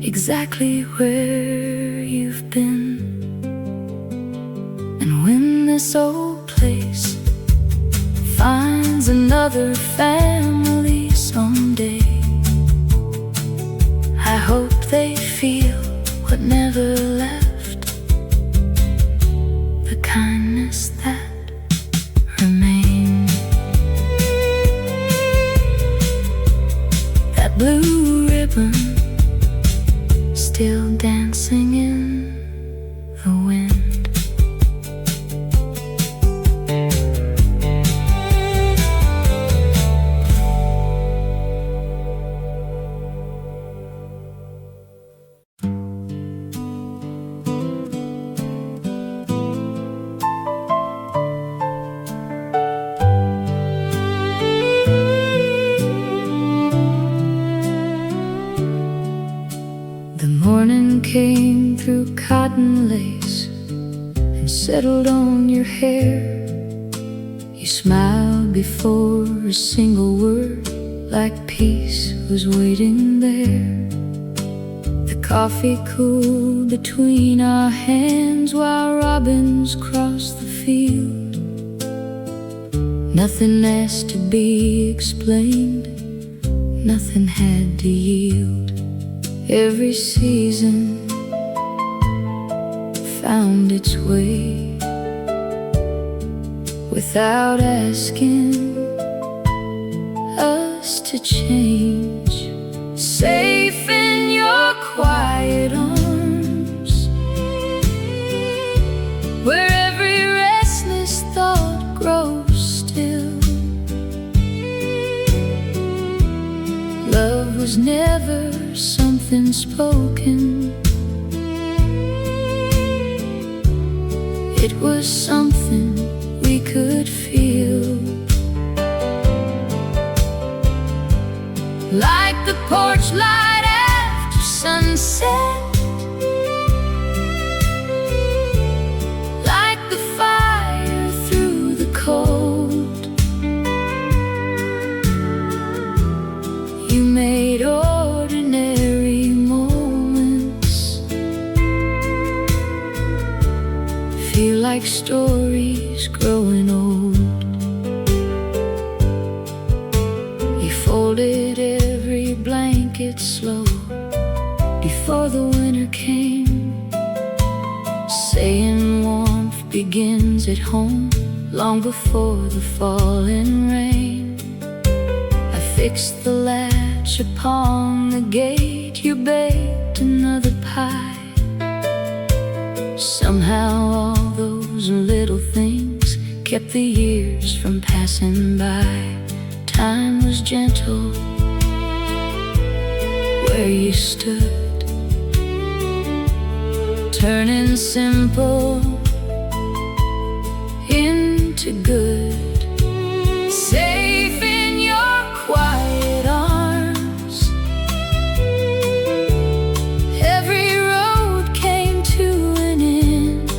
exactly where you've been. And when this old place finds another family someday, I hope they feel what never left, the kindness that remained. That blue ribbon still dancing in the wind. The morning wind came through cotton lace and settled on your hair. You smiled before a single word, like peace was waiting there. The coffee cooled between our hands while robins crossed the field. Nothing asked to be explained, nothing had to yield. Every season found its way without asking us to change. Safe in your quiet arms, where every restless thought grows still. Love was never something spoken, it was something we could feel. Like the porch light after sunset, like the fire through the cold. You made ordinary moments feel like stories growing old. You folded every blanket slow before the winter came, saying warmth begins at home long before the falling rain. I fixed the latch upon the gate, you baked another pie. Somehow all those little things kept the years from passing by. Time was gentle where you stood, turning simple into good. Safe in your quiet arms, every road came to an end.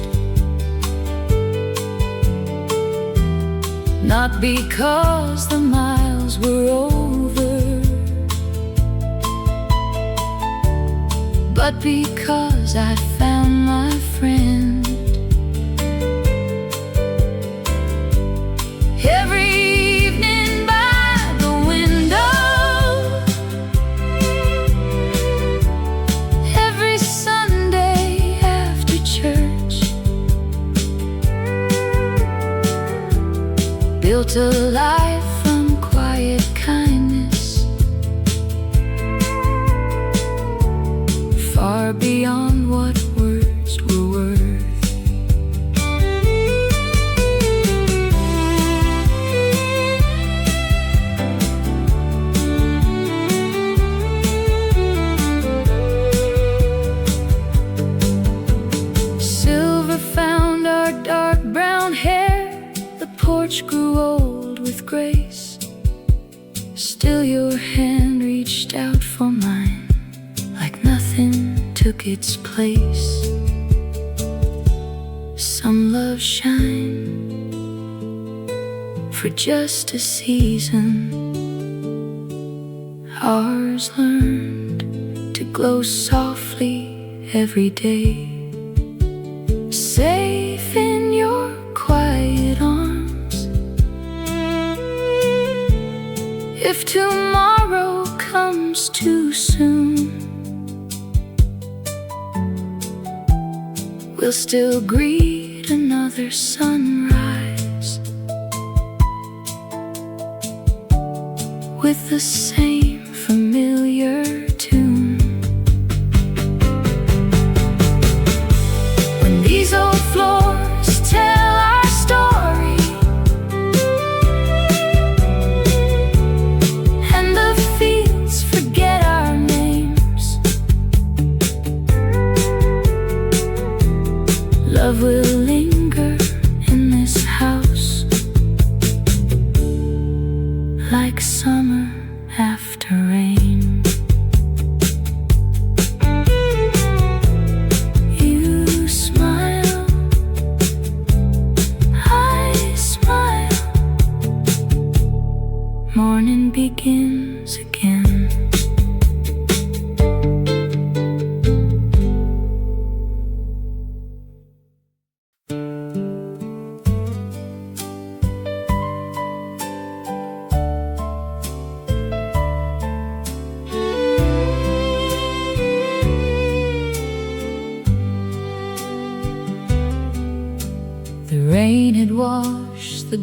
Not because the miles were over, but because I found my friend. Every evening by the window, every Sunday after church, built a life from quiet kindness, far beyond what words were worth. Silver found our dark brown hair, the porch grew old with grace. Still your hand reached out for mine, like nothing took its place. Some love shine for just a season, ours learned to glow softly every day. Safe in your quiet arms, if tomorrow comes too soon, we'll still greet another sunrise with the same familiar tune. When these old floors tell our story and the fields forget our names, love will linger in this house like summer after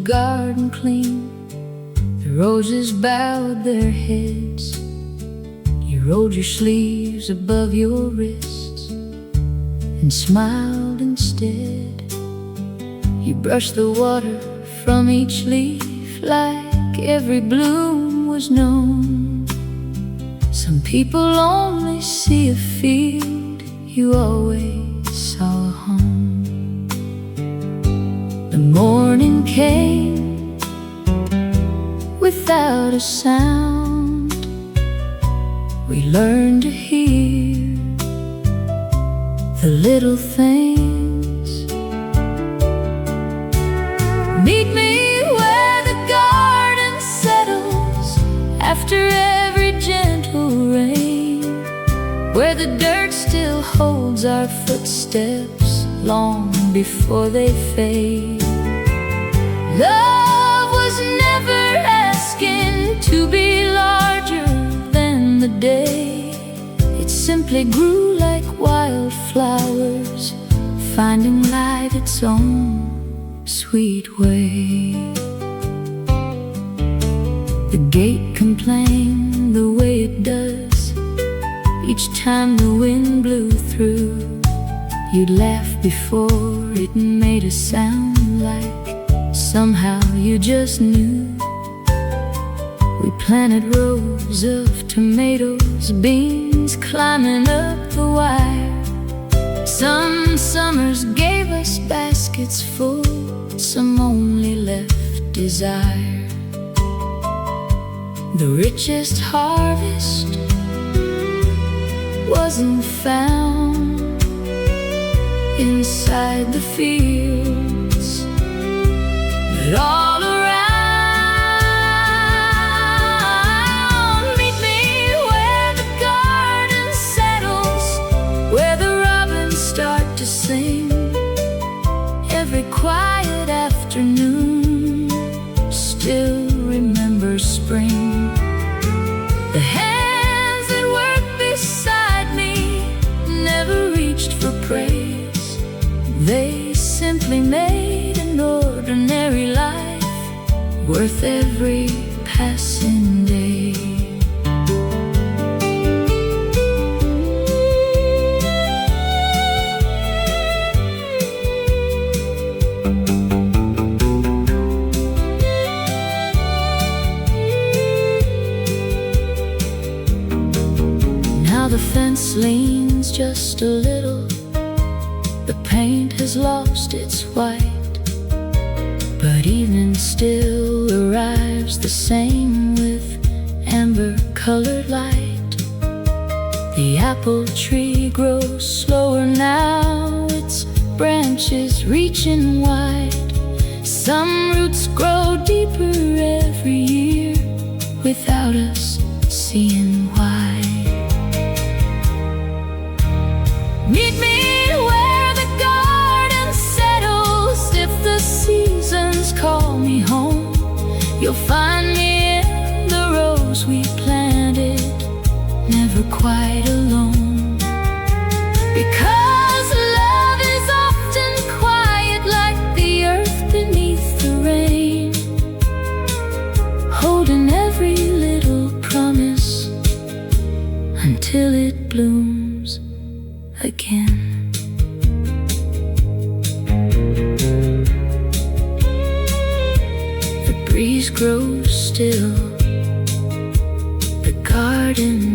garden clean. The roses bowed their heads. You rolled your sleeves above your wrists and smiled instead. You brushed the water from each leaf like every bloom was known. Some people only see a field, you always saw a home. The morning came without a sound. We learned to hear the little things. Meet me where the garden settles after every gentle rain, where the dirt still holds our footsteps long before they fade. Love was never asking to be larger than the day. It simply grew like wildflowers, finding light its own sweet way. The gate complained the way it does each time the wind blew through. You'd laugh before it made a sound, like somehow you just knew. We planted rows of tomatoes, beans climbing up the wire. Some summers gave us baskets full, some only left desire. The richest harvest wasn't found inside the fields, but all around. Meet me where the garden settles, where the robins start to sing. Every quiet afternoon still remembers spring. The hands that worked beside me never reached for praise. They simply made an ordinary life worth every passing day. Now the fence leans just a little, the paint has lost its white, but evening still arrives the same with amber-colored light. The apple tree grows slower now, its branches reaching wide. Some roots grow deeper every year without us seeing why. Meet me where the garden settles. If the seasons call me home, you'll find me in the rows we planted, never quite alone. Because love is often quiet like the earth beneath the rain, holding every little promise until it blooms again. The breeze grows still, the garden